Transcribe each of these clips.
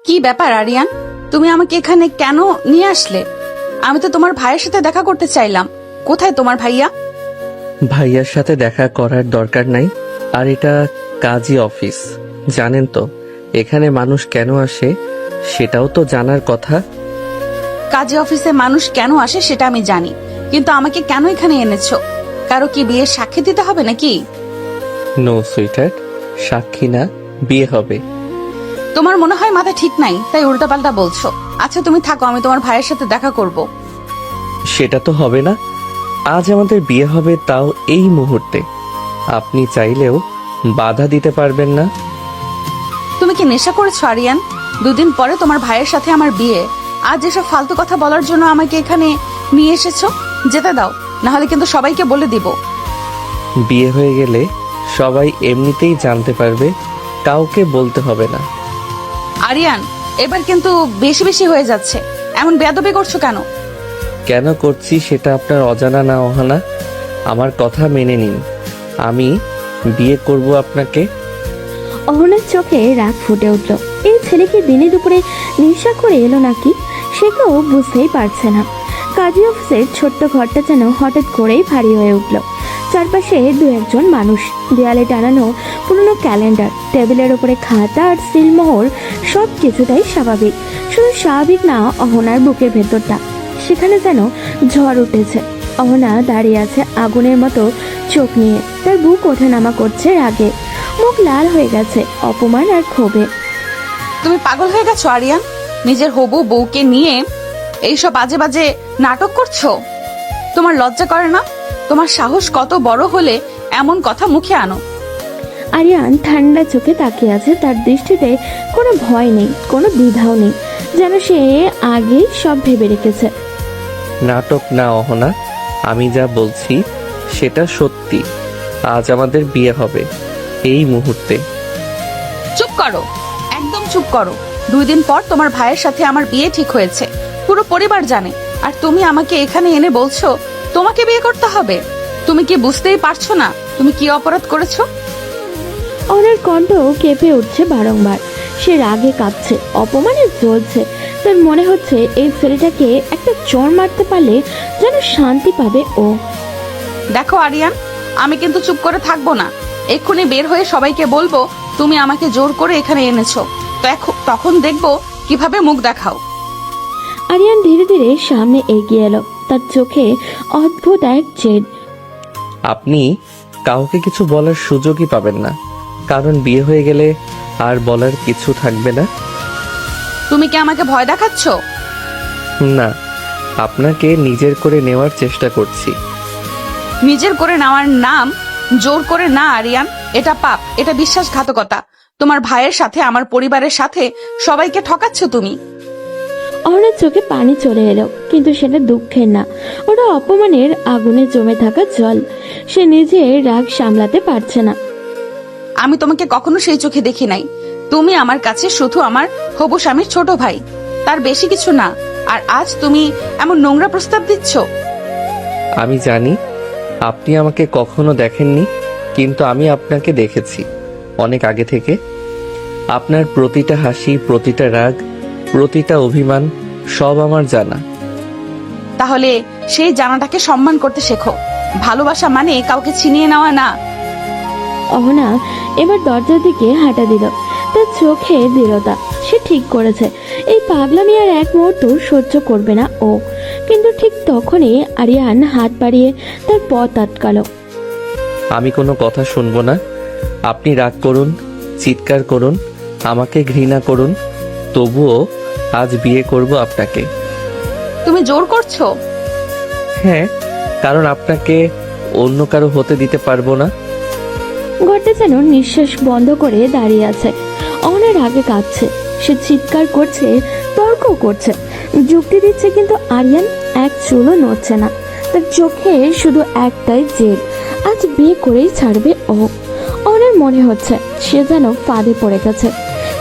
কি ব্যাপার আরিয়ান, তুমি আমাকে এখানে কেন নিয়ে আসলে? আমি তো তোমার ভাইয়ের সাথে দেখা করতে চাইলাম। কোথায় তোমার ভাইয়া? ভাইয়ার সাথে দেখা করার দরকার নাই। আর এটা কাজী অফিস, জানেন তো এখানে মানুষ কেন আসে সেটাও তো জানার কথা। কাজী অফিসে মানুষ কেন আসে সেটা আমি জানি, কিন্তু আমাকে কেন এখানে এনেছো? কারো কি বিয়ের সাক্ষী দিতে হবে নাকি? নো সুইটার, সাক্ষী না, বিয়ে হবে। তোমার মনে হয় মাথা ঠিক নাই, তাই উল্টাপাল্টা বলছো। আচ্ছা তুমি থাকো, আমি তোমার ভাইয়ের সাথে দেখা করব। সেটা তো হবে না। আজ আমাদের বিয়ে হবে, তাও এই মুহূর্তে। আপনি চাইলেও বাধা দিতে পারবেন না। তুমি কি নেশা করেছো আরিয়ান? দুদিন পরে তোমার ভাইয়ের সাথে আমার বিয়ে। আজ এসব ফালতু কথা বলার জন্য আমাকে এখানে নিয়ে এসেছো? যেতে দাও, না হলে কিন্তু সবাইকে বলে দিব। বিয়ে হয়ে গেলে সবাই এমনিতেই জানতে পারবে, কাউকে বলতে হবে না। আরিয়ান, এবার কিন্তু বেশি বেশি হয়ে যাচ্ছে। এমন বেয়াদবি করছো কেন? কেন করছি সেটা আপনার অজানা না অহানা। আমার কথা মেনে নিন, আমি বিয়ে করব আপনাকে। অহনার চোখে রাগ ফুটে উঠল। এই ছেলে কি দিনে দুপুরে নেশা করে এলো নাকি, সে কেউ বুঝতেই পারছে না। কাজী অফিসের ছোট্ট ঘরটা যেন হঠাৎ করেই ভারী হয়ে উঠল। চারপাশে দু একজন মানুষ, দেয়ালে টানানো পুরনো ক্যালেন্ডার, টেবিলের উপরে খাতা আর সিলমোহর, সব কিছুটাই স্বাভাবিক। শুধু স্বাভাবিক না অহনার বুকের ভেতরটা, সেখানে যেন ঝড় উঠেছে। অহনা দাঁড়িয়ে আছে আগুনের মতো চোখ নিয়ে, তার বুক ওঠানামা করছে রাগে, মুখ লাল হয়ে গেছে অপমান আর ক্ষোভে। তুমি পাগল হয়ে গেছো আরিয়ান? নিজের হবু বউকে নিয়ে এইসব বাজে বাজে নাটক করছো? তোমার লজ্জা করে না? তোমার সাহস কত বড় হলে এমন কথা মুখে আনো? আরিয়ান ঠান্ডা চোখে তাকিয়ে আছে, তার দৃষ্টিতে কোনো ভয় নেই, কোনো দ্বিধাও নেই, যেন সে আগেই সব ভেবে রেখেছে। নাটক না অহনা, আমি যা বলছি সেটা সত্যি। আজ আমাদের বিয়ে হবে, এই মুহূর্তে। চুপ করো, একদম চুপ করো। 2 দিন পর তোমার ভাইয়ের সাথে আমার বিয়ে ঠিক হয়েছে, পুরো পরিবার জানে। আর তুমি আমাকে এখানে এনে বলছো তোমাকে বিয়ে করতে হবে? তুমি কি বুঝতেই পারছো না তুমি কি অপরাধ করেছো? অনার কণ্ঠ কেঁপে উঠছে বারংবার, সে রাগে কাঁপছে, অপমানে জ্বলছে। তার মনে হচ্ছে এই ছেলেটাকে একটা চড় মারতে পারলে যেন শান্তি পাবে ও। দেখো আরিয়ান, আমি কিন্তু চুপ করে থাকবো না। এক্ষুনি বের হয়ে সবাইকে বলবো তুমি আমাকে জোর করে এখানে এনেছো। তখন দেখবো কিভাবে মুখ দেখাও। আরিয়ান ধীরে ধীরে সামনে এগিয়ে এলো, তার চোখে অদ্ভুত এক জেদ। আপনি কাউকে কিছু বলার সুযোগই পাবেন না, কারণ বিয়ে হয়ে গেলে আর বলার কিছু থাকবে না। তুমি কি আমাকে ভয় দেখাচ্ছ? না, আপনাকে নিজের করে নেওয়ার চেষ্টা করছি। নিজের করে নেওয়ার নাম জোর করে না আরিয়ান, এটা পাপ, এটা বিশ্বাসঘাতকতা। তোমার ভাইয়ের সাথে আমার পরিবারের সাথে সবাইকে ঠকাচ্ছ তুমি। অহনার চোখে পানি চলে এলো, কিন্তু সেটা দুঃখের না, ওটা অপমানের আগুনে জমে থাকা জল। সে নিজে রাগ সামলাতে পারছে না। আমি তোমাকে কখনো সেই চোখে দেখি নাই। তুমি আমার কাছে শুধু আমার হবু স্বামীর ছোট ভাই, তার বেশি কিছু না। আর আজ তুমি এমন নোংরা প্রস্তাব দিচ্ছ। আমি জানি আপনি আমাকে কখনো দেখেননি, কিন্তু আমি আপনাকে দেখেছি অনেক আগে থেকে। আপনার প্রতিটা হাসি, প্রতিটা রাগ, প্রতিটা অভিমান সব আমার জানা। তাহলে সেই জানাটাকে সম্মান করতে শেখো। ভালোবাসা মানে কাউকে ছিনিয়ে নেওয়া না। অহনা এবার দরজার দিকে হাঁটা দিল, তার চোখে দৃঢ়তা। সে ঠিক করেছে, এই পাগলামি আর এক মুহূর্ত সহ্য করবে না ও। কিন্তু ঠিক তখনই আরিয়ান হাত বাড়িয়ে তার পথ আটকালো। আমি কোনো কথা শুনবো না। আপনি রাগ করুন, চিৎকার করুন, আমাকে ঘৃণা করুন, তবুও আজ বিয়ে করব আপনাকে। তুমি জোর করছো? হ্যাঁ, কারণ আপনাকে অন্য কারো হতে দিতে পারবো না। ঘরটা যেন নিঃশ্বাস বন্ধ করে দাঁড়িয়ে আছে। অহনার আগে কাঁদছে, সে চিৎকার করছে, তর্ক করছে, যুক্তি দিচ্ছে, কিন্তু আরিয়ান এক চুলও নড়ছে না। তার চোখে শুধু একটাই জেদ, আজ বিয়ে করেই ছাড়বে ও। অহনার মনে হচ্ছে সে যেন ফাঁদে পড়ে গেছে,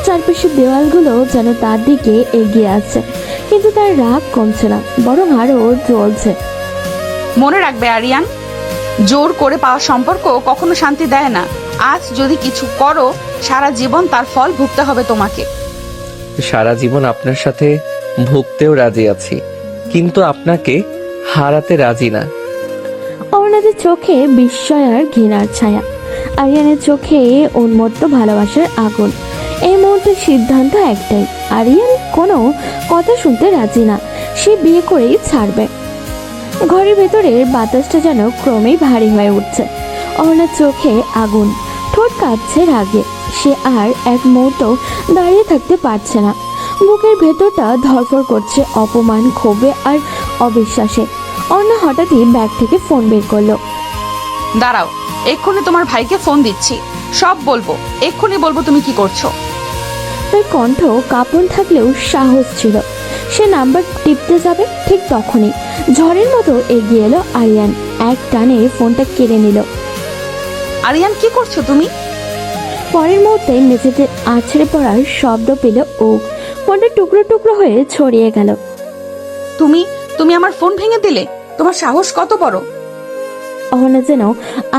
চারপাশের দেওয়ালগুলো যেন তার দিকে এগিয়ে আসছে, কিন্তু তার রাগ কমছে না, বরং আরো জ্বলছে। মনে রাখবে আরিয়ান, জোর করে পাওয়া সম্পর্ক কখনো শান্তি দেয় না। আজ যদি কিছু করো, সারা জীবন তার ফল ভুগতে হবে তোমাকে। সারা জীবন আপনার সাথে ভুগতেও রাজি আছি, কিন্তু আপনাকে হারাতে রাজি না। অহনাদের চোখে বিস্ময় আর ঘৃণার ছায়া, আরিয়ানের চোখে উন্মত্ত ভালোবাসার আগুন। এই মুহূর্তে সিদ্ধান্ত একটাই, আরিয়ান কোনো কথা শুনতে রাজি না, সে বিয়ে করেই ছাড়বে। ঘরের ভেতরের বাতাসটা যেন ক্রমেই ভারী হয়ে উঠছে। অহনার চোখে আগুন, ঠোঁট কাঁপছে রাগে। সে আর এক মুহূর্ত দাঁড়িয়ে থাকতে পারছে না। বুকের ভেতরটা ধরফর করছে অপমান, ক্ষোভে আর অবিশ্বাসে। অহনা হঠাৎই ব্যাগ থেকে ফোন বের করলো। দাঁড়াও, এক্ষুনি তোমার ভাইকে ফোন দিচ্ছি, সব বলবো, এক্ষুনি বলবো তুমি কি করছো। তার কণ্ঠ কাঁপন থাকলেও সাহস ছিল। সে নাম্বার টিপতে যাবে, ঠিক তখনই ঝড়ের মতো এগিয়ে এলো আরিয়ান। এক টানে ফোনটা কেড়ে নিল। আরিয়ান, কি করছো তুমি? পরের মুহূর্তে মেঝেতে আছড়ে পড়ার শব্দ পেল ও। ফোনটা টুকরো টুকরো হয়ে ছড়িয়ে গেল। তুমি তুমি আমার ফোন ভেঙে দিলে? তোমার সাহস কত বড়! অহনা যেন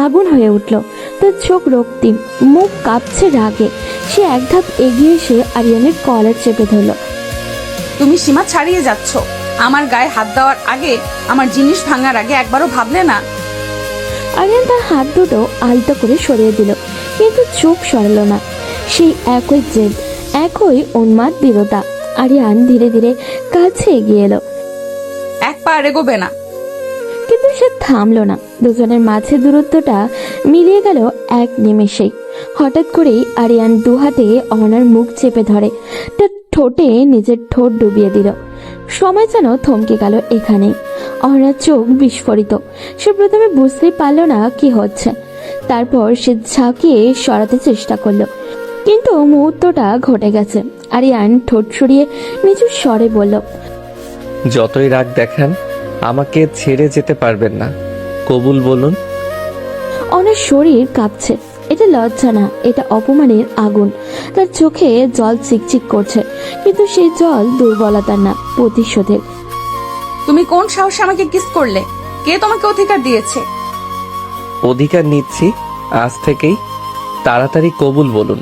আগুন হয়ে উঠল। তার চোখ রক্তিম, মুখ কাঁপছে রাগে। সে এক ধাপ এগিয়ে এসে আরিয়ানের কলার চেপে ধরল। তুমি সীমা ছাড়িয়ে যাচ্ছ। আমার গায়ে হাত দেওয়ার আগে, আমার জিনিস ভাঙার আগে একবারও ভাবলে না? আরিয়ান তার হাত দুটো আলতো করে সরিয়ে দিল, কিন্তু চোখ সরালো না। সেই একই জেদ, একই উন্মাদ দৃঢ়তা। আরিয়ান ধীরে ধীরে কাছে এগিয়ে এলো, এক পা এগোবে না। কিন্তু সে থামলো না। দুজনের মাঝে দূরত্বটা মিলিয়ে গেল এক নিমেষেই। হঠাৎ করেই আরিয়ান দু হাতে অহনার মুখ চেপে ধরে, তার ঠোঁটে নিজের ঠোঁট ডুবিয়ে দিল। সময় যেন থমকে গেল এখানেই। অহনার চোখ বিস্ফোরিত। সে প্রথমে বুঝতেই পারল না কি হচ্ছে। তারপর সে ঝাঁকিয়ে সরাতে চেষ্টা করলো, কিন্তু মুহূর্তটা ঘটে গেছে। আরিয়ান ঠোঁট সরিয়ে নিচু স্বরে বলল, যতই রাগ দেখান, আমাকে ছেড়ে যেতে পারবেন না। কবুল বলুন। অনেক শরীর কাঁপছে। এটা লজ্জা না, এটা অপমানের আগুন। তার চোখে জল চিকচিক করছে, কিন্তু সেই জল দুর্বলতার না, প্রতিশোধের। তুমি কোন সাহসে আমাকে কিস করলে? কে তোমাকে অধিকার দিয়েছে? অধিকার নিচ্ছি আজ থেকেই। তাড়াতাড়ি কবুল বলুন,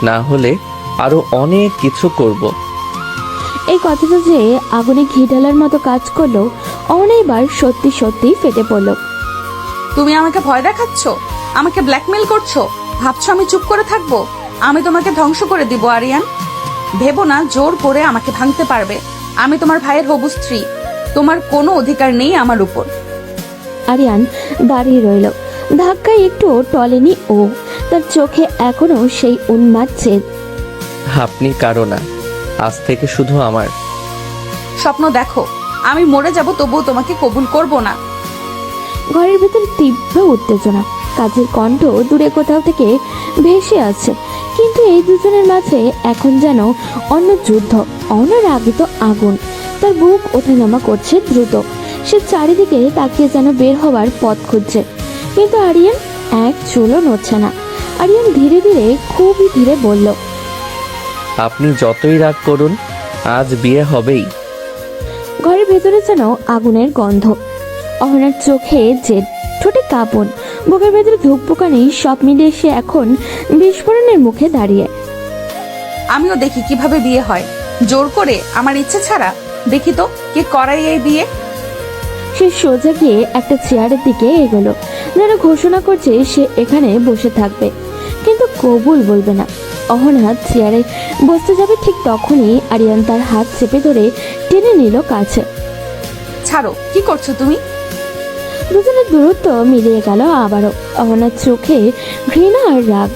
না হলে আরো অনেক কিছু করব। এই কথাটা যে আগুনে ঘি ঢালার মতো কাজ করলো, অনেকবার সত্যি সত্যি ফেটে পড়ল। তুমি আমাকে ভয় দেখাচ্ছ, আমাকে ব্ল্যাকমেল করছো, ভাবছো আমি চুপ করে থাকবো? আমি তোমাকে ধ্বংস করে দিব আরিয়ান। ভেবো না জোর করে আমাকে ভাঙতে পারবে। আমি তোমার ভাইয়ের হবু স্ত্রী, তোমার কোনো অধিকার নেই আমার উপর। আরিয়ান দাঁড়িয়ে রইল, ধাক্কায় একটু টলেনি ও। তার চোখে এখনো সেই উন্মাদ জেদ। আপনি কারো না, আজ থেকে শুধু আমার। স্বপ্ন দেখো আমি মরে যাব, তবুও তোমাকে কবুল করব না। ঘরের ভেতরে তীব্র উত্তেজনা, কাজের কণ্ঠ দূরে কোথাও থেকে ভেসে আসছে। কিন্তু এই দুজনের মাঝে এখন যেন অন্য যুদ্ধ, অনরাগিত আগুন। তার বুক ওঠানামা করছে দ্রুত। সে চারিদিকে তাকিয়ে যেন বের হওয়ার পথ খুঁজছে, কিন্তু আরিয়ান এক চুলও নড়ছে না। আরিয়ান ধীরে ধীরে, খুবই ধীরে বলল, আপনি যতই রাগ করুন, আজ বিয়ে হবেই। ঘরের ভেতরে যেন আগুনের গন্ধ। অহনার চোখে জেদ, ঠোঁটে কাঁপন, বুকের ভেতরে ধুকপুকানি, সব মিলিয়ে সে এখন বিস্ফোরণের মুখে দাঁড়িয়ে। আমিও দেখি কিভাবে বিয়ে হয়, জোর করে, আমার ইচ্ছে ছাড়া। দেখি তো কে করাই এই বিয়ে। সে সোজা গিয়ে একটা চেয়ারের দিকে এগোলো, যেন ঘোষণা করছে সে এখানে বসে থাকবে, কিন্তু কবুল বলবে না। অহনা চেয়ারে বসতে যাবে, ঠিক তখনই আরিয়ান তার হাত চেপে ধরে টেনে নিল কাছে। ছাড়ো, কি করছো তুমি? দুজনের দূরত্ব মিলিয়ে গেল আবারও। অহনার চোখে ঘৃণা আর রাগ,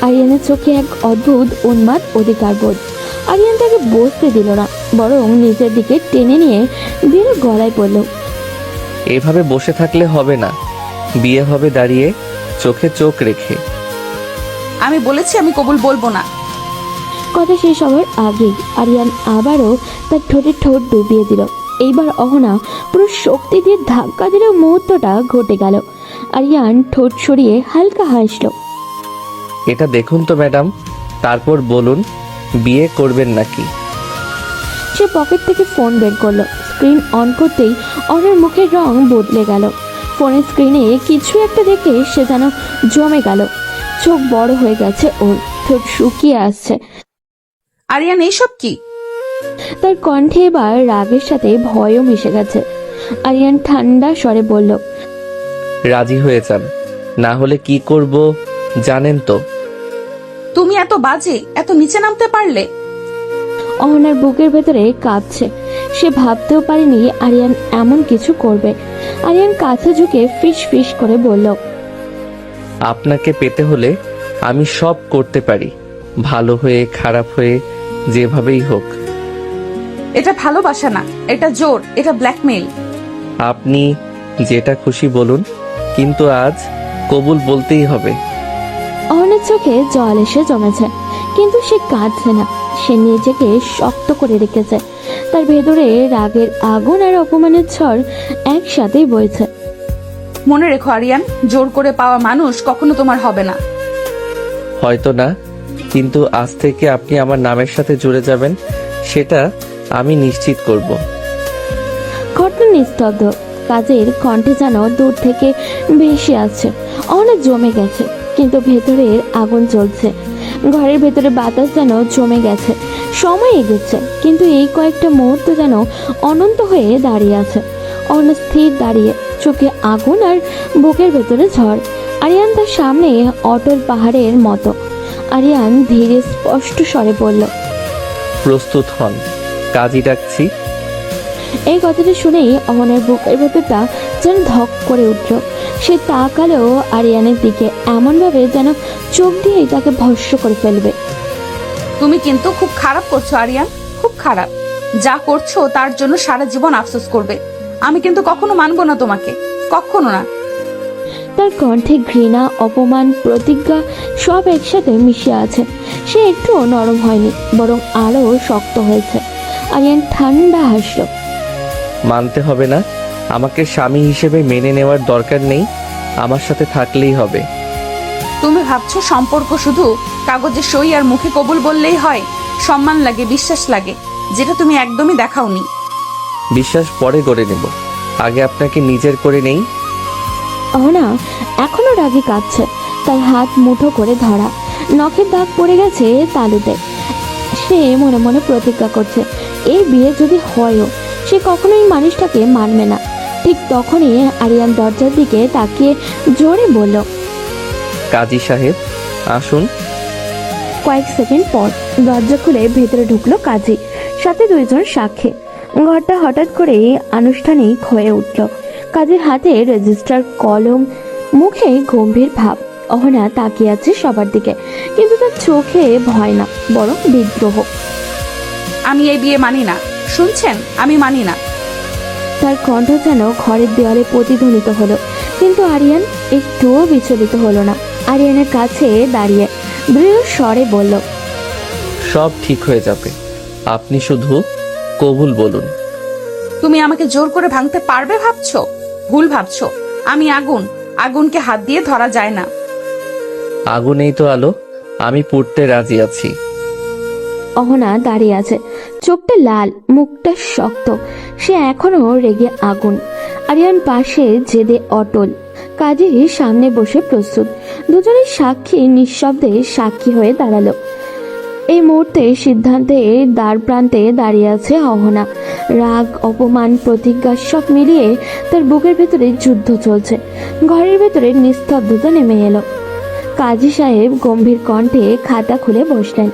আরিয়ানের চোখে এক অদ্ভুত উন্মাদ অধিকার বোধ। আরিয়ান তাকে বসতে দিল না, বরং নিজের দিকে টেনে নিয়ে দৃঢ় গলায় বলল, এভাবে বসে থাকলে হবে না, বিয়ে হবে দাঁড়িয়ে, চোখে চোখ রেখে। আমি বলেছি আমি কবুল বলবো না। কথা শেষ হওয়ার আগেই আরিয়ান আবারও তার ঠোঁটে ঠোঁট ডুবিয়ে দিল। এইবার অহনা পুরো শক্তি দিয়ে ধাক্কা দিলেও মুহূর্তটা ঘটে গেল। আরিয়ান ঠোঁট সরিয়ে হালকা হাসল। এটা দেখুন তো ম্যাডাম, তারপর বলুন বিয়ে করবেন নাকি। সে পকেট থেকে ফোন বের করলো। স্ক্রিন অন করতেই অহনার মুখের রং বদলে গেল। ফোনের স্ক্রিনে কিছু একটা দেখে সে যেন জমে গেল। চোখ বড় হয়ে গেছে ওর, ঠোঁট শুকিয়ে আসছে। আরিয়ান, এইসব কি? তার কণ্ঠে এবার রাগের সাথে ভয়ও মিশে গেছে। আরিয়ান ঠান্ডা স্বরে বলল, রাজি হয়ে যান, না হলে কি করব জানেন তো। তুমি এত বাজে, এত নিচে নামতে পারলে? অহনার বুকের ভেতরে কাঁপছে। সে ভাবতেও পারেনি আরিয়ান এমন কিছু করবে। আরিয়ান কাছে ঝুঁকে ফিস ফিস করে বলল, আপনাকে পেতে হলে আমি সব করতে পারি, ভালো হয়ে খারাপ হয়ে যেভাবেই হোক। এটা ভালোবাসা না, এটা জোর, এটা ব্ল্যাকমেইল। আপনি যেটা খুশি বলুন, কিন্তু আজ কবুল বলতেই হবে। অহনার চোখে জল এসে জমেছে, কিন্তু সে কাঁদছে না। সে নিজেকে শক্ত করে রেখেছে। তার ভেতরে রাগের আগুন আর অপমানের ঝড় একসাথেই বইছে। মনে রেখো আরিয়ান, জোর করে পাওয়া মানুষ কখনো তোমার হবে না। হয়তো না, কিন্তু আজ থেকে আপনি আমার নামের সাথে জুড়ে যাবেন, সেটা আমি নিশ্চিত করব। ঘটনা নিস্তব্ধ। কাজের কণ্ঠে যেন দূর থেকে ভেসে আসছে। অনেক জমে গেছে, কিন্তু ভেতরের আগুন জ্বলছে। ঘরের ভেতরে বাতাস যেন জমে গেছে, সময় এগোচ্ছে, কিন্তু এই কয়েকটা মুহূর্ত যেন অনন্ত হয়ে দাঁড়িয়ে আছে। অনেক স্থির দাঁড়িয়ে, চোখে আগুন আর বুকের ভেতরে ঝড়। আরিয়ান তার সামনে অটল পাহাড়ের মতো। আরিয়ান ধীরে স্পষ্ট স্বরে বলল, প্রস্তুত হন, কাজই ডাকছি। এই কথাটা শুনেই অহনার বুকের ভেতরটা যেন ধক করে উঠল। সে তাকালো আরিয়ানের দিকে এমনভাবে যেন চোখ দিয়েই তাকে ভস্ম করে ফেলবে। তুমি কিন্তু খুব খারাপ করছো আরিয়ান, খুব খারাপ। যা করছো তার জন্য সারা জীবন আফসোস করবে। আমি কিন্তু কখনো মানবো না তোমাকে, কখনো না। তার কণ্ঠে ঘৃণা, অপমান, প্রতিজ্ঞা সব একসাথে মিশে আছে। সে একটুও নরম হয়নি, বরং আরো শক্ত হয়েছে। আরিয়ান ঠান্ডা হাসল। মানতে হবে না, আমাকে স্বামী হিসেবে মেনে নেওয়ার দরকার নেই, আমার সাথে থাকলেই হবে। তুমি ভাবছো সম্পর্ক শুধু কাগজে সই আর মুখে কবুল বললেই হয়? সম্মান লাগে, বিশ্বাস লাগে, যেটা তুমি একদমই দেখাওনি। বিশ্বাস পরে গড়ে নেব, আগে আপনাকে নিজের করে নেই। অহনা এখনো রাগে কাঁদছে। তার হাত মুঠো করে ধরা, নখের দাগ পড়ে গেছে তালুতে। সে মনে মনে প্রতিজ্ঞা করছে, এই বিয়ে যদি হয়ও সে কখনোই মানুষটাকে মানবে না। ঠিক তখনই আরিয়ান দরজার দিকে তাকিয়ে জোরে বলল, কাজী সাহেব আসুন। কয়েক সেকেন্ড পর দরজা খুলে ভেতরে ঢুকলো কাজী, সাথে দুইজন সাক্ষী। ঘরটা হঠাৎ করে আনুষ্ঠানিক হয়ে উঠল। কাজীর হাতে রেজিস্টার, কলম, মুখে গম্ভীর ভাব। অহনা তাকিয়ে আছে সবার দিকে, কিন্তু তার চোখে ভয় না, বরং বিদ্রোহ। আমি এই বিয়ে মানি না, শুনছেন? আমি মানি না। তার কণ্ঠ যেন ঘরের দেওয়ালে প্রতিধ্বনিত হলো, কিন্তু আরিয়ান একটুও বিচলিত হলো না। আরিয়ানের কাছে দাঁড়িয়ে দৃঢ় স্বরে বলল, সব ঠিক হয়ে যাবে, আপনি শুধু কবুল বলুন। তুমি আমাকে জোর করে ভাঙতে পারবে ভাবছো? ভুল ভাবছো। আমি আগুন, আগুনকে হাত দিয়ে ধরা যায় না। আগুনেই তো আলো, আমি পুড়তে রাজি আছি। অহনা দাঁড়িয়ে আছে, চোখটা লাল, মুখটা শক্ত। সে এখনো রেগে আগুন। আরিয়ান পাশে জেদে অটল। কাজী সামনে বসে প্রস্তুত। দুজনের সাক্ষী নিঃশব্দে সাক্ষী হয়ে দাঁড়ালো। এই মুহূর্তে সিদ্ধান্তে দ্বার প্রান্তে দাঁড়িয়ে আছে অহনা। রাগ, অপমান, প্রতিজ্ঞা সব মিলিয়ে তার বুকের ভেতরে যুদ্ধ চলছে। ঘরের ভেতরে নিস্তব্ধতা নেমে এলো। কাজী সাহেব গম্ভীর কণ্ঠে খাতা খুলে বসলেন।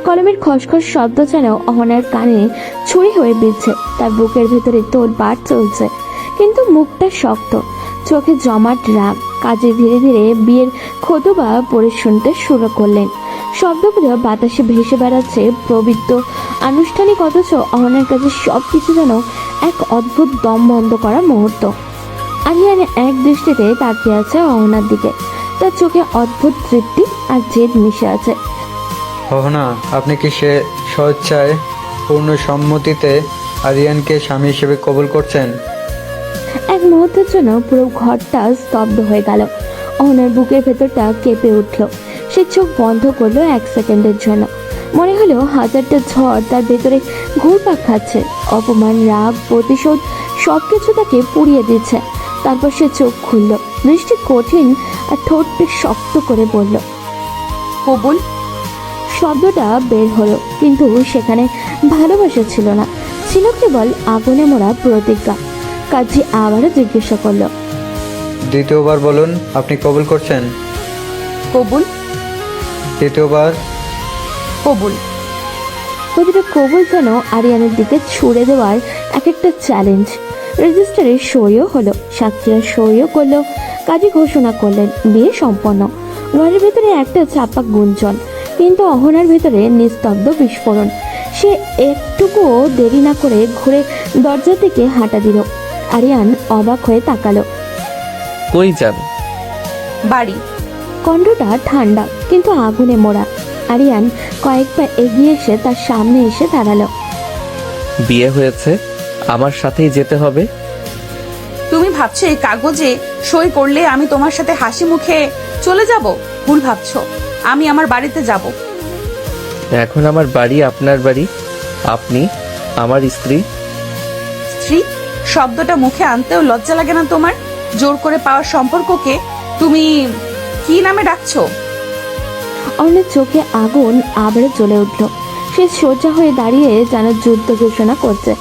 কলমের খসখস শব্দ যেন অহনার কানে ছুরি হয়ে বিঁধছে। তার বুকের ভেতরে তোলপাড় চলছে, কিন্তু মুখটা শক্ত, চোখে জমাট রাগ। কাজী ধীরে ধীরে বিয়ের খতবা পড়ে শুনতে শুরু করলেন। শব্দগুলো বাতাসে ভেসে বেড়াচ্ছে, পবিত্র, আনুষ্ঠানিক, অথচ অহনার কাছে সবকিছু যেন এক অদ্ভুত দম বন্ধ করা মুহূর্ত। আরিয়ান এক দৃষ্টিতে তাকিয়ে আছে অহনার দিকে। তার চোখে অদ্ভুত তৃপ্তি আর জেদ মিশে আছে। অহনা, আপনি কি সে স্বেচ্ছায় পূর্ণ সম্মতিতে আরিয়ানকে স্বামী হিসেবে কবুল করছেন? এক মুহূর্তের জন্য পুরো ঘরটা স্তব্ধ হয়ে গেল। অহনার বুকের ভেতরটা কেঁপে উঠল। সে চোখ বন্ধ করলো এক সেকেন্ডের জন্য। মনে হলো হাজারটা ঝড় তার ভেতরে ঘুরপাক খাচ্ছে। অপমান, রাগ, প্রতিশোধ সবকিছু তাকে পুড়িয়ে দিচ্ছে। তারপর সে চোখ খুলল, দৃষ্টি কঠিন আর ঠোঁটটি শক্ত করে বলল, কবুল। শব্দটা বের হলো, কিন্তু সেখানে ভালোবাসা ছিল না, ছিল কেবল আগুনে মোড়া প্রতিজ্ঞা। কাজী আবারও জিজ্ঞাসা করলো, দ্বিতীয়বার বলুন, আপনি কবুল করছেন? কবুল। তৃতীয়বার? কবুল। প্রতিটা কবুল যেন আরিয়ানের দিকে ছুড়ে দেওয়ার এক একটা চ্যালেঞ্জ। রেজিস্টারে সইও হলো, সাক্ষীরা সইও করলো, কাজী ঘোষণা করলেন বিয়ে সম্পন্ন। ঘরের ভেতরে একটা চাপা গুঞ্জন, কিন্তু অহনার ভেতরে নিস্তব্ধ বিস্ফোরণ। সে একটুকুও দেরি না করে ঘুরে দরজার দিকে হাঁটা দিল। আরিয়ান অবাক হয়ে তাকালো। কই যান? বাড়ি। কণ্ঠটা ঠান্ডা কিন্তু আগুনে মোড়া। আরিয়ান কয়েক পা এগিয়ে এসে তার সামনে এসে দাঁড়ালো। বিয়ে হয়েছে, আমার সাথেই যেতে হবে। তুমি ভাবছো এই কাগজে সই করলে আমি তোমার সাথে হাসি মুখে চলে যাব? ভুল ভাবছো। আমি আমার বাড়িতে যাব। এখন আমার বাড়ি আপনার বাড়ি, আপনি আমার স্ত্রী। স্ত্রী শব্দটা মুখে আনতেও লজ্জা লাগে না তোমার? জোর করে পাওয়ার সম্পর্ককে তুমি কি নামে ডাকছো? অর্ণের চোখে আগুন আবারও জ্বলে উঠল। সে সোজা হয়ে দাঁড়িয়ে যেন যুদ্ধ ঘোষণা করছে।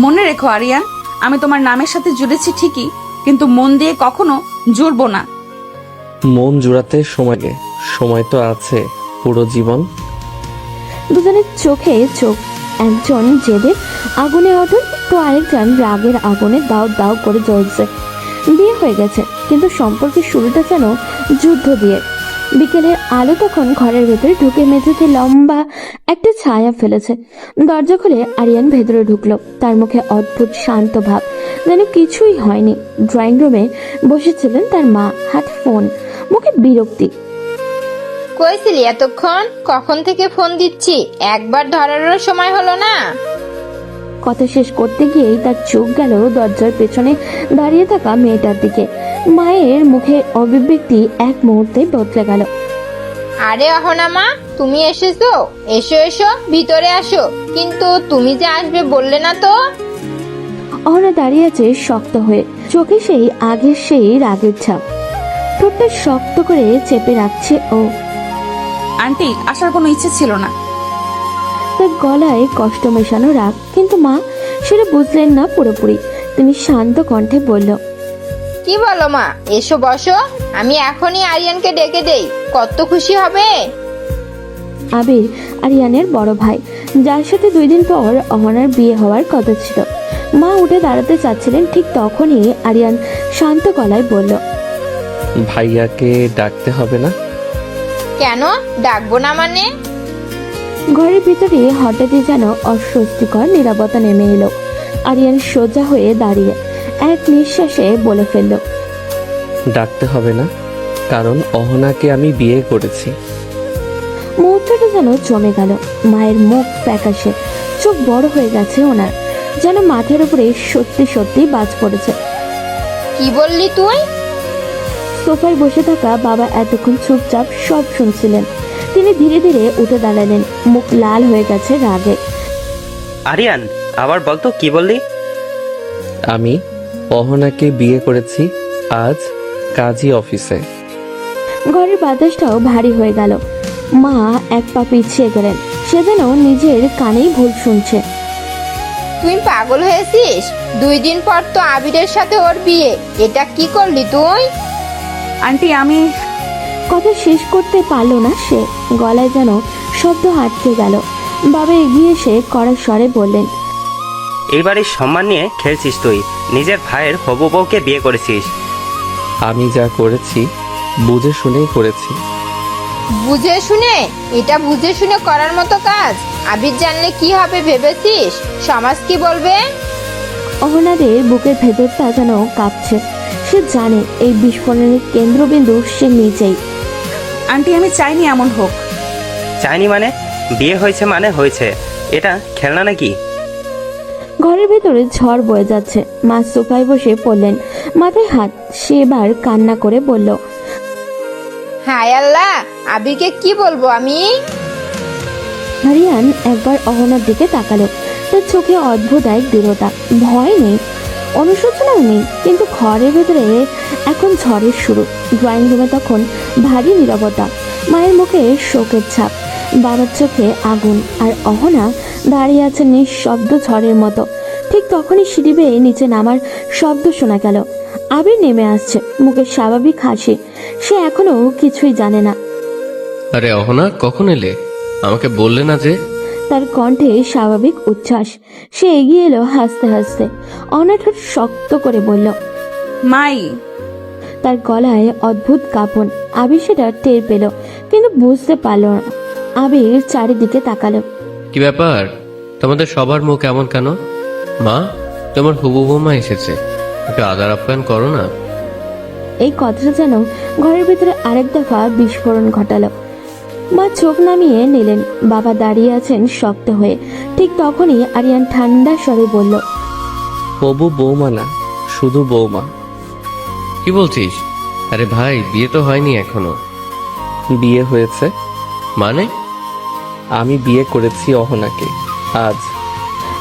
মনে রেখো আরিয়ান, আমি তোমার নামের সাথে জুড়েছি ঠিকই, কিন্তু মন দিয়ে কখনো জুড়বো না। মন জোড়াতে সময় তো আছে পুরো জীবন। দুজনের চোখে চোখ, একজন জেদের আগুনে অটল, তো আরেকজন রাগের আগুনে দাও দাও করে জ্বলছে। বিয়ে হয়ে গেছে, কিন্তু সম্পর্কের শুরুটা যেন যুদ্ধ দিয়ে। বিকেলের আলো তখন ঘরের ভেতরে ঢুকে মেঝেতে লম্বা একটা ছায়া ফেলেছে। দরজা খুলে আরিয়ান ভেতরে ঢুকলো। তার মুখে অদ্ভুত শান্ত ভাব, যেন কিছুই হয়নি। ড্রয়িং রুমে বসেছিলেন তার মা, হাতে ফোন, মুখে বিরক্তি। কইছিলি এতক্ষণ? কখন থেকে ফোন দিচ্ছি, একবার ধরারও সময় হলো না। কথা শেষ করতে গিয়েই তার চোখ গেল দরজার পেছনে দাঁড়িয়ে থাকা মেয়েটার দিকে। মায়ের মুখে অভিব্যক্তি এক মুহূর্তে বদলে গেল। আরে অহনা মা, তুমি এসেছো? এসো এসো, ভিতরে আসো। কিন্তু তুমি যে আসবে বললে না তো? অহনা দাঁড়িয়ে আছে শক্ত হয়ে, চোখে সেই আগের সেই রাগের ছাপ। ঠোঁটটা শক্ত করে চেপে রাখছে ও। আন্টি, আসার কোনো ইচ্ছে ছিল না। তার গলায় কষ্ট মেশানো রাগ, কিন্তু মা সেটা বুঝলেন না পুরোপুরি। তিনি শান্ত কণ্ঠে বলল, কি বলো মা? এসো বসো, আমি এখনই আরিয়ানকে ডেকে দেই, কত খুশি হবে। আবির আরিয়ানের বড় ভাই, যার সাথে 2 দিন পর অহনার বিয়ে হওয়ার কথা ছিল। মা উঠে দাঁড়াতে চাচ্ছিলেন, ঠিক তখনই আরিয়ান শান্ত গলায় বলল, ভাইয়াকে ডাকতে হবে না? কেন ডাকবো না মানে? ঘরের ভিতরে হঠাৎই যেন অস্বস্তিকর নীরবতা নেমে এলো। আরিয়ান সোজা হয়ে দাঁড়িয়ে এক নিঃশ্বাসে বলে ফেলল, ডাকতে হবে না, কারণ অহনাকে আমি বিয়ে করেছি। মুহূর্তটা যেন জমে গেল। মায়ের মুখ ফ্যাকাশে, চোখ বড় হয়ে গেছে ওনার, যেন মাথার উপরে সত্যি সত্যি বাজ পড়েছে। কি বললি তুই? সোফায় বসে থাকা বাবা এতক্ষণ চুপচাপ সব শুনছিলেন। তিনি ধীরে ধীরে উঠে দাঁড়ালেন, মুখ লাল হয়ে গেছে রাগে। আরিয়ান, আবার বলতো কি বললি? আমি অহনাকে বিয়ে করেছি আজ কাজী অফিসে। ঘরের বাতাসটাও ভারী হয়ে গেল। মা এক পা পিছিয়ে গেলেন, সে যেন নিজের কানেই ভুল শুনছে। তুই পাগল হয়েছিস? 2 দিন পর তো আবিরের সাথে ওর বিয়ে, এটা কি করলি তুই? আন্টি, আমি কথা শেষ করতে পারল না সে, গলায় যেন শব্দ আটকে গেল। বাবা এগিয়ে এসে কড়া স্বরে বললেন, এই বাড়ির সম্মান নিয়ে খেলছিস তুই, নিজের ভাইয়ের হবু বউকে বিয়ে করেছিস। আমি যা করেছি বুঝে শুনেই করেছি। বুঝে শুনে? এটা বুঝে শুনে করার মতো কাজ? আবির জানলে কি হবে ভেবেছিস? সমাজ কি বলবে? অহনাদের বুকের ভেতরটা যেন কাঁপছে। সে জানে এই বিস্ফোরণের কেন্দ্রবিন্দু সে নিজেই। আন্টি, আমি চাইনি এমন হোক। চাইনি মানে? বিয়ে হয়েছে মানে হয়েছে, এটা খেলনা নাকি? ঘরের ভেতরে ঝড় বয়ে যাচ্ছে। মা সোফায় বসে পড়লেন, মাথায় হাত। সে এবার কান্না করে বলল, হায় আল্লাহ, আবিরকে কি বলবো আমি? আরিয়ান একবার অহনার দিকে তাকালো। তার চোখে অদ্ভুত এক দৃঢ়তা, ভয় নেই, অনুশোচনাও নেই, কিন্তু ঘরের ভেতরে এখন ঝড়ের শুরু। ড্রয়িং রুমে তখন ভারী নীরবতা, মায়ের মুখে শোকের ছাপ। বাবার চোখে আগুন, আর অহনা দাঁড়িয়ে আছে নিঃশব্দ ঝড়ের মতো। ঠিক তখনই সিঁড়ি বেয়ে নিচে নামার শব্দ শোনা গেল। আবির নেমে আসছে, মুখে স্বাভাবিক হাসি। সে এখনো কিছুই জানে না। আরে অহনা, কখন এলে? আমাকে বললে না যে? তার কণ্ঠে স্বাভাবিক উচ্ছ্বাস। সে এগিয়ে এলো হাসতে হাসতে। অহনা ঠোঁট শক্ত করে বলল, মাই। তার গলায় অদ্ভুত কাঁপন। আবির সেটা টের পেল, কিন্তু বুঝতে পারল না। আবির চারিদিকে তাকালো। কি ব্যাপার, তোমাদের সবার মুখ এমন কেন? মা, তোমার হুবু বৌমা এসেছে, একটু আদর আপ্যায়ন করো না। এই কথাটা যেন ঘরের ভিতরে আরেক দফা বিস্ফোরণ ঘটালো। মা চোখ নামিয়ে নিলেন। বাবা দাঁড়িয়ে আছেন শক্ত হয়ে। ঠিক তখনই আরিয়ান ঠান্ডা স্বরে বলল, হবু বৌমা না, শুধু বৌমা। কি বলছিস? আরে ভাই, বিয়ে তো হয়নি এখনো। বিয়ে হয়েছে। মানে? আমি বিয়ে করেছি অহনাকে আজ।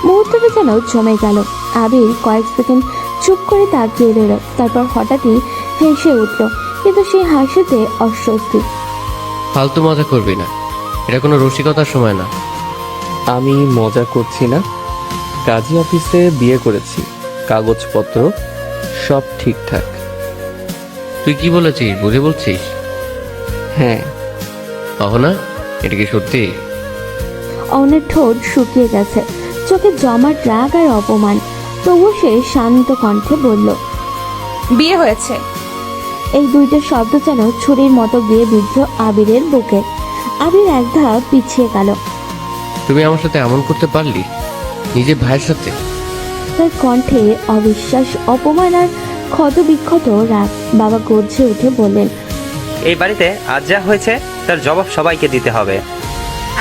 মুহূর্তটা যেন জমে গেল। আবির কয়েক সেকেন্ড চুপ করে তাকিয়ে রইল, তারপর হঠাৎই হেসে উঠল, কিন্তু সেই হাসিতে অস্বস্তি। ফালতু মজা করবি না, এটা কোনো রসিকতার সময় না। আমি মজা করছি না। কাজী অফিসে বিয়ে করেছি, কাগজপত্র সব ঠিকঠাক। তুই কি বলেছিস, বুঝে বলছিস? হ্যাঁ। অহনা, এটা কি সত্যি? অনের ঠোঁট শুকিয়ে গেছে, চোখে জমাট রাগ আর অপমান। তবু সে শান্ত কণ্ঠে বলল, বিয়ে হয়েছে। এই দুইটা শব্দ যেন ছুরির মতো গিয়ে বিদ্ধ আবিরের বুকে। আবির এক ধাপ পিছিয়ে গেল। তুমি আমার সাথে এমন করতে পারলি, নিজের ভাইয়ের সাথে? তার কণ্ঠে অবিশ্বাস, অপমান আর ক্ষত বিক্ষত রাগ। বাবা গর্জে উঠে বললেন, এই বাড়িতে আজ যা হয়েছে তার জবাব সবাইকে দিতে হবে।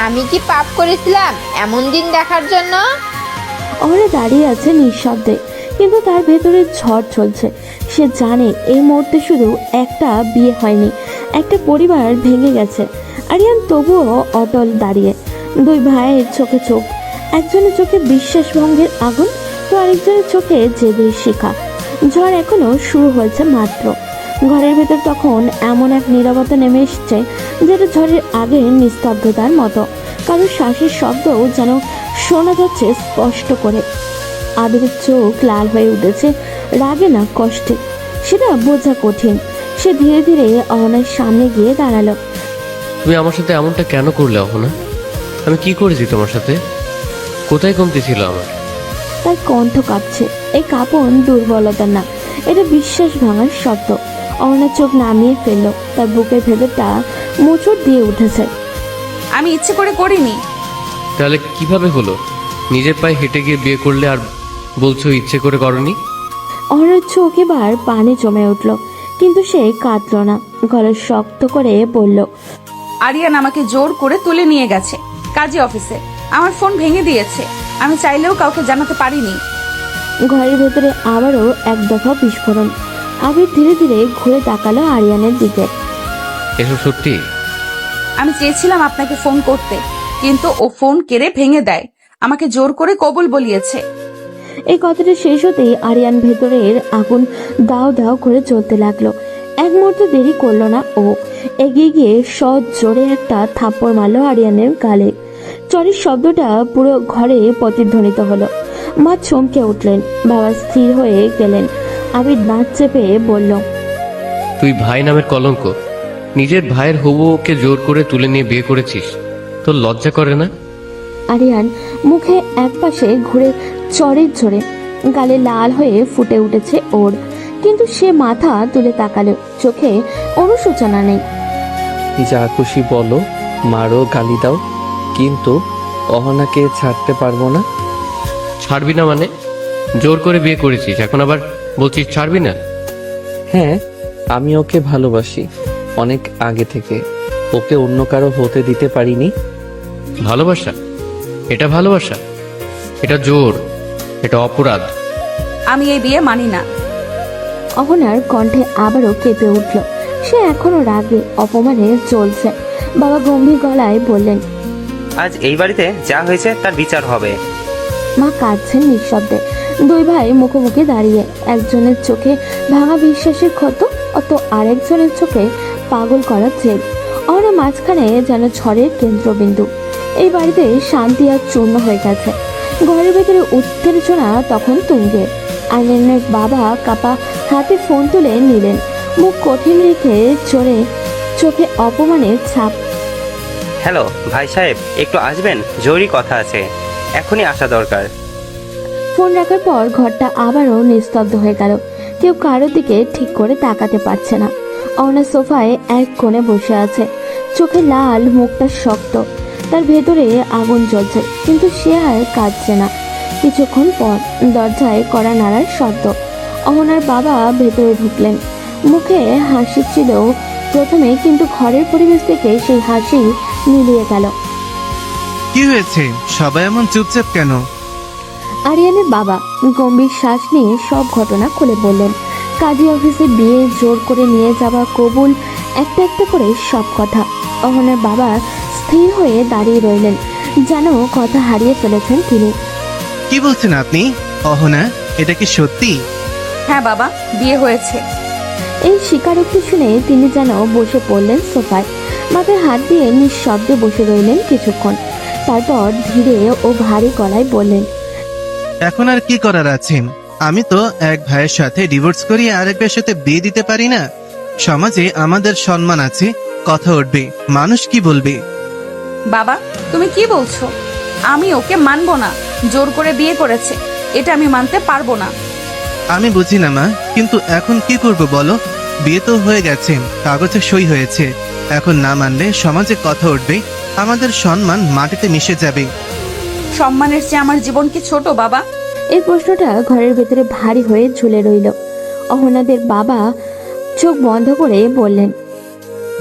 আমি কি পাপ করেছিলাম এমন দিন দেখার জন্য? অহনা দাঁড়িয়ে আছে নিঃশব্দে, কিন্তু তার ভেতরে ঝড় চলছে। সে জানে এই মুহূর্তে শুধু একটা বিয়ে হয়নি, একটা পরিবার ভেঙে গেছে। আরিয়ান তবুও অটল দাঁড়িয়ে, দুই ভাইয়ের চোখে চোখ। একজনের চোখে বিশ্বাসভঙ্গের আগুন, তো আরেকজনের চোখে জেদের শিখা। ঝড় এখনো শুরু হয়েছে মাত্র। ঘরের ভেতর তখন এমন এক নীরবতা নেমে এসছে, যেটা ঝড়ের আগে নিস্তব্ধতার মতো। কারোর শ্বাসের শব্দও যেন শোনা যাচ্ছে স্পষ্ট করে। আবিরের চোখ লাল হয়ে উঠেছে, রাগে না কষ্টে। সেটা বোঝা কঠিন। সে ধীরে ধীরে অহনার সামনে গিয়ে দাঁড়ালো। তুমি আমার সাথে এমনটা কেন করলে অহনা? আমি কি করেছি তোমার সাথে? কোথায় কমতি ছিল আমার? তার কণ্ঠ কাঁপছে। এই কাঁপন দুর্বলতা না, এটা বিশ্বাস ভাঙার শব্দ। অহনার চোখ নামিয়ে ফেললো। তার বুকের ভেতরটা মোচড় দিয়ে উঠেছে। আমি ইচ্ছে করে করিনি। তাহলে কিভাবে হলো? নিজের পায়ে হেঁটে গিয়ে বিয়ে করলে আর বলছো ইচ্ছে করে করনি? অহনার চোখ এবার পানি জমে উঠল, কিন্তু সে কাঁদল না। গলা শক্ত করে বলল, আরিয়ান আমাকে জোর করে তুলে নিয়ে গেছে কাজী অফিসে। আমার ফোন ভেঙে দিয়েছে। আমি চাইলেও কাউকে জানাতে পারিনি। ঘরের ভেতরে আবারও এক দফা বিস্ফোরণ। আবির ধীরে ধীরে ঘুরে তাকালো আরিয়ানের দিকে। এসব সত্যি? আমি চেয়েছিলাম আপনাকে ফোন করতে, কিন্তু ও ফোন কেড়ে ভেঙে দেয়। আমাকে জোর করে কবুল বলিয়েছে। এই কথাটা শেষ হতেই আরিয়ান ভেতরের আগুন দাও দাও করে জ্বলতে লাগলো। এক মুহূর্ত দেরি করলো না ও। এগিয়ে গিয়ে সৎ জোরে একটা থাপ্পড় মারলো আরিয়ানের গালে। চরের শব্দটা পুরো ঘরে প্রতিধ্বনিত হলো। মা চমকে উঠলেন, বাবা স্থির হয়ে গেলেন। আবির দাঁত চেপে বলল, তুই ভাই নামের কলঙ্ক, নিজের ভাইয়ের হবুকে জোর করে তুলে নিয়ে বিয়ে করেছিস, তোর লজ্জা করে না? আরিয়ান মুখে একপাশে ঘুরে চরের জোরে। গালে লাল হয়ে ফুটে উঠেছে ওর, কিন্তু সে মাথা তুলে তাকালো, চোখে অনুশোচনা নেই। যা খুশি বলো, মারো, গালি দাও, কিন্তু অহনাকে ছাড়তে পারবো না। ছাড়বি না মানে? জোর করে বিয়ে করেছিস, এখন আবার বলছিস ছাড়বি না? হ্যাঁ, আমি ওকে ভালোবাসি অনেক আগে থেকে। ওকে অন্য কারো হতে দিতে পারিনি। ভালোবাসা? এটা ভালোবাসা? এটা জোর, এটা অপরাধ। আমি এই বিয়ে মানি না। অহনার কণ্ঠে আবারও কেঁপে উঠল। সে এখনো রাগে অপমানে চলছে। বাবা গম্ভীর গলায় বললেন, আজ এই বাড়িতে যা হয়েছে তার বিচার হবে। মা কাঁদছেন নিঃশব্দে। দুই ভাই মুখোমুখি দাঁড়িয়ে, একজনের চোখে ভাঙা বিশ্বাসের ক্ষত, অত আরেকজনের চোখে পাগল করা জেদ। অহনা মাঝখানে যেন ঝড়ের কেন্দ্রবিন্দু। এই বাড়িতে শান্তি আর চূর্ণ হয়ে গেছে। ঘরের ভেতরে উত্তেজনা তখন তুঙ্গে। আরিয়ানের বাবা কাপা হাতে ফোন তুলে নিলেন, মুখ কঠিন রেখে চোখে অপমানের ছাপ। হ্যালো ভাই সাহেব, একটু আসবেন, জরুরি কথা আছে, এখনই আসা দরকার। ফোন রাখার পর ঘরটা আবারও নিস্তব্ধ হয়ে গেল। কেউ কারোর দিকে ঠিক করে তাকাতে পারছে না। অহনা সোফায় এক কোণে বসে আছে, চোখে লাল, মুখটা শক্ত, তার ভেতরে আগুন জ্বলছে, কিন্তু সে আর কাঁদছে না। কিছুক্ষণ পর দরজায় কড়া নাড়ার শব্দ। অহনার বাবা ভেতরে ঢুকলেন। মুখে হাসি ছিল প্রথমে, কিন্তু ঘরের পরিবেশ থেকে সেই হাসি মিলিয়ে গেল। কি হয়েছে, সবাই এমন চুপচাপ কেন? আরিয়ানের বাবা গম্ভীর শ্বাস নিয়ে সব ঘটনা খুলে বললেন। কাজী অফিসে বিয়ে, জোর করে নিয়ে যাওয়া, কবুল, একটা একটা করে সব কথা। অহনার বাবা স্থির হয়ে দাঁড়িয়ে রইলেন, যেন কথা হারিয়ে ফেলেছেন তিনি। কি বলছেন আপনি? অহনা, এটা কি সত্যি? হ্যাঁ বাবা, বিয়ে হয়েছে। এই স্বীকারোক্তি শুনে তিনি যেন বসে পড়লেন সোফায়, মাথায় হাত দিয়ে নিঃশব্দে বসে রইলেন কিছুক্ষণ। তারপর ধীরে ও ভারী গলায় বললেন, এখন আর কি করার আছে? আমি তো এক ভাইয়ের সাথে ডিভোর্স করিয়ে আরেক ভাইয়ের সাথে বিয়ে দিতে পারি না। সমাজে আমাদের সম্মান আছে, কথা উঠবে, মানুষ কি বলবে? বাবা, তুমি কি বলছো? আমি ওকে মানবো না। জোর করে বিয়ে করেছে, এটা আমি মানতে পারবো না। আমি বুঝি না মা, কিন্তু এখন কি করব বলো? বিয়ে তো হয়ে গেছে, কাগজে সই হয়েছে। এখন না মানলে সমাজে কথা উঠবে, আমাদের সম্মান মাটিতে মিশে যাবে। সম্মানের চেয়ে আমার জীবন কি ছোট বাবা? এই প্রশ্নটা ঘরের ভেতরে ভারী হয়ে ঝুলে রইল। অহনাদের বাবা চোখ বন্ধ করে বললেন,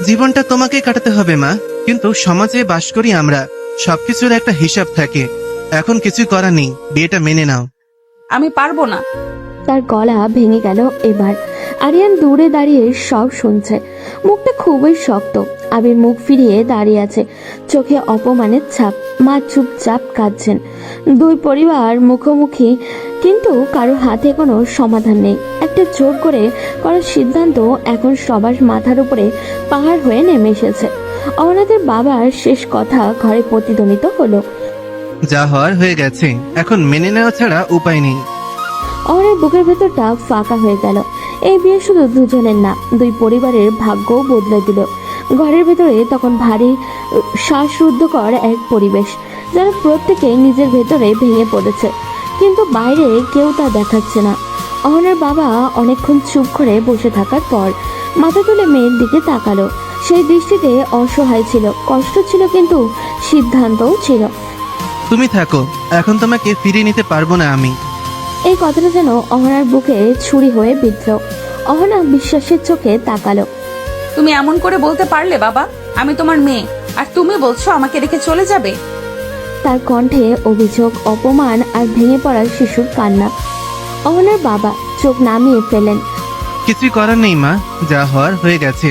জীবনটা তোমাকে কাটাতে হবে মা, কিন্তু সমাজে বাস করি আমরা, সবকিছুর একটা হিসাব থাকে। এখন কিছু করার নেই, বিয়েটা মেনে নাও। আমি পারবো না। তার গলা ভেঙে গেল এবার। আরিয়ান দূরে দাঁড়িয়ে সব শুনছে, মুখটা খুবই শক্ত। আবির মুখ ফিরিয়ে দাঁড়িয়ে আছে, চোখে অপমানের ছাপ। মা চুপচাপ কাঁদছেন। দুই পরিবার মুখোমুখি, কিন্তু কারো হাতে কোনো সমাধান নেই। একটা জোর করে করার সিদ্ধান্ত এখন সবার মাথার উপরে পাহাড় হয়ে নেমে এসেছে। অনাথের বাবার শেষ কথা ঘরে প্রতিধ্বনিত হলো। যা হওয়ার হয়ে গেছে, এখন মেনে নেওয়া ছাড়া উপায় নেই। অহনার বুকের ভেতরটা ফাঁকা হয়ে গেল। এই বিয়ে শুধু দুজনের না, দুই পরিবারের ভাগ্যও বদলে দিল। ঘরের ভেতরে তখন ভারী শ্বাসরুদ্ধকর এক পরিবেশ, যেন প্রত্যেকে নিজের ভেতরে ভেঙে পড়েছে, কিন্তু বাইরে কেউ তা দেখাচ্ছে না। অহনার বাবা অনেকক্ষণ চুপ করে বসে থাকার পর মাথা তুলে মেয়ের দিকে তাকালো। সেই দৃষ্টিতে অসহায় ছিল, কষ্ট ছিল, কিন্তু সিদ্ধান্তও ছিল। তুমি থাকো, এখন তোমাকে ফিরিয়ে নিতে পারবো না আমি। এই কথাটা যেন অহনার বুকে ছুরি হয়ে বিঁধল। অহনা বিশ্বাসের চোখে তাকালো। তুমি এমন করে বলতে পারলে বাবা? আমি তোমার মেয়ে, আর তুমি বলছো আমাকে রেখে চলে যাবে? তার কণ্ঠে অভিযোগ, অপমান আর ভেঙে পড়ার শিশুর কান্না। অহনার বাবা চোখ নামিয়ে ফেলেন। কিছুই করার নেই মা, যা হওয়ার হয়ে গেছে।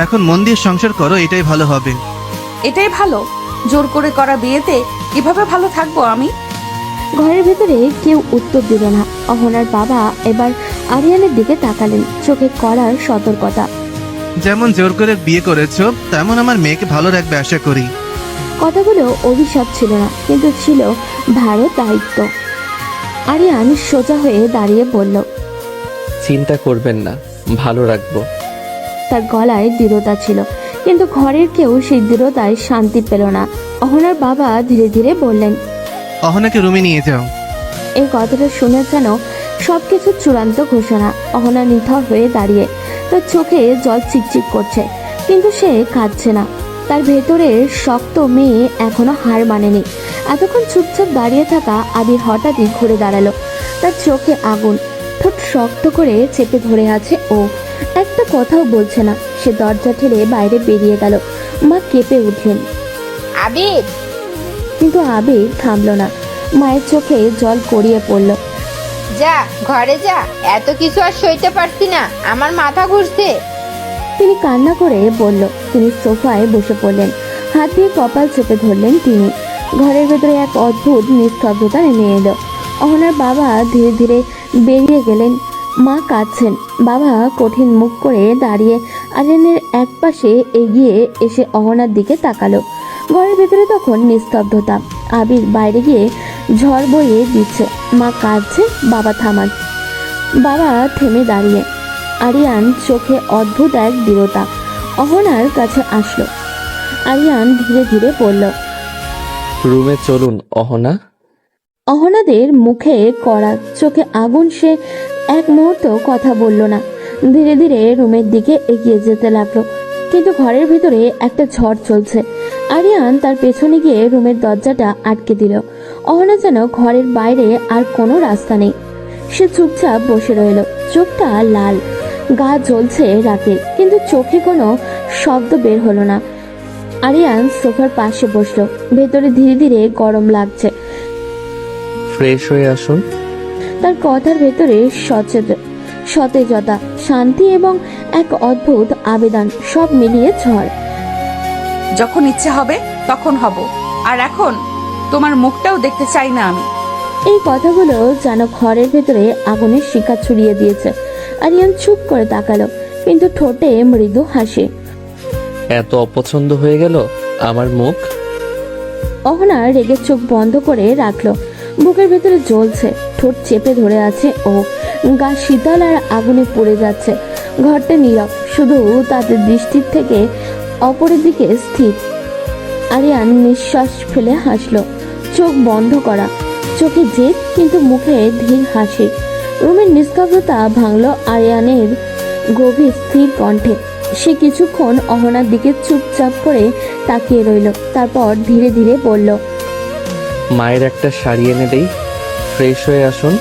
এখন মন দিয়ে সংসার করো, এটাই ভালো হবে। এটাই ভালো? জোর করে করা বিয়েতে কিভাবে ভালো থাকবো আমি? ঘরের ভেতরে কেউ উত্তর দিল না। অহনার বাবা এবার আরিয়ানের দিকে তাকালেন, চোখে কড়ার সতর্কতা। যেমন জোর করে বিয়ে করেছো, তেমন আমার মেয়েকে ভালো রাখবে আশা করি। কথাগুলো অভিশাপ ছিল না, কিন্তু ছিল ভালো দায়িত্ব। আরিয়ান সোজা হয়ে দাঁড়িয়ে বলল, চিন্তা করবেন না, ভালো রাখবো। তার গলায় দৃঢ়তা ছিল, কিন্তু ঘরের কেউ সেই দৃঢ়তায় শান্তি পেল না। অহনার বাবা ধীরে ধীরে বললেন, অহনাকে রুমে নিয়ে যাও। এই কথাটা শুনে যেন সবকিছু চূড়ান্ত ঘোষণা। অহনা নিথর হয়ে দাঁড়িয়ে, তার চোখে জল চিকচিক করছে, কিন্তু সে কাঁদছে না। তার ভেতরের শক্ত মেয়ে এখনো হার মানেনি। এতক্ষণ চুপচাপ দাঁড়িয়ে থাকা আবির হঠাৎই ঘুরে দাঁড়ালো। তার চোখে আগুন, ঠোঁট শক্ত করে চেপে ধরে আছে ও। একটা কথাও বলছে না। সে দরজা ঠেলে বাইরে বেরিয়ে গেল। মা কেঁপে উঠলেন, আবির! কিন্তু আবির থামলো না। মায়ের চোখে জল গড়িয়ে পড়ল। যা, ঘরে যা, এত কিছু আর সইতে পারছি না, আমার মাথা ঘুরছে। তিনি কান্না করে বলল। তিনি সোফায় বসে পড়লেন, হাত দিয়ে কপাল চেপে ধরলেন তিনি। ঘরের ভেতরে এক অদ্ভুত নিস্তব্ধতা নেমে এলো। অহনার বাবা ধীরে ধীরে বেরিয়ে গেলেন। মা কাঁদছেন। বাবা কঠিন মুখ করে দাঁড়িয়ে আরিয়ানের এক পাশে এগিয়ে এসে অহনার দিকে তাকালো। ঘরের ভেতরে তখন নিস্তব্ধতা। আবির বাইরে গিয়ে ঝড় বইয়ে দিচ্ছে। মা কাঁদছে, বাবা থেমে দাঁড়িয়ে। আরিয়ান চোখে অদ্ভুত এক দৃঢ়তা অহনার কাছে আসলো। আরিয়ান ধীরে ধীরে বলল, রুমে চলুন অহনা। অহনাদের মুখে কড়া, চোখে আগুন। সে এক মুহূর্ত কথা বলল না। ধীরে ধীরে রুমের দিকে এগিয়ে যেতে লাগলো। কিন্তু ঘরের ভিতরে একটা ঝড় চলছে। আরিয়ান তার পেছনে গিয়ে রুমের দরজাটা আটকে দিল। অহনা যেন ঘরের বাইরে আর কোনো রাস্তা নেই। সে চুপচাপ বসে রইল, চোখটা লাল, গা জ্বলছে রাগে, কিন্তু চোখে কোনো শব্দ বের হলো না। আরিয়ান সোফার পাশে বসলো। ভেতরে ধীরে ধীরে গরম লাগছে। ফ্রেশ হয়ে আসুন। তার কথার ভেতরে সতেজতা, শান্তি এবং এক অদ্ভুত আবেদন, সব মিলিয়ে ঝড়। যখন ইচ্ছে হবে তখন হব, আর এখন তোমার মুখটাও দেখতে চাই না আমি। এই কথাগুলো যেন ঘরের ভেতরে আগুনের শিখা ছড়িয়ে দিয়েছে। আরিয়ান চুপ করে তাকালো, কিন্তু ঠোঁটে মৃদু হাসি। এত অপছন্দ হয়ে গেল আমার মুখ? অহনা রেগে চোখ বন্ধ করে রাখলো। বুকের ভেতরে জ্বলছে, ঠোঁট চেপে ধরে আছে ও, গা শীতল আর আগুনে পড়ে যাচ্ছে। ঘরটা নীরব, শুধু তাদের দৃষ্টির থেকে অপরের দিকে স্থির। আরিয়ান নিঃশ্বাস ফেলে হাসলো, চোখ বন্ধ করা, চোখে জেদ কিন্তু মুখে ধীর হাসি। রুমের নিস্তব্ধতা ভাঙলো আরিয়ানের গভীর স্থির কণ্ঠে। সে কিছুক্ষণ অহনার দিকে চুপচাপ করে তাকিয়ে রইল, তারপর ধীরে ধীরে বলল, মায়ের একটা শাড়ি এনে দেই, ফ্রেশ হয়ে আসুন।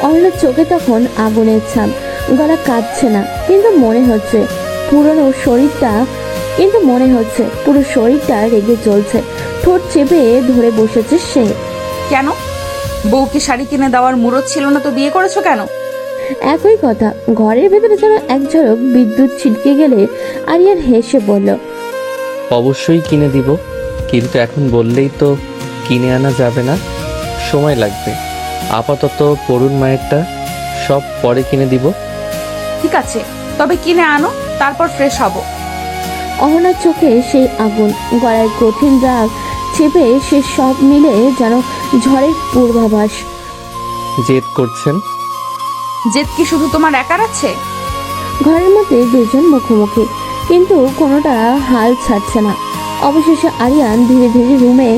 অহনার চোখে তখন আগুনের ছাপ। গলা কাঁদছে না, কিন্তু মনে হচ্ছে পুরো শরীরটা রেগে জ্বলছে। ঠোঁট চেপে ধরে বসেছে সে। কেন? বউকে শাড়ি কিনে দেওয়ার মুরত ছিল না তো বিয়ে করেছো কেন? একই কথা। ঘরের ভেতরে যেন এক ঝলক বিদ্যুৎ ছিটকে গেলে আরিয়ান হেসে বলল, অবশ্যই কিনে দিব, কিন্তু এখন বললেই তো কিনে আনা যাবে না, সময় লাগবে। আপাতত পড়ুন মায়েরটা, সব পরে কিনে দিব। ঠিক আছে, তবে কিনে আনো, তারপর ফ্রেশ হব। অহনার চোখে সেই আগুন, গলায় কঠিন রাগ চেপে সে সব মিলে যেন ঝড়ের পূর্বাভাস। জেদ করছেন? জেদ কি শুধু তোমার একার আছে? ঘরের মধ্যে দুজন মুখোমুখি, কিন্তু কোনোটা হাল ছাড়ছে না। অবশেষে আরিয়ান ধীরে ধীরে রুমে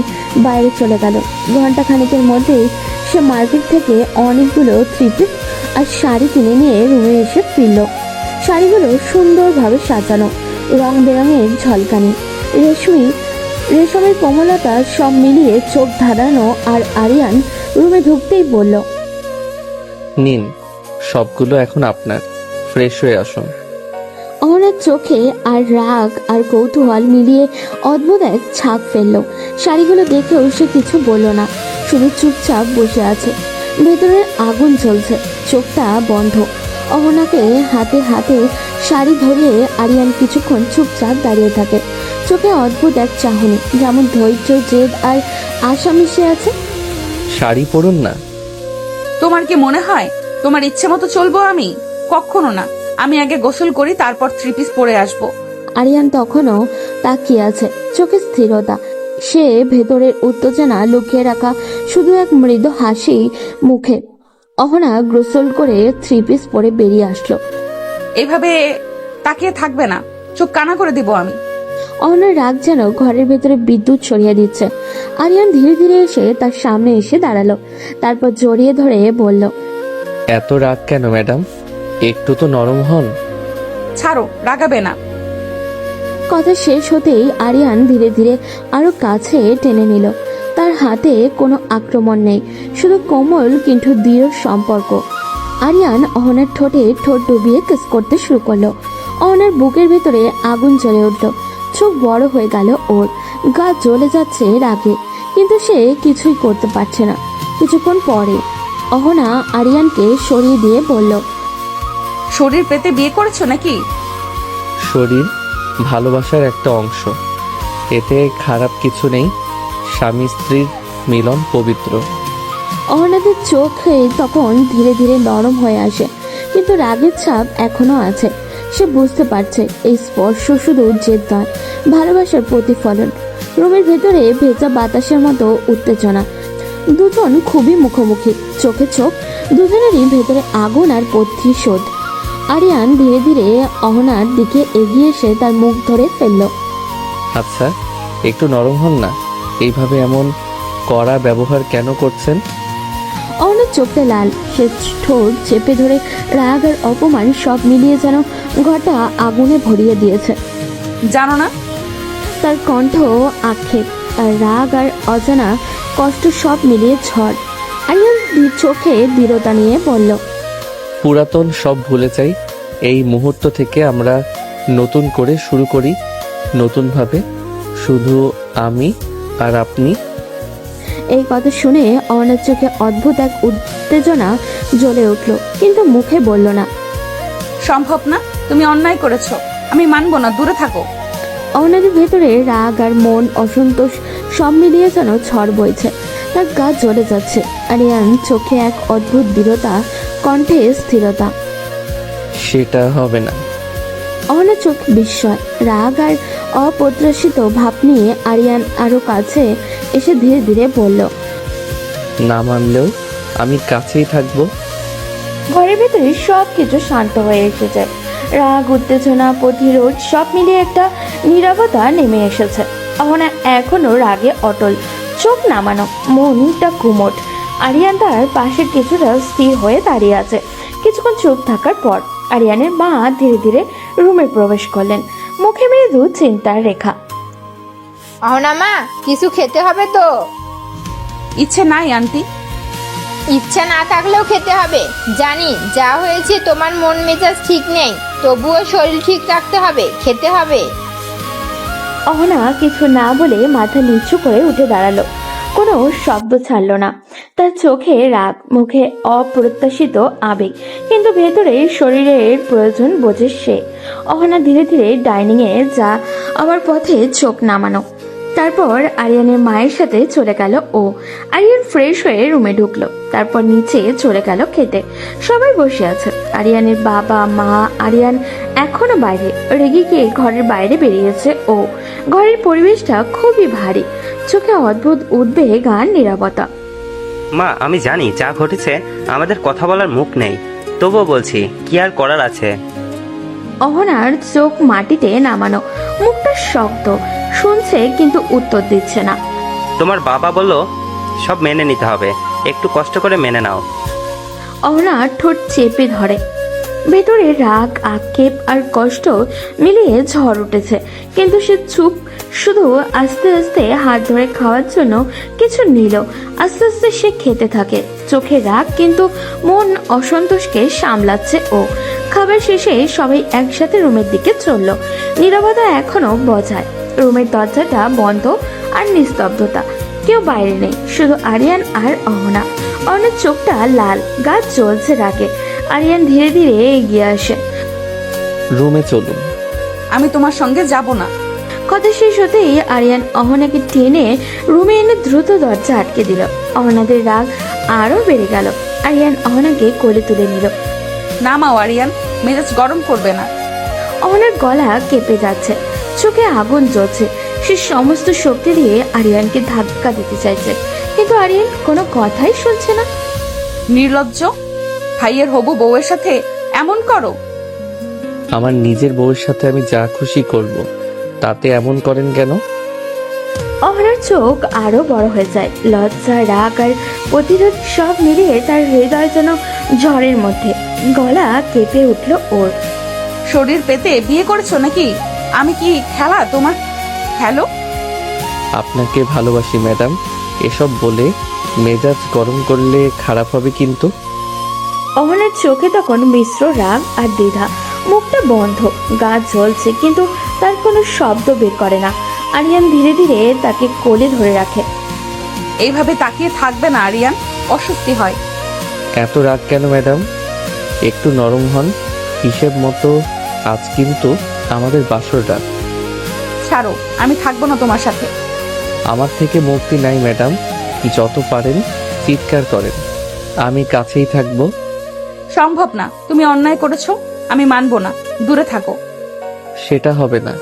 বাইরে চলে গেল। ঘন্টা খানিকের মধ্যেই সে মার্কেট থেকে অনেকগুলো থ্রি পিস আর শাড়ি কিনে নিয়ে রুমে এসে ফিরল। শাড়িগুলো সুন্দরভাবে সাজানো, রং বেরঙের ঝলকানি, রেশমের কোমলতা, সব মিলিয়ে চোখ ধাঁধানো। আর আরিয়ান রুমে ঢুকতেই বলল, নিন, সবগুলো এখন আপনার, ফ্রেশ হয়ে আসুন। অহনার চোখে আর রাগ আর কৌতূহল মিলিয়ে অদ্ভুত এক ছাপ ফেলল। শাড়িগুলো দেখেও সে কিছু বলল না, শুধু চুপচাপ বসে আছে। ভেতরে আগুন জ্বলছে, চোখটা বন্ধ। অহনাকে হাতে হাতে শাড়ি ধরিয়ে আরিয়ান কিছুক্ষণ চুপচাপ দাঁড়িয়ে থাকে। চোখে অদ্ভুত এক চাহনি, যেমন ধৈর্য, জেদ আর আশা মিশে আছে। শাড়ি পরুন না। তোমার কি মনে হয় তোমার ইচ্ছে মতো চলবো আমি? কখনো না। আমি আগে গোসল করি, তারপর থ্রি পিস পরে আসবো। আরিয়ান তখনও তাকিয়ে আছে, চোখে স্থিরতা। সে ভেতরের উত্তেজনা লুকিয়ে রাখা শুধু এক মৃদু হাসি মুখে। অহনা গোসল করে থ্রি পিস পরে বেরিয়ে আসলো। এভাবে তাকিয়ে থাকবে না, চোখ কানা করে দিব আমি। অহনার রাগ যেন ঘরের ভেতরে বিদ্যুৎ ছড়িয়ে দিচ্ছে। আরিয়ান ধীরে ধীরে এসে তার সামনে এসে দাঁড়ালো, তারপর জড়িয়ে ধরে বলল, এত রাগ কেন ম্যাডাম? একটু তো নরম হন। ছাড়ো, রাগাবে না। কথা শেষ হতেই আরিয়ান ধীরে ধীরে আরো কাছে টেনে নিল। তার হাতে কোনো আক্রমণ নেই, শুধু কোমল কিন্তু দৃঢ় সম্পর্ক। আরিয়ান অহনার ঠোঁটে ঠোঁট ডুবিয়ে কিস করতে শুরু করলো। অহনার বুকের ভেতরে আগুন জ্বলে উঠল, চোখ বড় হয়ে গেল ওর, গা জ্বলে যাচ্ছে রাগে, কিন্তু সে কিছুই করতে পারছে না। কিছুক্ষণ পরে অহনা আরিয়ানকে সরিয়ে দিয়ে বলল, শরীর পেতে বিয়ে করেছো নাকি? শরীর ভালোবাসার একটা অংশ, এতে খারাপ কিছু নেই। স্বামী স্ত্রীর মিলন পবিত্র। অহনাদের চোখে তখন ধীরে ধীরে নরম হয়ে আসে, কিন্তু রাগের ছাপ এখনো আছে। সে বুঝতে পারছে এই স্পর্শ শুধু জেদ নয়, ভালোবাসার প্রতিফলন। রুমের ভেতরে ভেজা বাতাসের মতো উত্তেজনা, দুজন খুবই মুখোমুখি, চোখে চোখ, দুজনেরই ভেতরে আগুন আর প্রতিশোধ। আরিয়ান ধীরে ধীরে অহনার দিকে এগিয়ে এসে তার মুখ ধরে ফেলল। আচ্ছা, একটু নরম হন না। এইভাবে এমন কড়া ব্যবহার কেন করছেন? অহনার চোখে লাল, সে ঠোঁট চেপে ধরে রাগ আর অপমান সব মিলিয়ে যেন ঘরটা আগুনে ভরিয়ে দিয়েছে। জানো না, তার কণ্ঠ আক্ষেপ আর রাগ আর অজানা কষ্ট সব মিলিয়ে ঝড়। আরিয়ান চোখে দৃঢ়তা নিয়ে বলল, পুরাতন সব ভুলে যাই। এই মুহূর্ত থেকে আমরা নতুন করে শুরু করি, নতুনভাবে, শুধু আমি আর আপনি। এই কথা শুনে অহনার চোখে অদ্ভুত এক উত্তেজনা জ্বলে উঠল, কিন্তু মুখে বলল না। সম্ভব না, তুমি অন্যায় করেছো, আমি মানবো না, দূরে থাকো। অহনাদের ভেতরে রাগ আর মন, অসন্তোষ সব মিলিয়ে যেন ঝড় বইছে, তার গা জ্বলে যাচ্ছে। আরিয়ান চোখে এক অদ্ভুত দৃঢ়তা, কণ্ঠে স্থিরতা। সেটা হবে না। অহনার চোখ বিস্ময়, রাগ আর অপ্রত্যাশিত ভাব নিয়ে আরিয়ান আরো কাছে এসে ধীরে ধীরে বলল, না মানলেও আমি কাছেই থাকবো। ঘরের ভেতরে সব কিছু শান্ত হয়ে এসেছে। রাগ, উত্তেজনা, প্রতিরোধ সব মিলিয়ে একটা নীরবতা নেমে এসেছে। অহনা এখনো রাগে অটল, চোখ নামানো, মনটা কুমট। আরিয়ান তার পাশে কিছুটা স্থির হয়ে দাঁড়িয়ে আছে। কিছুক্ষণ চুপ থাকার পর আরিয়ানের মা ধীরে ধীরে রুমে প্রবেশ করলেন, মুখে মৃদু চিন্তার রেখা। অহনা মা, কিছু খেতে হবে তো? ইচ্ছে নাই আন্টি। ইচ্ছা না থাকলেও খেতে হবে। জানি যা হয়েছে তোমার মন মেজাজ ঠিক নেই, তবুও শরীর ঠিক রাখতে হবে, খেতে হবে। অহনা কিছু না বলে মাথা নিচু করে উঠে দাঁড়ালো, কোনো শব্দ ছাড়লো না। তার চোখে রাগ, মুখে অপ্রত্যাশিত আবেগ, কিন্তু ভেতরে শরীরের প্রয়োজন বোঝে সে। অহনা ধীরে ধীরে ডাইনিং এ যা আমার পথে চোখ নামানো। তারপর আরিয়ানের মায়ের সাথে চলে গেল ও। আরিয়ান ফ্রেশ হয়ে রুমে ঢুকলো, তারপর নিচে চলে গেল খেতে। সবাই বসে আছে, আরিয়ানের বাবা, মা। আরিয়ান এখনো বাইরে, রেগে গিয়ে ঘরের বাইরে বেরিয়েছে ও। ঘরের পরিবেশটা খুবই ভারী, চোখে অদ্ভুত উদ্বেগ আর নীরবতা। মা, আমি জানি যা ঘটেছে, আমাদের কথা বলার মুখ নেই, তবুও বলছি, কি আর করার আছে। অহনার চোখ মাটিতে নামানো, মুখটা শক্ত, শুনছে কিন্তু উত্তর দিচ্ছে না। তোমার বাবা বলল সব মেনে নিতে হবে, একটু কষ্ট করে মেনে নাও। অহনা ঠোঁট চেপে ধরে, ভেতরে রাগ, আক্ষেপ আর কষ্ট মিলিয়ে ঝড় উঠেছে, কিন্তু সে চুপ। শুধু আস্তে আস্তে হাত ধরে খাওয়ার জন্য কিছু নিল। আস্তে আস্তে সে খেতে থাকে, চোখে রাগ কিন্তু মন অসন্তোষকে সামলাচ্ছে ও। খাবার শেষে সবাই একসাথে রুমের দিকে চলল। নীরবতা এখনো বজায়, রুমের দরজাটা বন্ধ আর নিস্তব্ধতা। কেউ বাইরে নেই, শুধু আরিয়ান আর অহনা। অহনার চোখটা লাল, গা জ্বলছে রাগে। আরিয়ান ধীরে ধীরে এগিয়ে আসে। রুমে চলুন। আমি তোমার সঙ্গে যাব না। কথা শেষ হতেই আরিয়ান অহনাকে টেনে রুমে এনে দ্রুত দরজা আটকে দিল। অহনাদের রাগ আরো বেড়ে গেল। আরিয়ান অহনাকে কোলে তুলে নিল। নামাও আরিয়ান, মেজাজ গরম করবে না। অহনার গলা কেঁপে যাচ্ছে, চোখে আগুন জ্বলছে। সে সমস্ত শক্তি দিয়ে আরিয়ানকে ধাক্কা দিতে চাইছে, কিন্তু আরিয়ান কোনো কথাই শুনছে না। নির্লজ্জ, ভাইয়ের হবু বউয়ের সাথে এমন করো? আমার নিজের বউয়ের সাথে আমি যা খুশি করব, তাতে এমন করেন কেন? অহনার চোখ আরো বড় হয়ে যায়। লজ্জা, রাগ আর প্রতিরোধ সব মিলিয়ে তার হৃদয় যেন ঝড়ের মধ্যে। গলা কেঁপে উঠল ওর। শরীর পেতে বিয়ে করেছো নাকি? আমি কি খেলা তোমার? হ্যালো, আপনাকে ভালোবাসি ম্যাডাম, এসব বলে মেজাজ গরম করলে খারাপ হবে কিন্তু। অহনার চোখে তখন মিশ্র রাগ আর দ্বিধা, মুখটা বন্ধ, গা জ্বলছে, কিন্তু তার কোনো শব্দ বের করে না। আরিয়ান ধীরে ধীরে তাকে কোলে ধরে রাখে। এইভাবে তাকিয়ে থাকবে না আরিয়ান, অস্বস্তি হয়। এত রাগ কেন ম্যাডাম? একটু নরম হন। হিসেব মতো আজ কিন্তু আমাদের বাসর রাত। ছাড়ো, আমি থাকবো না তোমার সাথে। আমার থেকে মুক্তি নাই ম্যাডাম, যত পারেন চিৎকার করেন, আমি কাছেই থাকবো। সম্ভব না, তুমি অন্যায় করেছো। আমি মানবো না, দূরে থাকো। সেটা হবে না,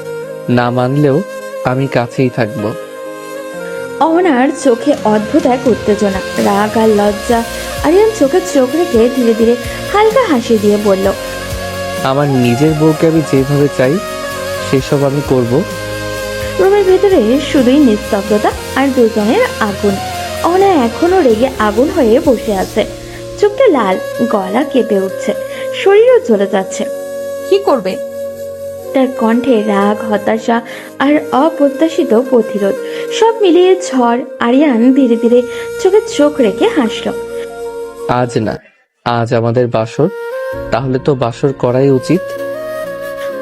না মানলেও আমি কাছেই থাকবো। অহনার চোখে অদ্ভুত এক উত্তেজনা, রাগ আর লজ্জা। আরিয়ান চোখে চোখ রেখে ধীরে ধীরে হালকা হাসি দিয়ে বলল, আমার নিজের বউকে আমি যেভাবে চাই সেসব আমি করব। রুমের ভেতরে শুধুই নিস্তব্ধতা আর দুজনের আগুন। অহনা এখনো রেগে আগুন হয়ে বসে আছে, চোখটা লাল, গলা কেঁপে উঠছে, শরীরও জ্বলে যাচ্ছে। কি করবে? তার কণ্ঠে রাগ, হতাশা আর অপ্রত্যাশিত প্রতিরোধ সব মিলিয়ে ঝড়। আরিয়ান ধীরে ধীরে চোখে চোখ রেখে হাসল। আজ না, আজ আমাদের বাসর, তাহলে তো বাসর করাই উচিত।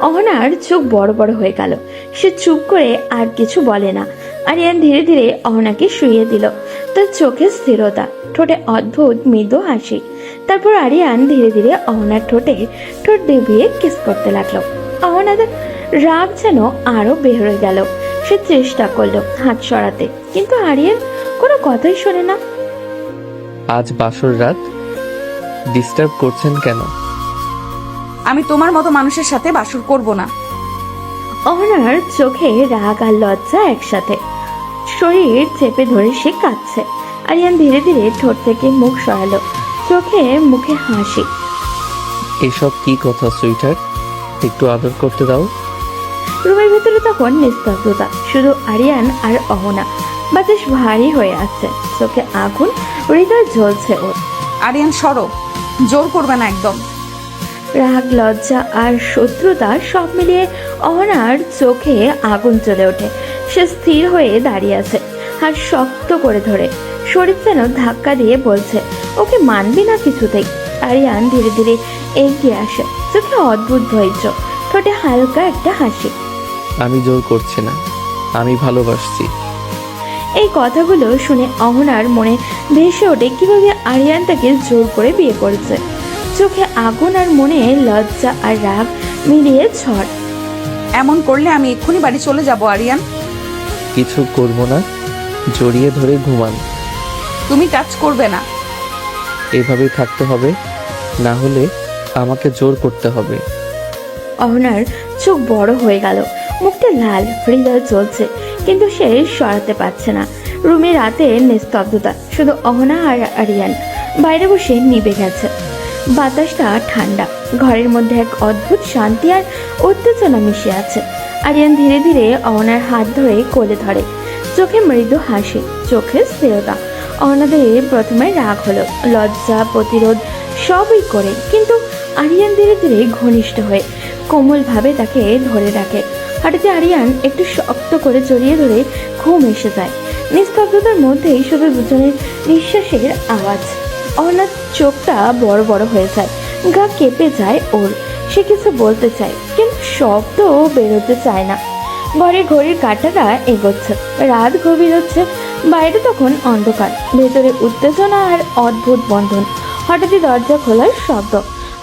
অহনার চোখ বড় বড় হয়ে গেল, সে চুপ করে আর কিছু বলে না। আরিয়ান ধীরে ধীরে অহনাকে শুইয়ে দিল, তার চোখে স্থিরতা, ঠোঁটে অদ্ভুত মৃদু হাসি। তারপর আরিয়ান ধীরে ধীরে অহনার ঠোঁটে ঠোঁট ডুবিয়ে কিস করতে লাগলো। অহনার রাগ যেন আরো বেড়ে গেল, সে চেষ্টা করলো হাত সরাতে, কিন্তু আরিয়ান কোনো কথাই শোনে না। আজ বাসর রাত, ডিস্টার্ব করছেন কেন? আমি তোমার মতো মানুষের সাথে বাসর করব না। অহনার চোখে রাগ আর লজ্জা একসাথে, শরীর চেপে ধরে সে কাঁদছে। আরিয়ান ধীরে ধীরে ঠোঁট থেকে মুখ সরালো, চোখে মুখে হাসি। এসব কি কথা সুইটার, একটু আদর করতে দাও। রুমের ভেতরে তখন নিস্তব্ধতা, শুধু আরিয়ান আর অহনা। বাতাস ভারী হয়ে আসছে, চোখে আগুন, হৃদয় জ্বলছে ওর। আরিয়ান সরো, জোর করবে না একদম। রাগ, লজ্জা আর শত্রুতা সব মিলিয়ে অহনার চোখে আগুন জ্বলে ওঠে। সে স্থির হয়ে দাঁড়িয়ে আছে, হাত শক্ত করে ধরে, শরীর যেন ধাক্কা দিয়ে বলছে ওকে মানবি না কিছুতেই। আরিয়ান ধীরে ধীরে এগিয়ে আসে, চোখে অদ্ভুত ধৈর্য, ঠোঁটে হালকা একটা হাসি। আমি জোর করছি না, আমি ভালোবাসছি। এই কথাগুলো শুনে অহনার মনে ভেসে ওঠে কিভাবে আরিয়ান তাকে জোর করে বিয়ে করেছে। চোখে আগুন আর মনে লজ্জা আর রাগ মিলিয়ে ঝড়। এমন করলে আমি এক্ষুনি বাড়ি চলে যাব আরিয়ান। কিছু করব না, জড়িয়ে ধরে ঘুমান। তুমি টাচ করবে না। এভাবেই থাকতে হবে, না হলে আমাকে জোর করতে হবে। অহনার চোখ বড় হয়ে গেল, মুখটা লাল, হৃদয় জ্বলছে, কিন্তু সে সরাতে পারছে না। রুমে রাতে নিস্তব্ধতা, শুধু অহনা আর আরিয়ান। বাইরে বসে নিভে গেছে, বাতাসটা ঠান্ডা, ঘরের মধ্যে এক অদ্ভুত শান্তি আর উত্তেজনা মিশে আছে। আরিয়ান ধীরে ধীরে অহনার হাত ধরে কোলে ধরে, চোখে মৃদু হাসি, চোখে স্থিরতা। অহনাদের প্রথমে রাগ হলো, লজ্জা, প্রতিরোধ সবই করে, কিন্তু আরিয়ান ধীরে ধীরে ঘনিষ্ঠ হয়ে কোমলভাবে তাকে ধরে রাখে। হঠাৎ আরিয়ান একটু শক্ত করে জড়িয়ে ধরে ঘুম এসে যায়। নিস্তব্ধতার মধ্যেই শুধু দুজনের নিঃশ্বাসের আওয়াজ। অহনার চোখটা বড় বড় হয়ে যায়, গা কেঁপে যায় ওর। সে কিছু বলতে চায়, কিন্তু শব্দ বেরোতে চায় না। ঘড়ির কাঁটাটা এগোচ্ছে, রাত গভীর হচ্ছে, বাইরে তখন অন্ধকার, ভেতরে উত্তেজনা আর অদ্ভুত বন্ধন। হঠাৎই দরজা খোলার শব্দ।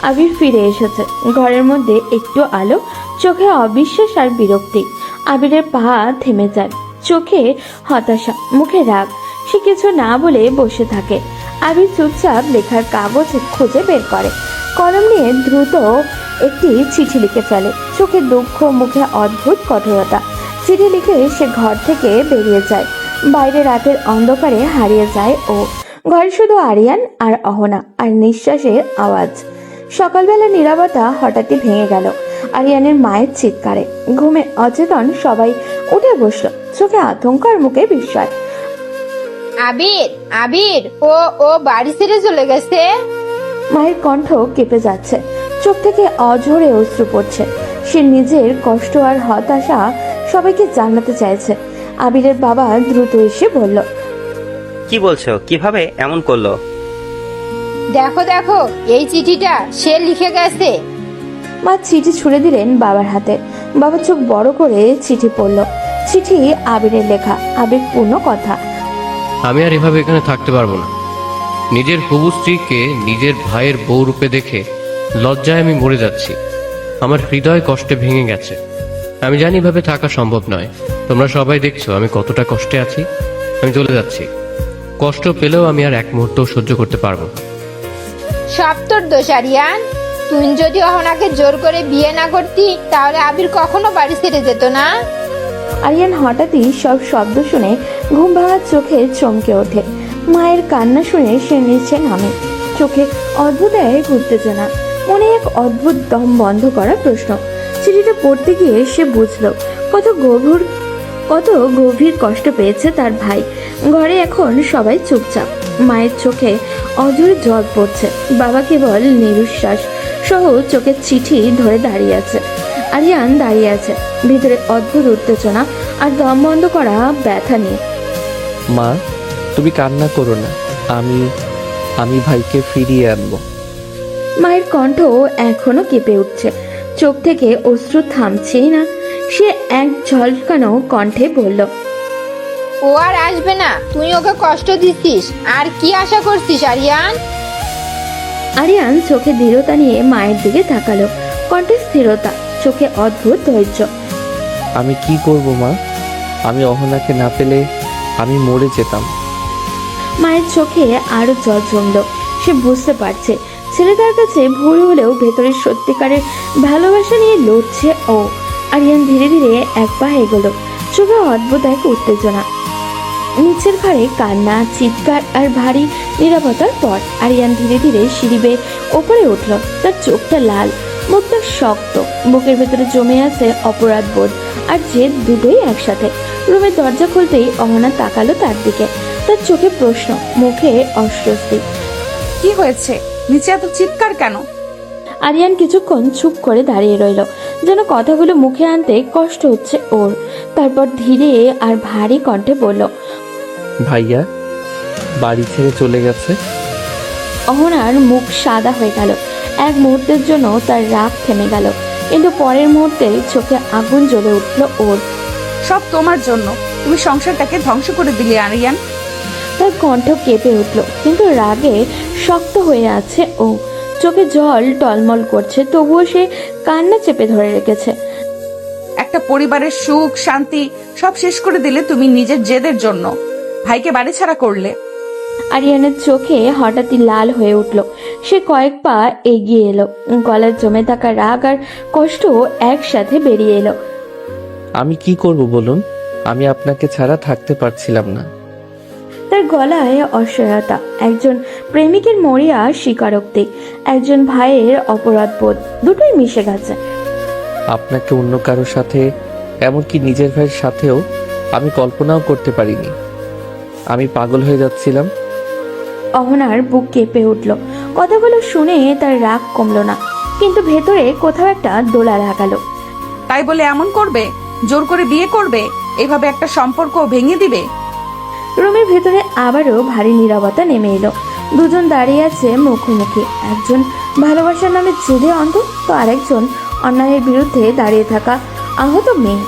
আবির ফিরে এসেছে, ঘরের মধ্যে একটু আলো, চোখে অবিশ্বাস আর বিরক্তি। আবিরের পা থেমে যায়, চোখে হতাশা, মুখে রাগ। সে কিছু না বলে বসে থাকে। আবির চুপচাপ লেখার কাগজ খুঁজে বের করে, কলম নিয়ে দ্রুত একটি চিঠি লিখে ফেলে, চোখে দুঃখ, মুখে অদ্ভুত কঠোরতা। চিঠি লিখে সে ঘর থেকে বেরিয়ে যায়। বাইরে রাতের অন্ধকারে হারিয়ে যায় ও। ঘরে শুধু আরিয়ান আর অহনা আর নিঃশ্বাসের আওয়াজ। সকালবেলা নীরবতা হঠাৎই ভেঙে গেল আরিয়ানের মায়ের চিৎকারে। ঘুমে অচেতন সবাই উঠে বসলো, চোখে আতঙ্ক আর মুখে বিস্ময়। আবির, আবির, ও বাড়ি ছেড়ে চলে গেছে। মায়ের কণ্ঠ কেঁপে যাচ্ছে, চোখ থেকে অঝরে অশ্রু পড়ছে। সে নিজের কষ্ট আর হতাশা সবাইকে জানাতে চাইছে। আবিরের বাবা দ্রুত এসে বলল, কি বলছো? কিভাবে এমন করলো? দেখো দেখো, এই চিঠিটা সে লিখে গেছে। মা চিঠি ছুড়ে দিলেন বাবার হাতে। বাবা চোখ বড় করে চিঠি পড়ল। চিঠি আবিরের লেখা, আবেগপূর্ণ কথা। আমি আর এভাবে এখানে থাকতে পারবো না। নিজের হবু স্ত্রীকে নিজের ভাইয়ের বউ রূপে দেখে লজ্জায় আমি মরে যাচ্ছি। আমার হৃদয় কষ্টে ভেঙে গেছে। আমি জানি এভাবে থাকা সম্ভব নয়। তোমরা সবাই দেখছো আমি কতটা কষ্টে আছি। আমি চলে যাচ্ছি। কষ্ট পেলেও আমি আর এক মুহূর্ত সহ্য করতে পারবো না। সব তোর দোষ আরিয়ান, তুই যদি অহনাকে জোর করে বিয়ে না করতি তাহলে আবির কখনো বাড়ি ছেড়ে যেত না। আরিয়ান হঠাৎই সব শব্দ শুনে ঘুম ভাঙা চোখে চমকে ওঠে। মায়ের কান্না শুনে সে নিচে নামে। চোখে অদ্ভুত এক উত্তেজনা, মনে এক অদ্ভুত দম বন্ধ করা প্রশ্ন। চিঠিটা পড়তে গিয়ে সে বুঝলো কত গভীর কষ্ট পেয়েছে তার ভাই। ঘরে এখন সবাই চুপচাপ। মায়ের চোখে অঝরে জল পড়ছে। বাবা কেবল নিরুশ্বাস সহ চোখের চিঠি ধরে দাঁড়িয়ে আছে। আরিয়ান দাঁড়িয়ে আছে ভিতরে অদ্ভুত উত্তেজনা আর দম বন্ধ করা ব্যথা নিয়ে। মা, তুমি কান্না করো না। আমি ভাইকে ফিরিয়ে আনবো। মায়ের কণ্ঠ এখনো কেঁপে উঠছে, চোখ থেকে অশ্রু থামছেই না। সে এক ঝলকানো কণ্ঠে বলল, ও আর আসবে না, তুই ওকে কষ্ট দিচ্ছিস। আর কি আশা করছিস আরিয়ান? আরিয়ান চোখে দৃঢ়তা নিয়ে মায়ের দিকে তাকালো, কণ্ঠে স্থিরতা, চোখে অদ্ভুত ধৈর্য। আমি কি করব মা? আমি অহনাকে না পেলে আমি মরে যেতাম। মায়ের চোখে আরো জল জমলো। সে বুঝতে পারছে ছেলে তার কাছে ভুল হলেও ভেতরের সত্যিকারের ভালোবাসা নিয়ে লড়ছে ও। আরিয়ান ধীরে ধীরে এক পা এগোলো, চোখে অদ্ভুত এক উত্তেজনা। নিচের ঘরে কান্না, চিৎকার আর ভারী নিরাপত্তার পর আরিয়ান ধীরে ধীরে সিঁড়ি বেয়ে ওপরে উঠল। তার চোখটা লাল, মুখটা শক্ত, বুকের ভেতরে জমে আছে অপরাধ বোধ আর জেদ, দুটোই একসাথে। রুমের দরজা খুলতেই অহনা তাকালো তার দিকে। তার চোখে প্রশ্ন, মুখে অস্বস্তি। কি হয়েছে? নিচে এত চিৎকার কেন? আরিয়ান কিছুক্ষণ চুপ করে দাঁড়িয়ে রইল, যেন কথাগুলো মুখে আনতে কষ্ট হচ্ছে ওর। তারপর ধীরে আর ভারী কণ্ঠে বলল, ভাইয়া বাড়ি ছেড়ে চলে গেছে। অহনার মুখ সাদা হয়ে গেল। এক মুহূর্তের জন্য তার রাগ থেমে গেল, কিন্তু পরের মুহূর্তে চোখে আগুন জ্বলে উঠল ওর। সব তোমার জন্য। তুমি সংসারটাকে ধ্বংস করে দিলে আরিয়ান। তার কণ্ঠ কেঁপে উঠল, কিন্তু রাগে শক্ত হয়ে আছে ও। চোখে জল টলমল করছে, তবুও সে কান্না চেপে ধরে রেখেছে। একটা পরিবারের সুখ শান্তি সব শেষ করে দিলে তুমি নিজের জেদের জন্য। ভাইকে বাড়ি ছাড়া করলে। আরিয়ানের চোখে হঠাৎই লাল হয়ে উঠল। সে কয়েক পা এগিয়ে এলো, গলার জমে থাকা রাগ আর কষ্ট একসাথে বেরিয়ে এলো। আমি কি করব বলুন? আমি আপনাকে ছাড়া থাকতে পারছিলাম না। তার গলায় অসহায়তা, একজন প্রেমিকের মরিয়া স্বীকারোক্তি, একজন ভাইয়ের অপরাধবোধ, দুটোই মিশে গেছে। আপনাকে অন্য কারোর সাথে, এমনকি নিজের ভাইয়ের সাথেও আমি কল্পনাও করতে পারিনি। আমি পাগল হয়ে যাচ্ছিলাম। অহনার বুক কেঁপে উঠল। কথাগুলো শুনে তার রাগ কমলো না, কিন্তু ভেতরে কোথাও একটা দোলা লাগালো। তাই বলে এমন করবে? জোর করে বিয়ে করবে? এভাবে একটা সম্পর্ক ভেঙে দিবে? রুমের ভেতরে আবারও ভারী নীরবতা নেমে এলো। দুজন দাঁড়িয়ে আছে মুখোমুখি, একজন ভালোবাসার নামে জেদে অন্ধ, তো আরেকজন অন্যায়ের বিরুদ্ধে দাঁড়িয়ে থাকা আহত মেয়ে।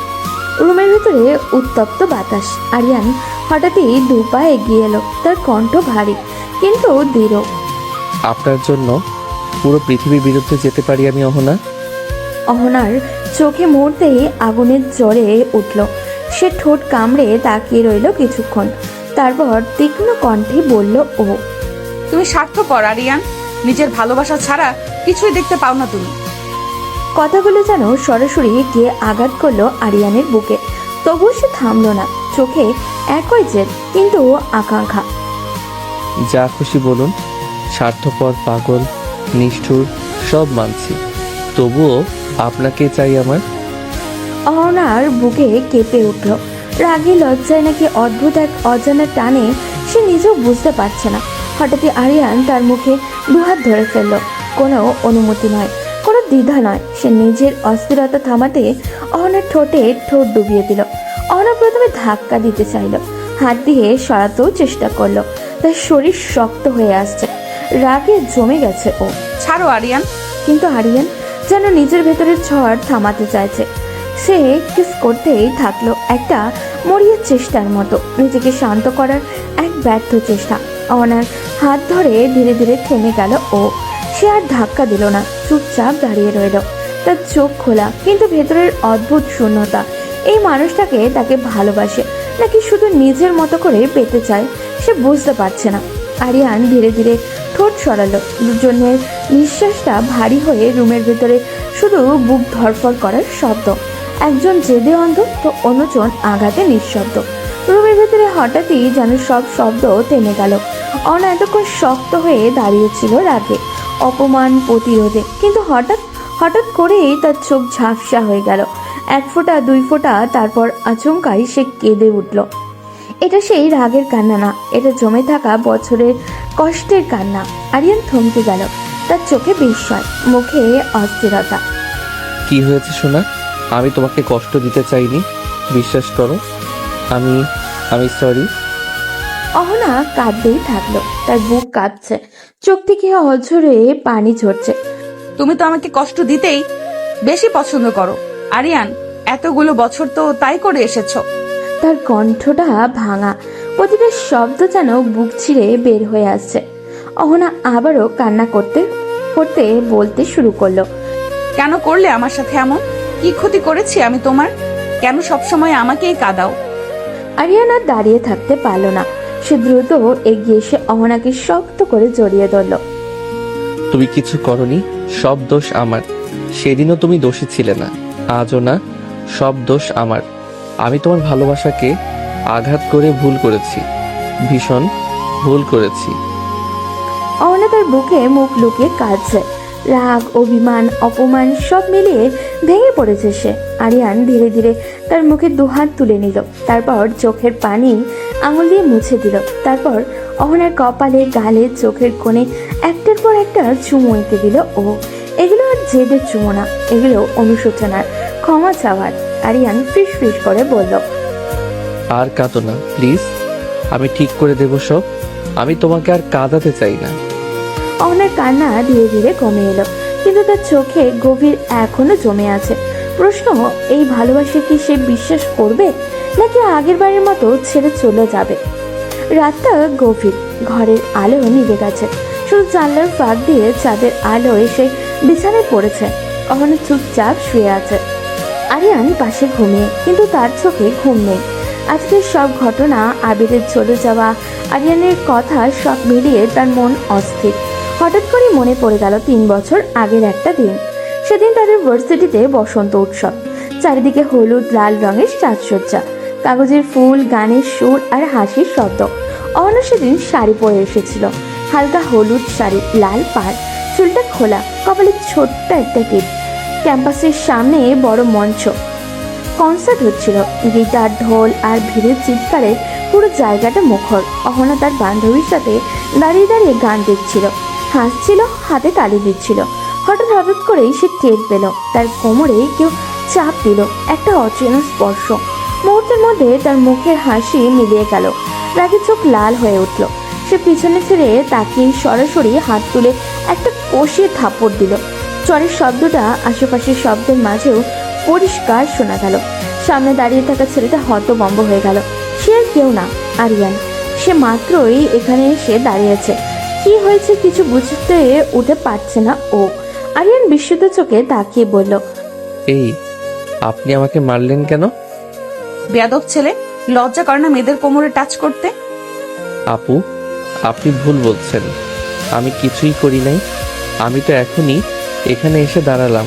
রুমের ভেতরে উত্তপ্ত বাতাস। আরিয়ান হঠাৎই দু পা এগিয়ে এলো, তার কণ্ঠ ভারী কিন্তু দৃঢ়। আপনার জন্য পুরো পৃথিবীর বিরুদ্ধে যেতে পারি আমি অহনা। অহনার চোখে মুহূর্তেই আগুনের জ্বরে উঠল। সে ঠোঁট কামড়ে তাকিয়ে রইল কিছুক্ষণ, তারপর তীক্ষ্ণ কণ্ঠে বলল, ও তুমি স্বার্থপর আরিয়ান। নিজের ভালোবাসা ছাড়া কিছুই দেখতে পাও না তুমি। কথাগুলো যেন সরাসরি গিয়ে আঘাত করলো আরিয়ানের বুকে। তবুও সে থামলো না, চোখে একই জেদ কিন্তু আকাঙ্ক্ষা। যা খুশি বলুন, স্বার্থপর, পাগল, নিষ্ঠুর সব মানছি, তবুও আপনাকে চাই আমার। অহনার বুকে কেঁপে উঠল। রাগে লজ্জায় নাকি অদ্ভুত এক অজানা টানে সে নিজেও বুঝতে পারছে না। হঠাৎই আরিয়ান তার মুখে দুহাত ধরে ফেলল। কোনো অনুমতি নয়, কোনো দ্বিধা নয়। সে নিজের অস্থিরতা থামাতে অহনার ঠোঁটে ঠোঁট ডুবিয়ে দিল। অহনা প্রথমে ধাক্কা দিতে চাইল, হাত দিয়ে সরাতেও চেষ্টা করলো। তার শরীর শক্ত হয়ে আসছে, রাগে জমে গেছে ও। ছাড়ো আরিয়ান। কিন্তু আরিয়ান যেন নিজের ভেতরের ঝড় থামাতে চাইছে। সে কিস করতেই থাকলো, একটা মরিয়ার চেষ্টার মতো, নিজেকে শান্ত করার এক ব্যর্থ চেষ্টা। অনার হাত ধরে ধীরে ধীরে থেমে গেল ও। সে আর ধাক্কা দিল না, চুপচাপ দাঁড়িয়ে রইল, তার চোখ খোলা কিন্তু ভেতরের অদ্ভুত শূন্যতা। এই মানুষটাকে তাকে ভালোবাসে নাকি শুধু নিজের মতো করে পেতে চায় সে বুঝতে পারছে না। আরিয়ান ধীরে ধীরে ঠোঁট সরালো, দুজনের নিঃশ্বাসটা ভারী হয়ে রুমের ভেতরে শুধু বুক ধরফর করার শব্দ। একজন জেদে অন্ধ তো অন্যজন আঘাতে নিঃশব্দ। রুমের ভেতরে হঠাৎই যেন সব শব্দ থেমে গেল। অনা এতক্ষণ শক্ত হয়ে দাঁড়িয়েছিল রাগে, অপমান, প্রতিরোধে, কিন্তু হঠাৎ হঠাৎ করেই তার চোখ ঝাপসা হয়ে গেল। এক ফোঁটা, দুই ফোঁটা, তারপর আচমকাই সে কেঁদে উঠল। এটা সেই রাগের কান্না না, এটা জমে থাকা বছরের কষ্টের কান্না। আরিয়ান থমকে গেল, তার চোখে বিস্ময়, মুখে অস্থিরতা। কি হয়েছে সোনা? আমি তোমাকে কষ্ট দিতে চাইনি, বিশ্বাস করো। আমি আমি সরি। অহনা কাঁদতেই থাকলো, তার বুক কাঁপছে, চোখ থেকে অঝরে পানি ঝরছে। তুমি তো আমাকে কষ্ট দিতেই বেশি পছন্দ করো আরিয়ান, এতগুলো বছর তো তাই করে এসেছো। তার কণ্ঠটা ভাঙা, প্রতিটা শব্দ যেন বুক ছিঁড়ে বের হয়ে আসছে। অহনা আবারও কান্না করতে করতে বলতে শুরু করলো। কেন করলে আমার সাথে এমন? কি ক্ষতি করেছি আমি তোমার? কেন সবসময় আমাকেই কাঁদাও? আরিয়ান আর দাঁড়িয়ে থাকতে পারল না, সে দ্রুত এগিয়ে এসে অহনাকে শক্ত করে জড়িয়ে ধরল। তুমি কিছু করনি, সব দোষ আমার। সেদিনও তুমি দোষী ছিলে না, আজও না, সব দোষ আমার। আমি তোমার ভালোবাসাকে আঘাত করে ভুল করেছি, ভীষণ ভুল করেছি। অহনা তার বুকে মুখ লুকিয়ে কাঁদছে, রাগ, অভিমান, অপমান সব মিলিয়ে ভেঙে পড়েছে সে। আরিয়ান ধীরে ধীরে তার মুখে দুহাত তুলে নিল, তারপর চোখের পানি আঙুল দিয়ে মুছে দিল। তারপর অহনার কপালে, গালে, চোখের কোণে একটার পর একটা চুমু এঁকে দিল ও। এগুলো আর জেদের চুমু না, এগুলো অনুশোচনার, ক্ষমা চাওয়ার। আরিয়ান ফিস ফিস করে বলল, আর কাঁদো না প্লিজ, আমি ঠিক করে দেব সব। আমি তোমাকে আর কাঁদাতে চাই না। অহনার কান্না ধীরে ধীরে কমে এলো, কিন্তু তার চোখে গভীর এখনো জমে আছে প্রশ্ন। এই ভালোবাসা কি সে বিশ্বাস করবে, নাকি আগের বারের মতো ছেড়ে চলে যাবে? রাতটা গভীর, ঘরের আলো নিভে গেছে, শুধু জানলার ফাঁক দিয়ে চাঁদের আলো এসে বিছানায় পড়েছে। অহনা চুপচাপ শুয়ে আছে, আরিয়ান পাশে ঘুমিয়ে, কিন্তু তার চোখে ঘুম নেই। আজকের সব ঘটনা, আবিরের চলে যাওয়া, আরিয়ানের কথা সব মিলিয়ে তার মন অস্থির। হঠাৎ করে মনে পড়ে গেল 3 বছর আগের একটা দিন। সেদিন তাদের ভার্সিটিতে বসন্ত উৎসব, চারিদিকে হলুদ লাল রঙের সাজসজ্জা, কাগজের ফুল, গানের সুর আর হাসির শব্দ। অহনা সেদিন শাড়ি পরে এসেছিল, হালকা হলুদ শাড়ি, লাল পাড়, চুলটা খোলা, কপালে ছোট্ট একটা টিপ। ক্যাম্পাসের সামনে বড় মঞ্চ, কনসার্ট হচ্ছিল, গিটার, ঢোল আর ভিড়ের চিৎকারে পুরো জায়গাটা মুখর। অহনা তার বান্ধবীর সাথে দাঁড়িয়ে দাঁড়িয়ে গান দেখছিল, হাসছিল, হাতে তালি দিচ্ছিল। হঠাৎ হঠাৎ করেই সে টের পেল তার কোমরে কেউ চাপ দিল, একটা অচেনা স্পর্শ। মুহূর্তের মধ্যে তার মুখের হাসি মিলিয়ে গেল, রাগে চোখ লাল হয়ে উঠল। সে পিছনে ফিরে তাকিয়ে সরাসরি হাত তুলে একটা কষিয়ে থাপড় দিল। চরের শব্দটা আশেপাশের শব্দের মাঝেও পরিষ্কার শোনা গেল। সামনে দাঁড়িয়ে থাকা ছেলেটা হতভম্ব হয়ে গেল। সে আর কেউ না, আরিয়ান। সে মাত্রই এখানে এসে দাঁড়িয়েছে, কি হয়েছে কিছু বুঝতে উঠে পারছে না ও। আরিয়ান বিস্মিত চোখে তাকিয়ে বলল, এই, আপনি আমাকে মারলেন কেন? বেয়াদব ছেলে, লজ্জা করে না মেয়েদের কোমরে টাচ করতে? আপু, আপনি ভুল বলছেন, আমি কিছুই করি নাই। আমি তো এখনই এখানে এসে দাঁড়ালাম।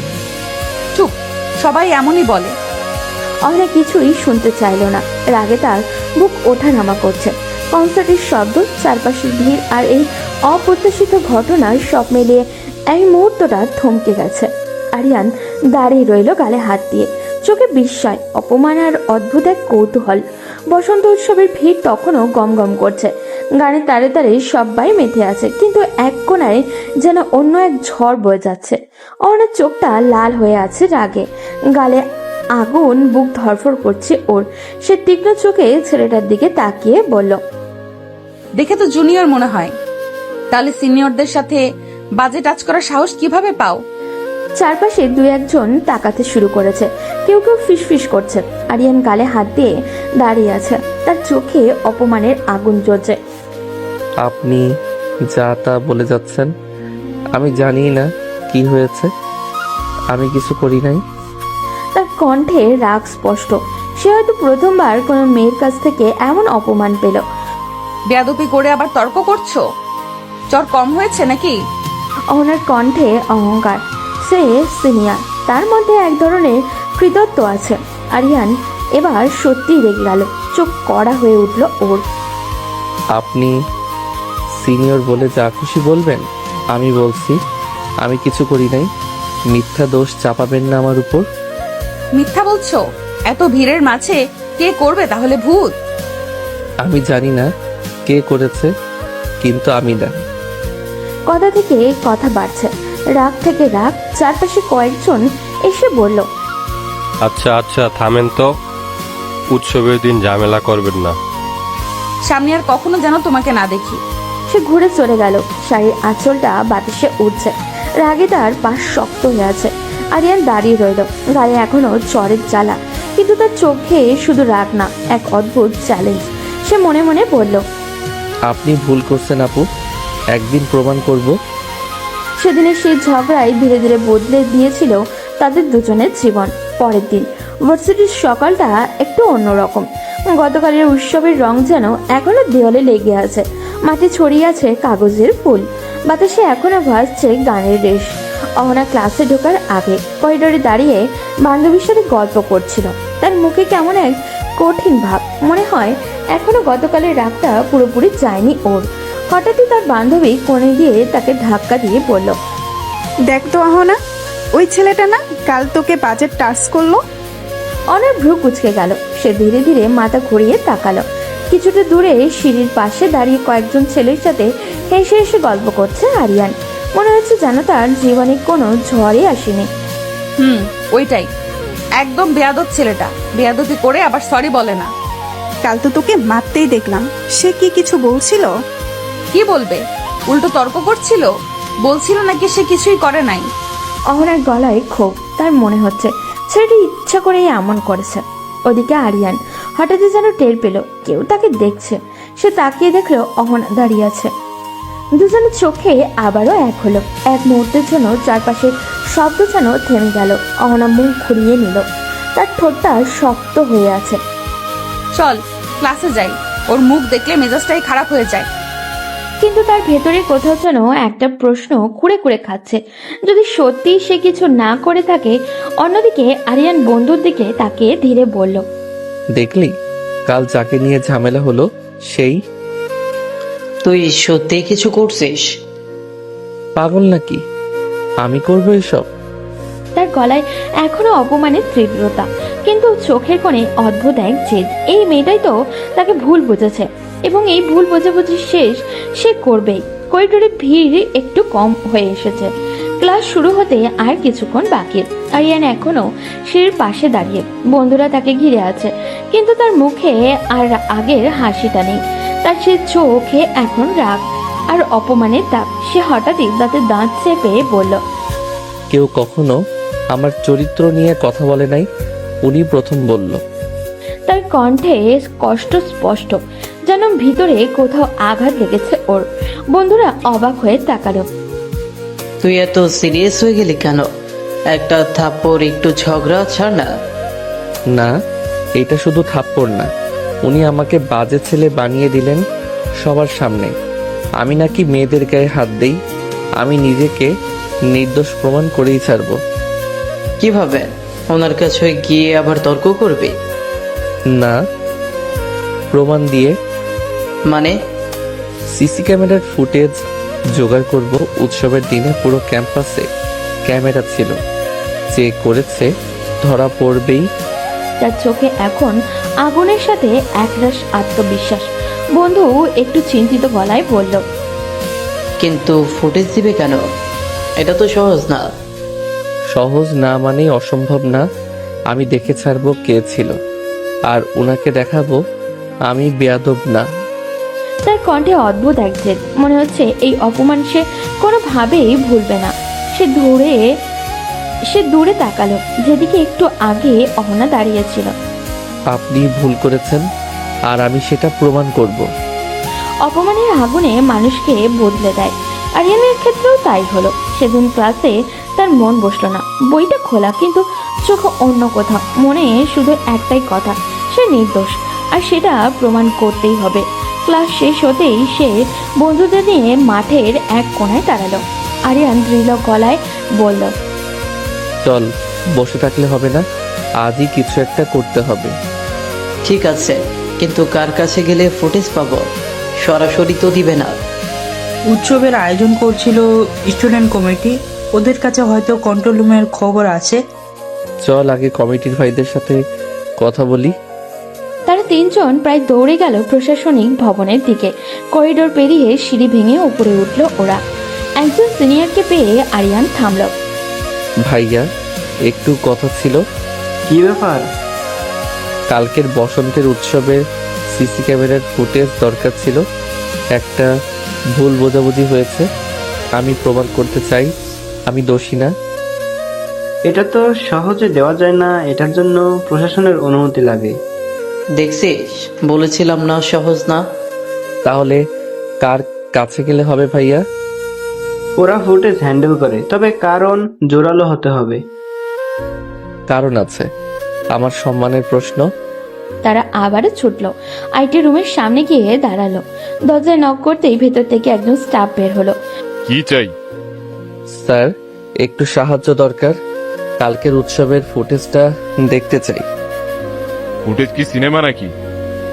চুপ, সবাই এমনই বলে। অহনা কিছুই শুনতে চাইল না, রাগে তার বুক ওঠানামা করছে। কনসার্টের শব্দ, চারপাশের ভিড় আর এই অপ্রত্যাশিত ঘটনার সব মিলিয়ে এই মুহূর্তটা থমকে গেছে। আরিয়ান দাঁড়িয়ে রইল, গালে হাত দিয়ে, চোখে বিস্ময়, অপমান আর অদ্ভুত এক কৌতূহল। বসন্ত উৎসবের ভিড় তখনও গমগম করছে, গানের তারে তারে সবাই মেতে আছে, কিন্তু এক কোনায় যেন অন্য এক ঝড় বয়ে যাচ্ছে। অহনার চোখটা লাল হয়ে আছে রাগে, গালে আগুন, বুক ধরফর করছে ওর। সে তীক্ষ্ণ চোখে ছেলেটার দিকে তাকিয়ে বলল, দেখে তো জুনিয়র মনে হয়, তাহলে সিনিয়রদের সাথে বাজে টাচ করার সাহস কিভাবে পাও? চারপাশে 2-1 তাকাতে শুরু করেছে, কেউ কেউ ফিসফিস করছে। আরিয়ান গালে হাত দিয়ে দাঁড়িয়ে আছে, তার চোখে অপমানের আগুন জ্বলছে। আপনি যা তা বলে যাচ্ছেন, আমি জানি না কি হয়েছে, আমি কিছু করি নাই। তার কণ্ঠে রাগ স্পষ্ট, সে হয়তো প্রথমবার কোনো মেয়ের কাছ থেকে এমন অপমান পেল। বেয়াদবি করে আবার তর্ক করছো? চর কম হয়েছে নাকি? অহনার কণ্ঠে অহংকার। সে সিনিয়র, তার মধ্যে এক ধরনের কৃতত্ব আছে। আরিয়ান এবার সত্যিই রেগে গেল, চোখ কড়া হয়ে উঠল ওর। আপনি সিনিয়র বলে যা খুশি বলবেন। আমি বলছি আমি কিছু করি নাই। মিথ্যা দোষ চাপাবেন না আমার উপর। মিথ্যা বলছো? এত ভিড়ের মাঝে কে করবে তাহলে ভূত? আমি জানি না কে করেছে, কিন্তু আমি না। কথা থেকে কথা বাড়ছে, রাগ থেকে রাগ। চারপাশে কয়েকজন এসে বলল, আচ্ছা আচ্ছা থামেন তো, উৎসবের দিন ঝামেলা করবেন না। সামনে আর কখনো যেন তোমাকে না দেখি। সে ঘুরে চলে গেল। শাড়ির আঁচলটা বাতাসে উঠছে, রাগে তার পাশ শক্ত হয়ে আছে। আরিয়ান দাঁড়িয়ে রইল, গায়ে এখনো জ্বরের জ্বালা, কিন্তু তার চোখে শুধু রাগ না, এক অদ্ভুত চ্যালেঞ্জ। সে মনে মনে বলল, আপনি ভুল করছেন আপু, একদিন প্রমাণ করব। সেদিনের সেই ঝগড়ায় ধীরে ধীরে বদলে দিয়েছিল তাদের দুজনের জীবন। পরের দিন ভার্সিটির সকালটা একটু অন্যরকম। গতকালের উৎসবের রং যেন এখনো দেওয়ালে লেগে আছে, মাঠে ছড়িয়ে আছে কাগজের ফুল, বাতাসে এখনো ভাসছে গানের রেশ। অহনা ক্লাসে ঢোকার আগে করিডোরে দাঁড়িয়ে বান্ধবীর সাথে গল্প করছিল। তার মুখে কেমন এক কঠিন ভাব, মনে হয় এখনো গতকালের রাগটা পুরোপুরি যায়নি ওর। হঠাৎই তার বান্ধবী কোণে দিয়ে তাকে ধাক্কা দিয়ে বলল, দেখ তো আহনা, ওই ছেলেটা না কাল তোকে বাজে টাচ করলো। অনার ভ্রু কুচকে গেল। সে ধীরে ধীরে মাথা ঘুরিয়ে তাকালো। কিছুটা দূরে সিঁড়ির পাশে দাঁড়িয়ে কয়েকজন ছেলের সাথে হেসে হেসে গল্প করছে আরিয়ান। মনে হচ্ছে যেন তার জীবনে কোনো ঝড়ই আসেনি। ওইটাই একদম বেয়াদব ছেলেটা, বেয়াদবি করে আবার সরি বলে না। কাল তো তোকে মারতেই দেখলাম, সে কি কিছু বলছিল? কি বলবে, উল্টো তর্ক করছিল। বলছিল নাকি সে কিছুই করে নাই। অহনার গলায় ক্ষোভ। তার মনে হচ্ছে ছেলেটি ইচ্ছা করে এমন করেছে। ওদিকে আরিয়ান হঠাৎই যেন টের পেল কেউ তাকে দেখছে। সে তাকিয়ে দেখলো অহনা দাঁড়িয়ে আছে। দুজনের চোখে আবারও এক হলো। এক মুহূর্তের জন্য চারপাশের শব্দ যেন থেমে গেল। অহনা মুখ ঘুরিয়ে নিল, তার ঠোঁটটা শক্ত হয়ে আছে। চল ক্লাসে যাই, ওর মুখ দেখলে মেজাজটাই খারাপ হয়ে যায়। কিন্তু তার ভেতরে কোথাও যেন একটা প্রশ্ন কুড়ে কুড়ে খাচ্ছে, যদি সত্যি সে কিছু না করে থাকে। অন্যদিকে আরিয়ান বন্ধুর দিকে তাকিয়ে ধীরে বলল, দেখলি কাল যাকে নিয়ে ঝামেলা হলো সেই? তুই সত্যি কিছু করছিস? পাগল নাকি, আমি করবো এসব? তার গলায় এখনো অপমানের তীব্রতা, কিন্তু চোখের কোণে অদ্ভুত এক জেদ। এই মেয়েটাই তো তাকে ভুল বুঝেছে, এবং এই ভুল বোঝাবুঝি শেষ সে করবেই। করিডোরে ভিড় একটু কম হয়ে এসেছে। ক্লাস শুরু হতে আর কিছুক্ষণ বাকি। আরিয়ান এখনো সিঁড়ির পাশে দাঁড়িয়ে, বন্ধুরা তাকে ঘিরে আছে, কিন্তু তার মুখে আর আগের হাসিটা নেই। তার সে চোখে এখন রাগ আর অপমানের দাগ। সে হঠাৎই দাঁতে দাঁত চেপে বলল, কেউ কখনো আমার চরিত্র নিয়ে কথা বলে নাই, উনি প্রথম বলল। তার কণ্ঠে কষ্ট স্পষ্ট, যেন ভিতরে কোথাও আঘাত লেগেছে ওর। বন্ধুরা অবাক হয়ে তাকালো। তুই এত সিরিয়াস হয়ে গেলি কেন? একটা থাপ্পড়, একটু ঝগড়া ছাড় না। না, এটা শুধু থাপ্পড় না, উনি আমাকে বাজে ছেলে বানিয়ে দিলেন সবার সামনে। আমি নাকি মেয়েদের গায়ে হাত দেই। আমি নিজেকে নির্দোষ প্রমাণ করেই ছাড়বো। কিভাবে? ওনার কাছে গিয়ে আবার তর্ক করবি? না, প্রমাণ দিয়ে। মানে? সিসি ক্যামেরার ফুটেজ জোগাড় করব। উৎসবের দিনে পুরো ক্যাম্পাসে ক্যামেরা ছিল, যে করেছে ধরা পড়বেই। তার চোখে এখন আগুনের সাথে একরাশ আত্মবিশ্বাস। বন্ধু একটু চিন্তিত গলায় বলল, কিন্তু ফুটেজ দিবে কেন? এটা তো সহজ না। সহজ না মানেই অসম্ভব না। আমি দেখে ছাড়বো কে ছিল, আর ওনাকে দেখাবো আমি বেয়াদব না। তার কণ্ঠে অদ্ভুত এক জেদ। মনে হচ্ছে এই অপমান সে কোনোভাবেই ভুলবে না। সে দূরে তাকালো, যেদিকে একটু আগে অহনা দাঁড়িয়েছিল। আপনি ভুল করেছেন, আর আমি সেটা প্রমাণ করব। অপমানের আগুনে মানুষকে বদলে দেয়। আরিয়ানের ক্ষেত্রেও তাই হলো। সেদিন ক্লাসে তার মন বসলো না। বইটা খোলা, কিন্তু চোখ অন্য কোথাও। মনে শুধু একটাই কথা, সে নির্দোষ, আর সেটা প্রমাণ করতেই হবে। ক্লাস শেষ হতেই সে বন্ধুদের নিয়ে মাঠের এক কোণায় দাঁড়ালো। আরিয়ান দৃঢ় গলায় বলল, চল, বসে থাকলে হবে না, আজই কিছু একটা করতে হবে। ঠিক আছে, কিন্তু কার কাছে গেলে ফুটেজ পাবো? সরাসরি তো দিবে না। উৎসবের আয়োজন করছিল স্টুডেন্ট কমিটি, ওদের কাছে হয়তো কন্ট্রোল রুমের খবর আছে। চল আগে কমিটির ভাইদের সাথে কথা বলি। তারা তিনজন প্রায় দৌড়ে গেল প্রশাসনিক ভবনের দিকে। করিডোর পেরিয়ে সিঁড়ি ভেঙে উপরে উঠল ওরা। একজন সিনিয়রকে পেয়ে আরিয়ান থামল। ভাইয়া, একটু কথা ছিল। কি ব্যাপার? কালকের বসন্তের উৎসবের সিসি ক্যামেরার ফুটেজ দরকার ছিল। একটা ভুল বোঝাবুঝি হয়েছে, আমি প্রমাণ করতে চাই আমি দোষী না। এটা তো সহজে দেওয়া যায় না, এটার জন্য প্রশাসনের অনুমতি লাগে। দেখছিস, বলেছিলাম না সহজ না। তাহলে কার কাছে গেলে হবে ভাইয়া? ওরা ফুটেজ হ্যান্ডেল করে, তবে কারণ জোরালো হতে হবে। কারণ আছে, আমার সম্মানের প্রশ্ন। তারা আবারও ছুটল, আইটি রুমের সামনে গিয়ে দাঁড়ালো। দরজায় নক করতেই ভেতর থেকে একজন স্টাফ বের হলো। কি চাই? স্যার, একটু সাহায্য দরকার। কালকের উৎসবের ফুটেজটা দেখতে চাই। ফুটেজ কি সিনেমা নাকি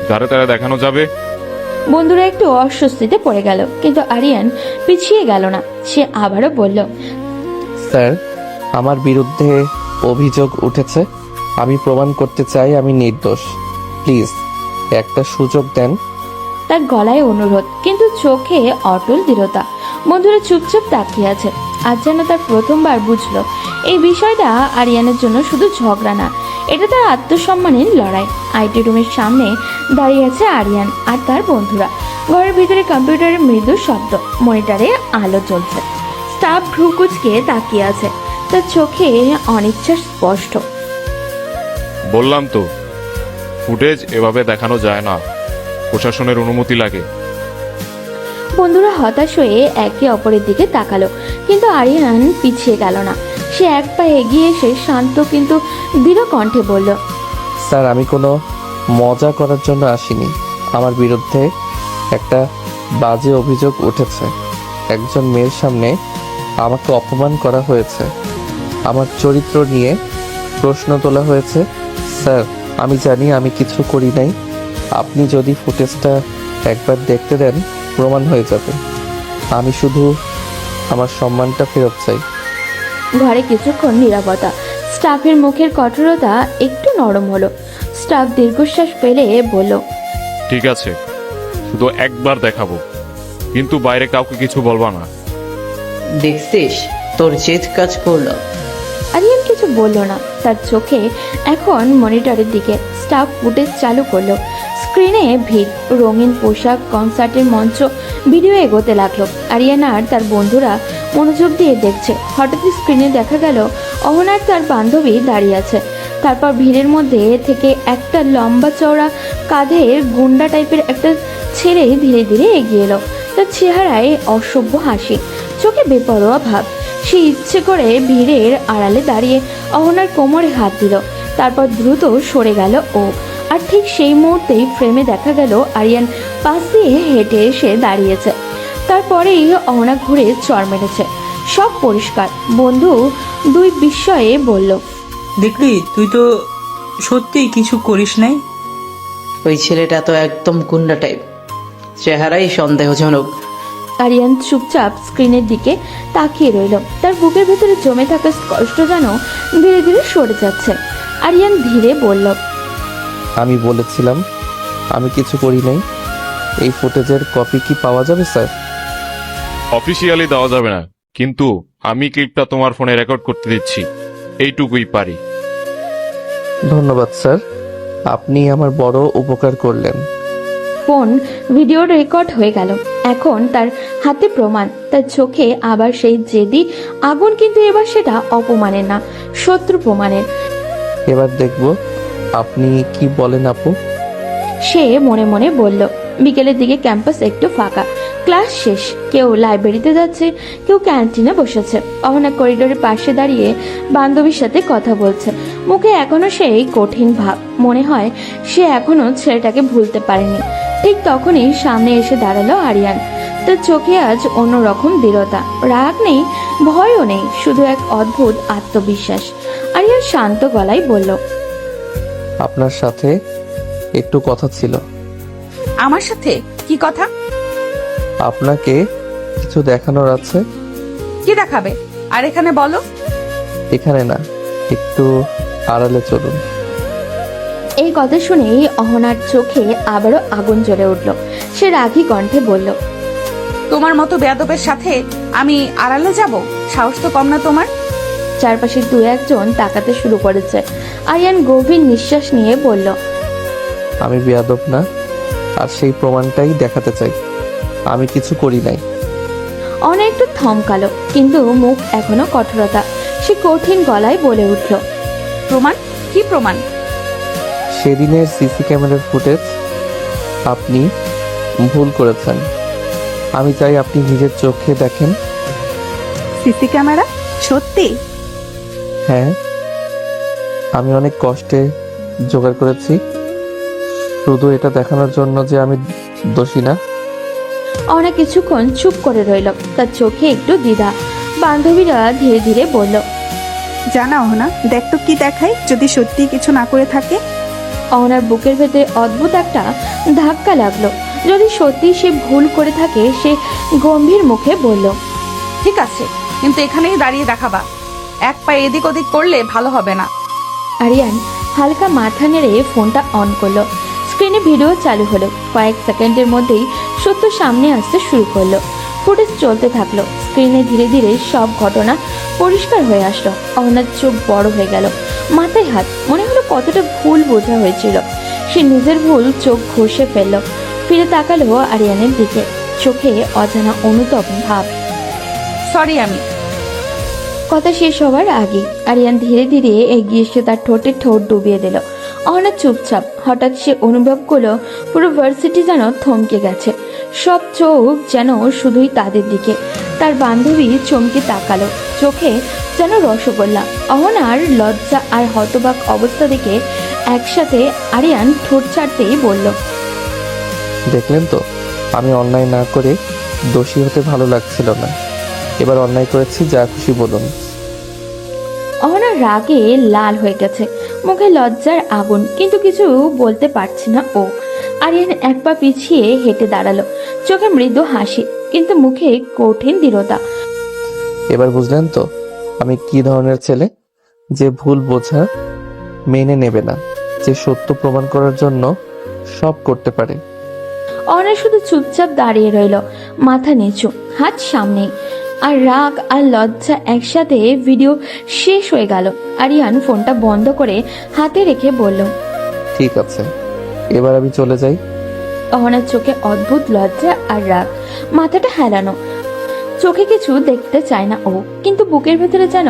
যারা তারা দেখানো যাবে? বন্ধুরা একটু অস্বস্তিতে পড়ে গেল, কিন্তু আরিয়ান পিছিয়ে গেল না। সে আবারও বলল, স্যার, আমার বিরুদ্ধে অভিযোগ উঠেছে, আমি প্রমাণ করতে চাই আমি নির্দোষ। প্লিজ একটা সুযোগ দেন। তার গলায় অনুরোধ, কিন্তু চোখে অটল দৃঢ়তা। বন্ধুরা চুপচাপ তাকিয়ে আছে। আজ যেন তার প্রথমবার বুঝলো এই বিষয়টা আরিয়ানের জন্য শুধু ঝগড়া না, এটা তার আত্মসম্মানের লড়াই। আইটি রুমের সামনে দাঁড়িয়ে আছে আরিয়ান আর তার বন্ধুরা। ঘরের ভিতরে কম্পিউটারের মৃদু শব্দ, মনিটরে আলো জ্বলছে। স্টাফ ভ্রু কুচকে তাকিয়ে আছে, তার চোখে অনিচ্ছা স্পষ্ট। বললাম তো, ফুটেজ এভাবে দেখানো যায় না, প্রশাসনের অনুমতি লাগে। বন্ধুরা হতাশ হয়ে একে অপরের দিকে তাকালো, কিন্তু আরিয়ান পিছিয়ে গেল না। সে এক পা এগিয়ে এসে শান্ত কিন্তু দৃঢ় কণ্ঠে বলল, স্যার, আমি কোনো মজা করার জন্য আসিনি। আমার বিরুদ্ধে একটা বাজে অভিযোগ উঠেছে। একজন মেয়ের সামনে আমাকে অপমান করা হয়েছে, আমার চরিত্র নিয়ে প্রশ্ন তোলা হয়েছে। স্যার, আমি জানি আমি কিছু করি নাই। আপনি যদি ফুটেজটা একবার দেখতে দেন প্রমাণ হয়ে যাবে। আমি শুধু আমার সম্মানটা ফেরত চাই। ঘরে কিছুক্ষণ নীরবতা। স্টাফের মুখের কঠোরতা একটু নরম হলো। স্টাফ দীর্ঘশ্বাস ফেলে বলল, ঠিক আছে, শুধু একবার দেখাবো, কিন্তু বাইরে কাউকে কিছু বলবা না। দেখছিস, তোর জেদ কাজ করলো। আরিয়ান কিছু বলল না, তার চোখে এখন মনিটরের দিকে। স্টাফ ফুটেজ চালু করলো। স্ক্রিনে ভিড়, রঙিন পোশাক, কনসার্টের মঞ্চ, ভিডিও এগোতে লাগলো। আরিয়ান আর তার বন্ধুরা মনোযোগ দিয়ে দেখছে। হঠাৎ স্ক্রিনে দেখা গেল অহনার তার বান্ধবী দাঁড়িয়ে আছে। তারপর ভিড়ের মধ্যে থেকে একটা লম্বা চওড়া কাঁধের গুন্ডা টাইপের একটা ছেলে ধীরে ধীরে এগিয়ে এলো। তার চেহারায় অসভ্য হাসি, চোখে বেপরোয়া ভাব। সে ইচ্ছে করে ভিড়ের আড়ালে দাঁড়িয়ে অহনার কোমরে হাত দিল। তারপর দ্রুত সরে গেল ও। আর ঠিক সেই মুহূর্তেই ফ্রেমে দেখা গেল আরিয়ান পাশ দিয়ে হেঁটে এসে দাঁড়িয়েছে। তারপরেই অহনা ঘুরে চড় মেরেছে। সব পরিষ্কার। বন্ধু দুই বিস্ময়ে বলল, দেখলি, তুই তো সত্যিই কিছু করিস নাই। ওই ছেলেটা তো একদম গুন্ডা টাইপ, চেহারাই সন্দেহজনক। আরিয়ান চুপচাপ স্ক্রিনের দিকে তাকিয়ে রইল। তার বুকের ভেতরে জমে থাকা কষ্ট যেন ধীরে ধীরে সরে যাচ্ছে। আরিয়ান ধীরে বলল, আমি বলেছিলাম আমি কিছু করি নাই। এই ফুটেজের কপি কি পাওয়া যাবে স্যার? অফিসিয়ালি দেওয়া যাবে না, কিন্তু আমি ক্লিপটা তোমার ফোনে রেকর্ড করতে দিচ্ছি, এইটুকুই পারি। ধন্যবাদ স্যার, আপনি আমার বড় উপকার করলেন। ফোন ভিডিও রেকর্ড হয়ে গেল। এখন তার হাতে প্রমাণ, তার চোখে আবার সেই জেদি আগুন, কিন্তু এবার সেটা অপমানের না, শত্রু প্রমাণের। এবার দেখব আপনি কি বলেন আপু। সে মনে মনে বলল। বিকেলের দিকে ক্যাম্পাস একটু ফাঁকা। ক্লাস শেষ, কেউ লাইব্রেরিতে যাচ্ছে, কেউ ক্যান্টিনে বসেছে। অহনা করিডোরের পাশে দাঁড়িয়ে বান্ধবীর সাথে কথা বলছে। মুখে এখনো সেই কঠিন ভাব, মনে হয় সে এখনো ছেলেটাকে ভুলতে পারেনি। ঠিক তখনই সামনে এসে দাঁড়ালো আরিয়ান। তার চোখে আজ অন্যরকম দৃঢ়তা, রাগ নেই, ভয়ও নেই, শুধু এক অদ্ভুত আত্মবিশ্বাস। আরিয়ান শান্ত গলায় বলল, আপনার সাথে একটু কথা ছিল। আমার সাথে কি কথা? আপনাকে কিছু দেখানোর আছে। কি দেখাবে? আর এখানে বলো। এখানে না, একটু আড়ালে চলুন। এই কথা শুনেই অহনার চোখে আবারও আগুন জ্বলে উঠল। সে রাগী কণ্ঠে বলল, তোমার মতো বেয়াদবের সাথে আমি আড়ালে যাব? সাহস তো কম না তোমার। চারপাশে দু একজন তাকাতে শুরু করেছে। আরিয়ান গভীর নিঃশ্বাস নিয়ে বলল, আমি বেয়াদব না, আর সেই প্রমাণটাই দেখাতে চাই। আমি কিছু করি নাই। অনেক একটু থমকালো, কিন্তু মুখ এখনো কঠোরতা। সে কঠিন গলায় বলে উঠল, প্রমাণ? কি প্রমাণ? সেদিনের সিসি ক্যামেরার ফুটেজ। আপনি ভুল করেছেন। আমি চাই আপনি নিজের চোখে দেখেন। CC camera? সত্যি? হ্যাঁ, আমি অনেক কষ্টে জোগাড় করেছি, শুধু এটা দেখানোর জন্য যে আমি দোষী না। অনেক কিছুক্ষণ চুপ করে রইল, তার চোখে একটু দ্বিধা। বান্ধবীরা ধীরে ধীরে বলল, জানা অহনা, দেখ তো কি দেখাই, যদি সত্যি কিছু না করে থাকে। অহনার বুকের ভেতরে অদ্ভুত একটা ধাক্কা লাগলো। যদি সত্যি সে ভুল করে থাকে, সে গম্ভীর মুখে বলল, ঠিক আছে, কিন্তু এখানেই দাঁড়িয়ে দেখাবা। এক পায়ে এদিক ওদিক করলে ভালো হবে না। আরিয়ান হালকা মাথা নেড়ে ফোনটা অন করলো। স্ক্রিনে ভিডিও চালু হলো। কয়েক সেকেন্ডের মধ্যেই সত্য সামনে আসতে শুরু করলো। ফুটেজ চলতে থাকলো। স্ক্রিনে ধীরে ধীরে সব ঘটনা পরিষ্কার হয়ে আসলো। অহনার চোখ বড় হয়ে গেল, মাথায় হাত। মনে হলো কতটা ভুল বোঝা হয়েছিল। সে নিজের ভুল চোখ ঘষে ফেললো। ফিরে তাকালো আরিয়ানের দিকে, চোখে অজানা অনুতপ ভাব। সরি আমি। কথা শেষ হওয়ার আগে আরিয়ান ধীরে ধীরে এগিয়ে এসে তার ঠোঁটে ঠোঁট ডুবিয়ে দিল। অহনা চুপচাপ। হঠাৎ সে অনুভব করলো পুরো ভার্সিটি যেন থমকে গেছে। সব চোখ যেন শুধুই তাদের দিকে। তার বান্ধবী চমকে তাকালো, চোখে যেন রসগোল্লা। অহনার লজ্জা আর হতবাক অবস্থা দেখে একসাথে আরিয়ান ঠোঁট ছাড়তেই বলল, দেখলেন তো, আমি অন্যায় না করে দোষী হতে ভালো লাগছিল না। এবার অন্যায় করেছি, যা খুশি বলুন। অহনা রাগে লাল হয়ে গেছে, মুখে লজ্জার আগুন, কিন্তু কিছু বলতে পারছে না ও। আরিয়ান এক পা পিছিয়ে হেঁটে দাঁড়ালো, চোখে মৃদু হাসি, কিন্তু মুখে কঠিন দৃঢ়তা। এবার বুঝলেন তো আমি কি ধরনের ছেলে, যে ভুল বোঝা মেনে নেবে না, যে সত্য প্রমাণ করার জন্য সব করতে পারে। অহনা শুধু চুপচাপ দাঁড়িয়ে রইল, মাথা নিচু, হাত সামনে। আর রাগ আর লজ্জা একসাথে। ভিডিও শেষ হয়ে গেল। আরিয়ান ফোনটা বন্ধ করে হাতে রেখে বলল, ঠিক আছে, এবার আমি চলে যাই। অহনার চোখে অদ্ভুত লজ্জা আর রাগ, মাথাটা হেলানো। চোখে কিছু দেখতে চায় না ও, কিন্তু বুকের ভেতরে যেন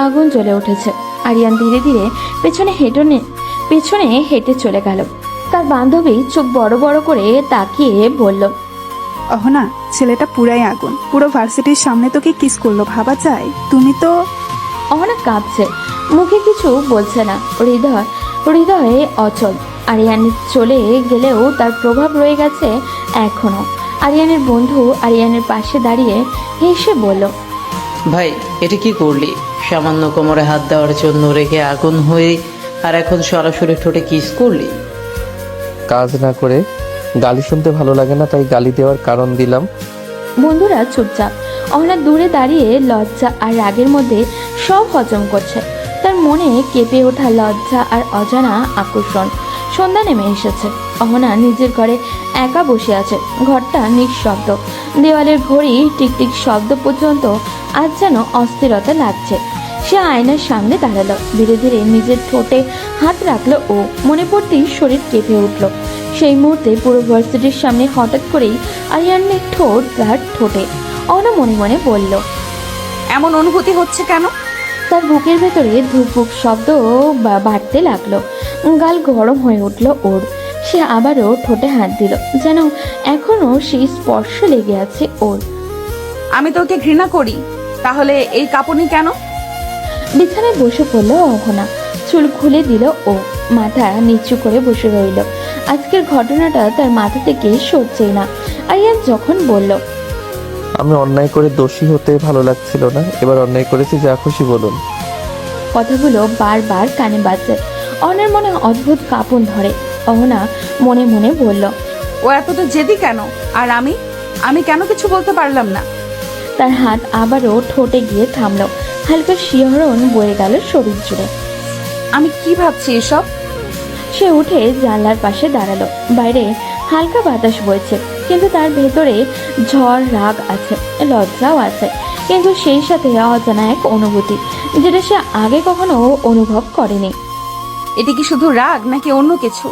আগুন জ্বলে উঠেছে। আরিয়ান ধীরে ধীরে পেছনে হেঁটে চলে গেল। তার বান্ধবী চোখ বড় বড় করে তাকিয়ে বলল, অহনা, ছেলেটা পুরাই আগুন। পুরো ভার্সিটির সামনে তোকে কিস করলো, ভাবা যায়? তুমি তো। অহনা কাঁপছে, মুখে কিছু বলছে না, হৃদয়ে অচল। আরিয়ান চলে গেলেও তার প্রভাব রয়ে গেছে এখনো। আরিয়ানের বন্ধু আরিয়ানের পাশে দাঁড়িয়ে হেসে বলল, ভাই, এটা কি করলি? সামান্য কোমরে হাত দেওয়ার জন্য রেখে আগুন হয়ে আর এখন সরাসরি ঠোঁটে কিস করলি? কাজ না করে গালি শুনতে ভালো লাগে না, তাই গালি দেওয়ার কারণ দিলাম। বন্ধুরা চুপচাপ। অহনা দূরে দাঁড়িয়ে লজ্জা আর রাগের মধ্যে সব হজম করছে। তার মনে কেঁপে ওঠা লজ্জা আর অজানা আকর্ষণ। সন্ধ্যা নেমে এসেছে। অহনা নিজের ঘরে একা বসে আছে। ঘরটা নিঃশব্দ। দেওয়ালের ঘড়ি টিকটিক শব্দ পর্যন্ত আজ যেন অস্থিরতা লাগছে। সে আয়নার সামনে দাঁড়ালো, ধীরে ধীরে নিজের ঠোঁটে হাত রাখলো ও। মনে পড়তেই শরীর কেঁপে উঠল। সেই মুহূর্তে পুরো ভার্সিটির সামনে হঠাৎ করেই আরিয়ানের ঠোঁট তার ঠোঁটে। অহনা মনে মনে বলল, এমন অনুভূতি হচ্ছে কেন? তার বুকের ভেতরে ধুকপুক শব্দ বাড়তে লাগলো। গাল গরম হয়ে উঠল ওর। সে আবারও ঠোঁটে হাত দিল, যেন এখনো সেই স্পর্শ লেগে আছে ওর। আমি তোকে ঘৃণা করি, তাহলে এই কাঁপুনি কেন? বিছানায় বসে পড়ল অহনা। চুল খুলে দিল ও, মাথা নিচু করে বসে রইল। আজকের ঘটনাটা তার মাথা থেকে সরছেই না। আরিয়ান যখন বলল, আমি অন্যায় করে দোষী হতে ভালো লাগছিল না, এবার অন্যায় করেছি, যা খুশি বলুন। কথাগুলো বারবার কানে বাজছে। অহনার মনে অদ্ভুত কাঁপন ধরে। অহনা মনে মনে বলল, ও এতটা জেদি কেন? আর আমি কেন কিছু বলতে পারলাম না? তার হাত আবারও ঠোঁটে গিয়ে থামলো। হালকা শিহরণ বয়ে গেল শরীর জুড়ে। আমি কি ভাবছি এসব? সে উঠে জানলার পাশে দাঁড়ালো। বাইরে হালকা বাতাস বইছে, কিন্তু তার ভেতরে ঝড় রাগ আছে, লজ্জাও আছে, কিন্তু সেই সাথে অজানা এক অনুভূতি, যেটা সে আগে কখনো অনুভব করেনি। এটা কি শুধু রাগ নাকি অন্য কিছু?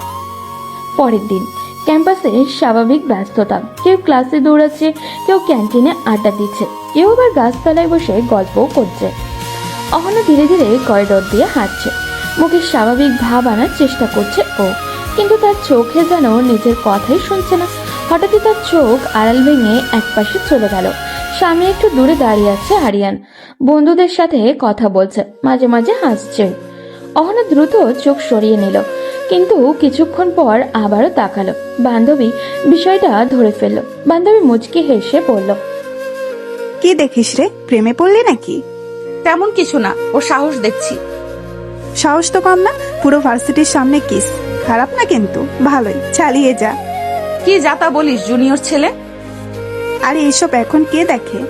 পরের দিন ক্যাম্পাসে স্বাভাবিক ব্যস্ততা। কেউ ক্লাসে দৌড়াচ্ছে, কেউ ক্যান্টিনে আড্ডা দিচ্ছে, কেউ আবার গাছতলায় বসে গল্পও করছে। অহনা ধীরে ধীরে করিডোর দিয়ে হাঁটছে। মুখে স্বাভাবিক ভাব আনার চেষ্টা করছে ও, কিন্তু তার চোখে যেন নিজের কথাই শুনছে না। হঠাৎই তার চোখ আড়াল ভেঙে একপাশে চলে গেল। সামনে একটু দূরে দাঁড়িয়ে আছে আরিয়ান, বন্ধুদের সাথে কথা বলছে, মাঝে মাঝে হাসছে। অহনা দ্রুত চোখ সরিয়ে নিল, কিন্তু কিছুক্ষণ পর আবারও তাকালো। বান্ধবী বিষয়টা ধরে ফেলল। বান্ধবী মুচকি হেসে বলল, কি দেখিস রে, প্রেমে পড়লি নাকি? তেমন কিছু না, ওর সাহস দেখছি। সাহস তো কম না, পুরো ভার্সিটির সামনে কিস। খারাপ না কিন্তু, ভালোই, চালিয়ে যা। কি যাতা বলিস জুনিয়র ছেলে? আরে এইসব এখন কে দেখে?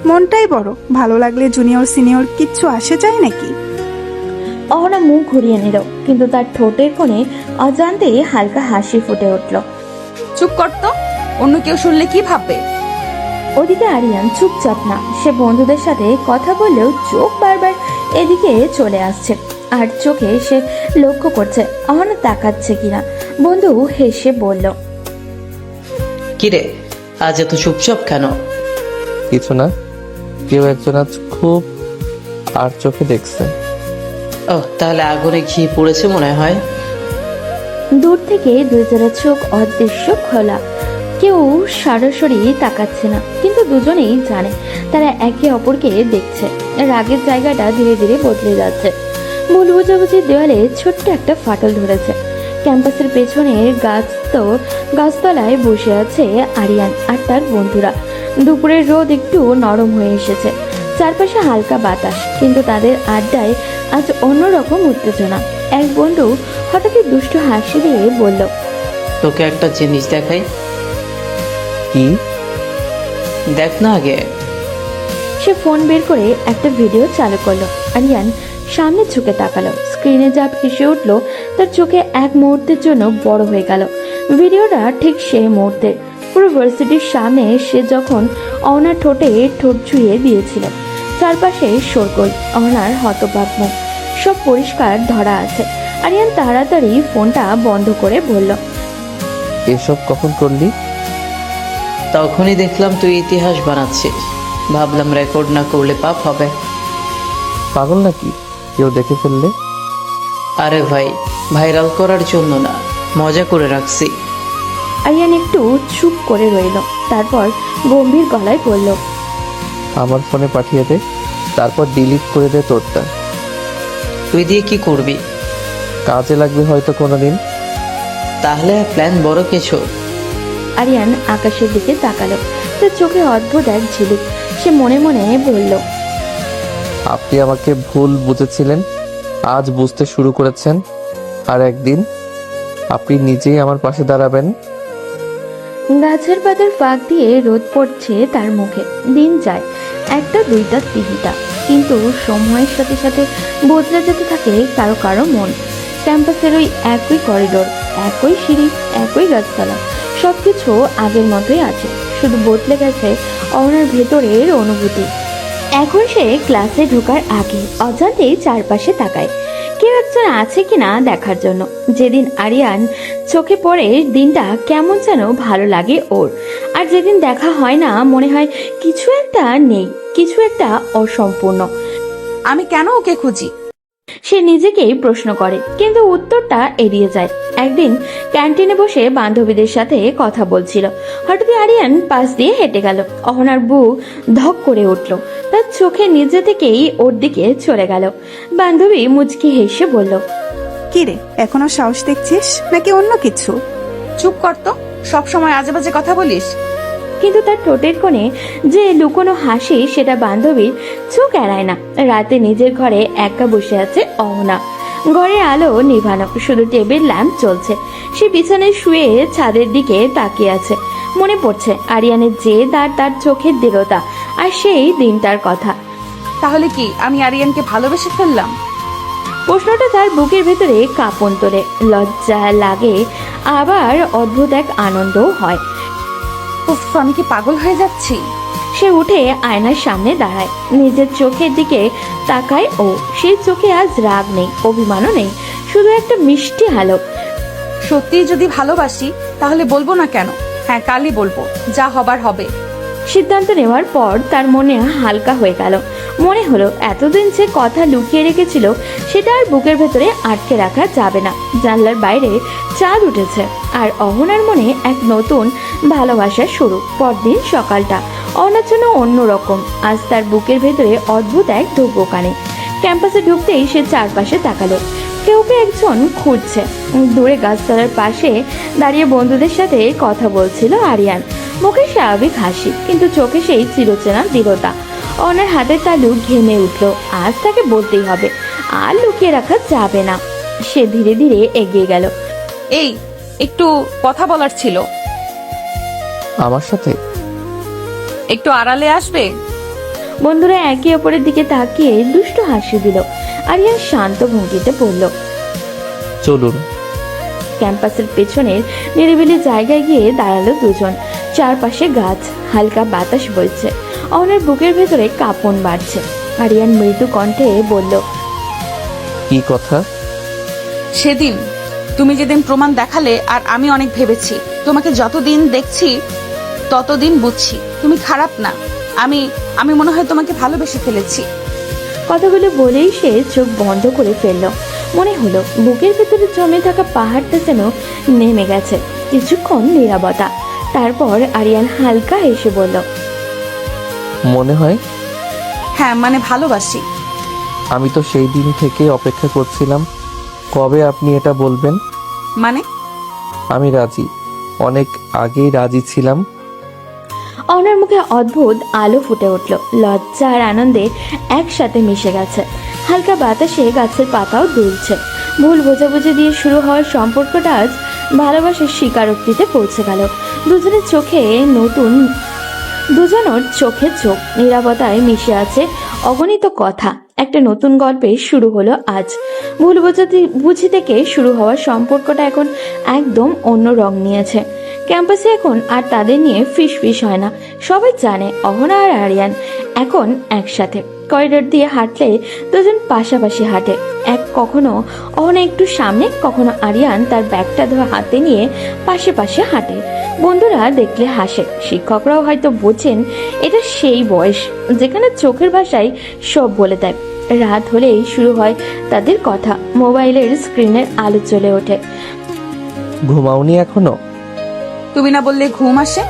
মনটাই বড়, ভালো লাগলে জুনিয়র সিনিয়র কিচ্ছু আসে যায় নাকি? অহনা মুখ ঘুরিয়ে নিল, কিন্তু তার ঠোঁটের কোণে অজান্তে হালকা হাসি ফুটে উঠল। চুপ কর তো, অন্য কেউ শুনলে কি ভাববে? ওদিকে আরিয়ান চুপচাপ না। সে বন্ধুদের সাথে কথা বললেও চোখ বারবার এদিকে চলে আসছে, আর চোখে সে লক্ষ্য করছে অহনা তাকাচ্ছে কিনা। বন্ধু হেসে বলল, কিরে, আজ এত চুপচাপ কেন? কিছু না, কেউ একজন আজ খুব আর চোখে দেখছে। ও, তাহলে আগুনে ঘি পড়েছে মনে হয়। দূর থেকে দুই জোড়া চোখ অদৃশ্য খোলা, কেউ সরাসরি তাকাচ্ছে না, কিন্তু দুজনেই জানে তারা একে অপরকে দেখছে। রাগের জায়গাটা ধীরে ধীরে বদলে যাচ্ছে। ভুল বোঝাবুঝির দেওয়ালে ছোট্ট একটা ফাটল ধরেছে। ক্যাম্পাসের পেছনের গাছতলায় বসে আছে আরিয়ান আর তার বন্ধুরা। দুপুরের রোদ একটু নরম হয়ে এসেছে, চারপাশে হালকা বাতাস, কিন্তু তাদের আড্ডায় আজ অন্যরকম উত্তেজনা। এক বন্ধু হঠাৎই দুষ্টু হাসি দিয়ে বলল, তোকে একটা জিনিস দেখাই। কি? দেখ না আগে। সে ফোন বের করে একটা ভিডিও চালু করলো। আরিয়ান সামনে ঝুঁকে তাকালো। স্ক্রিনে যা ভেসে উঠলো তার চোখে এক মুহূর্তের জন্য বড় হয়ে গেল। ভিডিওটা ঠিক সেই মুহূর্তে, পুরো ভার্সিটির সামনে সে যখন অহনার ঠোঁটে ঠোঁট ছুঁয়ে দিয়েছিল। চারপাশে শোরগোল, অহনার হতবাক মুখ, সব পরিষ্কার ধরা আছে। আরিয়ান তাড়াতাড়ি ফোনটা বন্ধ করে বলল, এসব কখন করলি? তখনই দেখলাম তুই ইতিহাস বানাচ্ছিস, ভাবলাম রেকর্ড না করলে পাপ হবে। পাগল নাকি, কেউ দেখে ফেললে? আরে ভাই, ভাইরাল করার জন্য না, মজা করে রাখছি। আরিয়ান একটু চুপ করে রইল, তারপর গম্ভীর গলায় বলল, আমার ফোনে পাঠিয়ে দে, তারপর ডিলিট করে দে তোরটা। তুই দিয়ে কি করবি? কাজে লাগবে হয়তো কোনোদিন। তাহলে প্ল্যান বড় কিছু। আরিয়ান আকাশের দিকে তাকালো। তার চোখে অদ্ভুত এক ঝিলিক। সে মনে মনে বলল, আপনি আমাকে ভুল বুঝেছিলেন, আজ বুঝতে শুরু করেছেন, আর একদিন আপনি নিজেই আমার পাশে দাঁড়াবেন। গাছের পাতার ফাঁক দিয়ে রোদ পড়ছে তার মুখে। দিন যায়, একটা দুইটা তিনটা, কিন্তু সময়ের সাথে সাথে বদলে যেতে থাকে কারো কারো মন। ক্যাম্পাসের ওই একই করিডোর, একই সিঁড়ি, একই গাছতলা, সবকিছু আগের মতোই আছে, শুধু বদলে গেছে অহনার ভেতরের অনুভূতি। এখন সে ক্লাসে ঢোকার আগে অজান্তেই চারপাশে তাকায়, কেউ একজন আছে কিনা দেখার জন্য। যেদিন আরিয়ান চোখে পড়ে দিনটা কেমন যেন ভালো লাগে ওর, আর যেদিন দেখা হয় না মনে হয় কিছু একটা নেই, কিছু একটা অসম্পূর্ণ। আমি কেন ওকে খুঁজি? সে নিজেকেই প্রশ্ন করে, কিন্তু উত্তরটা এড়িয়ে যায়। একদিন ক্যান্টিনে বসে বান্ধবীদের সাথে কথা বলছিল, হঠাৎ আরিয়ান পাশ দিয়ে হেঁটে গেল। অহনার বুক ধক করে উঠল, তার চোখে নিজে থেকেই ওর দিকে চলে গেল। বান্ধবী মুচকি হেসে বলল, কি রে, এখনো সাহস দেখছিস নাকি অন্য কিছু? চুপ কর তো, সব সময় আজে বাজে কথা বলিস। কিন্তু তার ঠোঁটের কোণে যে লুকোনো হাসি সেটা বান্ধবীর চোখ এড়ায় না। রাতে নিজের ঘরে একা বসে আছে অহনা। ঘরের আলো নিভানো, শুধু টেবিল ল্যাম্প চলছে। সে বিছানায় শুয়ে ছাদের দিকে তাকিয়ে আছে। মনে পড়ছে আরিয়ানের জেদ আর তার চোখের দৃঢ়তা, আর সেই দিনটার কথা। তাহলে কি আমি আরিয়ানকে ভালোবেসে ফেললাম? প্রশ্নটা তার বুকের ভেতরে কাঁপন তোলে। লজ্জা লাগে, আবার অদ্ভুত এক আনন্দও হয়। উফ, আমি কি পাগল হয়ে যাচ্ছি? সে উঠে আয়নার সামনে দাঁড়ায়, নিজের চোখের দিকে তাকায়। ও সেই চোখে আজ রাগ নেই, অভিমানও নেই, শুধু একটা মিষ্টি আলো। সত্যি যদি ভালোবাসি তাহলে বলবো না কেন? হ্যাঁ, কালই বলবো, যা হবার হবে। সিদ্ধান্ত নেওয়ার পর তার মনে হালকা হয়ে গেল। মনে হলো এতদিন যে কথা লুকিয়ে রেখেছিল সেটা আর বুকের ভেতরে আটকে রাখা যাবে না। জানলার বাইরে চাঁদ উঠেছে, আর অহনার মনে এক নতুন ভালোবাসার শুরু। পরদিন সকালটা অহনার জন্য অন্যরকম। আজ তার বুকের ভেতরে অদ্ভুত এক ধুকপুকানি। ক্যাম্পাসে ঢুকতেই সে চারপাশে তাকালো। কেউ একজন খুঁজছে। দূরে গাছতলার পাশে দাঁড়িয়ে বন্ধুদের সাথে কথা বলছিল আরিয়ান। মুখে স্বাভাবিক হাসি, কিন্তু চোখে সেই চিরচেনা দৃঢ়তা। ওনার হাতের তালু ঘেমে উঠল। আজ তাকে বলতেই হবে, আর লুকিয়ে রাখা যাবে না। সে ধীরে ধীরে এগিয়ে গেল। এই, একটু কথা বলার ছিল। আমার সাথে? একটু আড়ালে আসবে? বন্ধুরা একে অপরের দিকে তাকিয়ে দুষ্ট হাসি দিল। আরিয়ান শান্ত ভঙ্গিতে বলল, চলুন। ক্যাম্পাসের পেছনের নিরিবিলি জায়গায় গিয়ে দাঁড়ালো দুজন। চারপাশে গাছ, হালকা বাতাস বইছে। অহনার বুকের ভেতরে কাঁপন বাড়ছে। আরিয়ান মৃদু কণ্ঠে বলল, কি কথা? সেদিন তুমি যেদিন প্রমাণ দেখালে, আর আমি অনেক ভেবেছি। তোমাকে যতদিন দেখছি ততদিন বুঝছি তুমি খারাপ না। আমি মনে হয় তোমাকে ভালোবেসে ফেলেছি। কথাগুলো বলেই সে চোখ বন্ধ করে ফেলল। মনে হলো বুকের ভেতরে জমে থাকা পাহাড়টা যেন নেমে গেছে। কিছুক্ষণ নীরবতা, তারপর আরিয়ান হালকা হেসে বলল, মনে হয়? হ্যাঁ, মানে ভালোবাসি। আমি তো সেই দিন থেকে অপেক্ষা করছিলাম কবে আপনি এটা বলবেন। মানে? আমি রাজি, অনেক আগেই রাজি ছিলাম। অহনার মুখে অদ্ভুত আলো ফুটে উঠল। লজ্জা আর আনন্দে একসাথে মিশে গেছে। হালকা বাতাসে গাছের পাতাও দুলছে। ভুল বোঝাবুঝি দিয়ে শুরু হওয়ার সম্পর্কটা আজ ভালোবাসার স্বীকারোক্তিতে পৌঁছে গেল। দুজনের চোখে চোখ, নীরবতায় মিশে আছে অগণিত কথা। একটা নতুন গল্পে শুরু হলো আজ। ভুল বুঝি থেকে শুরু হওয়ার সম্পর্কটা এখন একদম অন্য রং নিয়েছে। ক্যাম্পাসে এখন আর তাদের নিয়ে ফিস হয় না। সবাই জানে অহনা আর আরিয়ান এখন একসাথে। করিডোর দিয়ে হাঁটলে দুজন পাশাপাশি হাঁটে। কখনো অহনা একটু সামনে, কখনো আরিয়ান তার ব্যাগটা ধরে হাতে নিয়ে পাশে পাশে হাঁটে। বন্ধুরা দেখলে হাসে, শিক্ষকরাও হয়তো বোঝেন এটা সেই বয়স যেখানে চোখের ভাষায় সব বলে দেয়। রাত হলেই শুরু হয় তাদের কথা। মোবাইলের স্ক্রিনের আলো জ্বলে ওঠে। ঘুমাওনি এখনো? তুমি না বললে ঘুম আসে?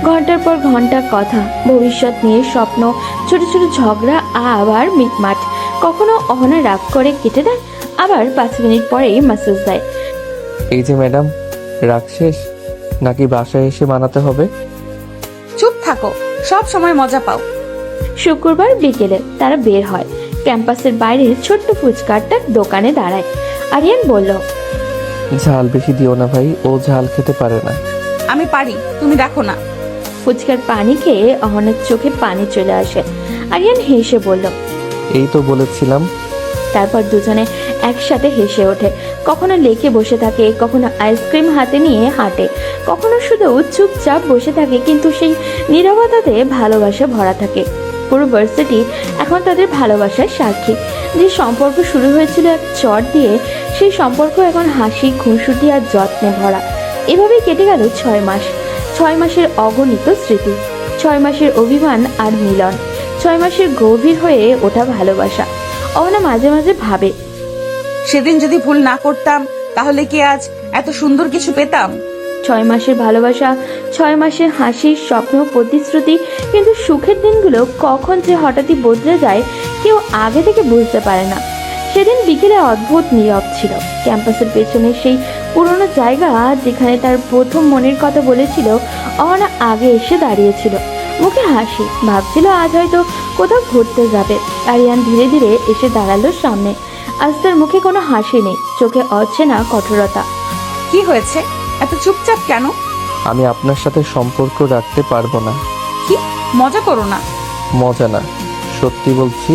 ঘন্টার পর ঘন্টা কথা, ভবিষ্যৎ নিয়ে স্বপ্ন, ছোট ছোট ঝগড়া, আবার মিটমাট। কখনো অহনা রাগ করে কেটে দেয়, আবার 5 মিনিট পরেই মেসেজ দেয়, এই যে ম্যাডাম, রাগ শেষ নাকি বাসায় এসে মানাতে হবে? চুপ থাকো, সব সময় মজা পাও। শুক্রবার বিকেলে তারা বের হয়। ক্যাম্পাসের বাইরে ছোট্ট ফুচকারটার দোকানে দাঁড়ায়। আরিয়ান বলল, ঝাল বেশি দিও না ভাই, ও ঝাল খেতে পারে না। আমি পারি, তুমি দেখো না। ফুচকার পানি খেয়ে অহনার চোখে পানি চলে আসে। আরিয়ান হেসে বলল, এই তো বলেছিলাম। তারপর দুজনে একসাথে হেসে ওঠে। কখনো লেকে বসে থাকে, কখনো আইসক্রিম হাতে নিয়ে হাঁটে, কখনো শুধু চুপচাপ বসে থাকে, কিন্তু সেই নীরবতাতে ভালোবাসা ভরা থাকে। পুরো ভার্সিটি এখন তাদের ভালোবাসার সাক্ষী। যে সম্পর্ক শুরু হয়েছিল এক চট দিয়ে, সেই সম্পর্ক এখন হাসি, খুনসুটি আর যত্নে ভরা। এভাবেই কেটে গেল 6 মাস। 6 মাসের অগণিত স্মৃতি, 6 মাসের অভিমান আর মিলন, 6 মাসের গভীর হয়ে ওঠা ভালোবাসা। অহনা মাঝে মাঝে ভাবে, সেদিন যদি ভুল না করতাম তাহলে কি আজ এত সুন্দর কিছু পেতাম? 6 মাসের ভালোবাসা, 6 মাসের হাসি, স্বপ্ন, প্রতিশ্রুতি। কিন্তু সুখের দিনগুলো কখন যে হঠাৎই বদলে যায় কেউ আগে থেকে বুঝতে পারে না। সেদিন বিকেলে অদ্ভুত নীরব ছিল। ক্যাম্পাসের পেছনে সেই পুরোনো জায়গা যেখানে তার প্রথম মনের কথা বলেছিল অহনা আগে এসে দাঁড়িয়েছিল, মুখে হাসি, ভাবছিল আজ হয়তো কোথাও ঘুরতে যাবে। আরিয়ান ধীরে ধীরে এসে দাঁড়ালো সামনে। আজ তার মুখে কোনো হাসি নেই, চোখে অচেনা কঠোরতা। কি হয়েছে, এত চুপচাপ কেন? আমি আপনার সাথে সম্পর্ক রাখতে পারবো না। কি মজা করো না। মজা না, সত্যি বলছি,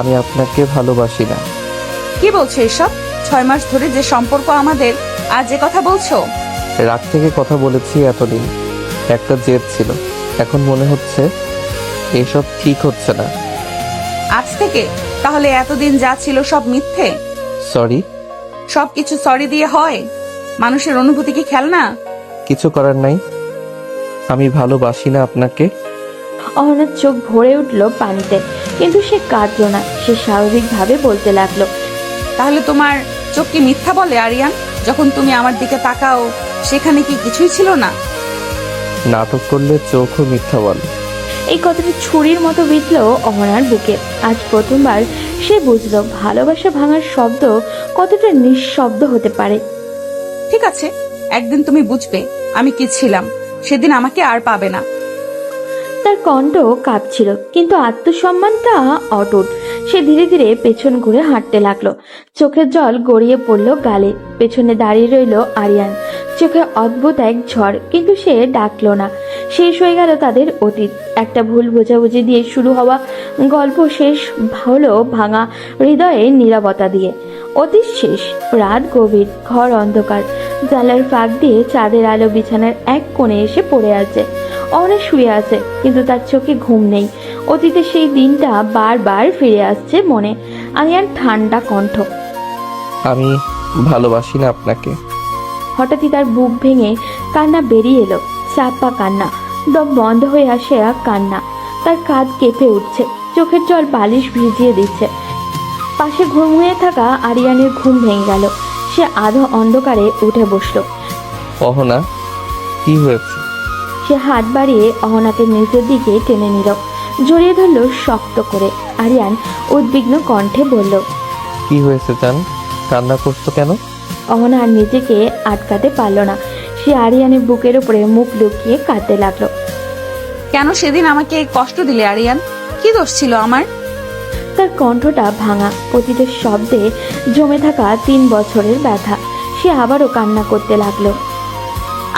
আমি আপনাকে ভালোবাসি না। কি বলছো এসব? 6 মাস ধরে যে সম্পর্ক আমাদের, আজ যে কথা বলছো? রাগ থেকে কথা বলেছি এতদিন, একটা জেদ ছিল। এখন মনে হচ্ছে এসব ঠিক হচ্ছে না। আজ থেকে তাহলে এতদিন যা ছিল সব মিথ্যে? সরি। সবকিছু সরি দিয়ে হয়? মানুষের অনুভূতি কি খেলনা? কিছু করার নাই, আমি ভালোবাসি না আপনাকে। অহনার চোখ ভরে উঠল পানিতে, কিন্তু সে কাঁদল না। সে স্বাভাবিকভাবে বলতে লাগলো, তাহলে তোমার চোখ কি মিথ্যা বলে আরিয়ান? যখন তুমি আমার দিকে তাকাও সেখানে কি কিছুই ছিল না? নাটক করলে চোখও মিথ্যা বলে। এই কথাটা ছুরির মতো বিঁধল অহনার বুকে। আজ প্রথমবার সে বুঝলো ভালোবাসা ভাঙার শব্দ কতটা নিঃশব্দ হতে পারে। ঠিক আছে, একদিন তুমি বুঝবে আমি কি ছিলাম, সেদিন আমাকে আর পাবে না। তার কণ্ঠ কাঁপছিল, কিন্তু আত্মসম্মানটা অটুট। সে ধীরে ধীরে পেছন ঘুরে হাঁটতে লাগলো। চোখের জল গড়িয়ে পড়ল গালে। পেছনে দাঁড়িয়ে রইল আরিয়ান, চোখে অদ্ভুত এক ঝড়, কিন্তু সে ডাকলো না। শেষ হয়ে গেল তাদের অতীত। একটা ভুল বোঝাবুঝি দিয়ে শুরু হওয়া গল্প শেষ হলো ভাঙা হৃদয়ে নীরবতা দিয়ে। অতীত শেষ, রাত গভীর, ঘর অন্ধকার। জানলার ফাঁক দিয়ে চাঁদের আলো বিছানার এক কোণে এসে পড়ে আছে। অনেক শুয়ে আছে, কিন্তু তার চোখে ঘুম নেই। অতীতে সেই দিনটা বারবার ফিরে আসছে মনে। আরিয়ান ঠান্ডা কণ্ঠ, আমি ভালোবাসি না আপনাকে। হঠাৎই তার বুক ভেঙে কান্না বেরিয়ে এলো, চাপা কান্না, দম বন্ধ হয়ে আসে কান্না। তার কাঁধ কেঁপে উঠছে, চোখের জল বালিশ ভিজিয়ে দিচ্ছে। পাশে ঘুমিয়ে থাকা আরিয়ানের ঘুম ভেঙে গেল। সে আধো অন্ধকারে উঠে বসলো। অহনা, কি হয়েছে? সে হাত বাড়িয়ে অহনাকে নিজের দিকে টেনে নিল, জড়িয়ে ধরল শক্ত করে। আরিয়ান উদ্বিগ্ন কণ্ঠে বলল, কি হয়েছে জান, কান্না করছো কেন? অহনা আর নিজেকে আটকাতে পারল না। সে আরিয়ানের বুকের উপরে মুখ লুকিয়ে কাঁদতে লাগলো। কেন সেদিন আমাকে কষ্ট দিলে আরিয়ান? কি দোষ ছিল আমার? তার কণ্ঠটা ভাঙা, প্রতিটা শব্দে জমে থাকা 3 বছরের ব্যথা। সে আবারও কান্না করতে লাগলো।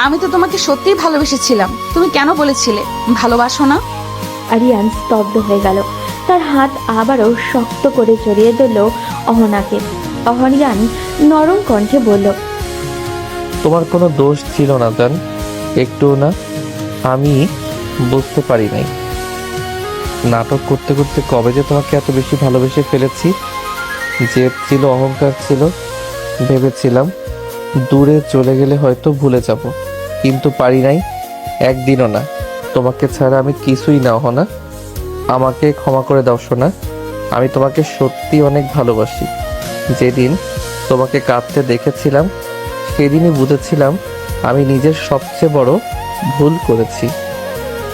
আমি তো তোমাকে সত্যিই ভালোবেসেছিলাম, তুমি কেন বলেছিলে ভালোবাসো না? আরিয়ান স্তব্ধ হয়ে গেল। তার হাত আবারও শক্ত করে জড়িয়ে ধরল অহনাকে। অহনিয়ান নরম কণ্ঠে বলল, তোমার কোনো দোষ ছিল না জান, একটু না। আমি বুঝতে পারি নাই, নাটক করতে করতে কবে যে তোমাকে এত বেশি ভালোবেসে ফেলেছি। জেদ ছিল, অহংকার ছিল, ভেবেছিলাম দূরে চলে গেলে হয়তো ভুলে যাব, কিন্তু পারি নাই, একদিনও না। তোমাকে ছাড়া আমি কিছুই না অহনা, আমাকে ক্ষমা করে দাও সোনা। আমি তোমাকে সত্যি অনেক ভালোবাসি। যেদিন তোমাকে কাঁদতে দেখেছিলাম সেদিনই বুঝেছিলাম আমি নিজের সবচেয়ে বড় ভুল করেছি।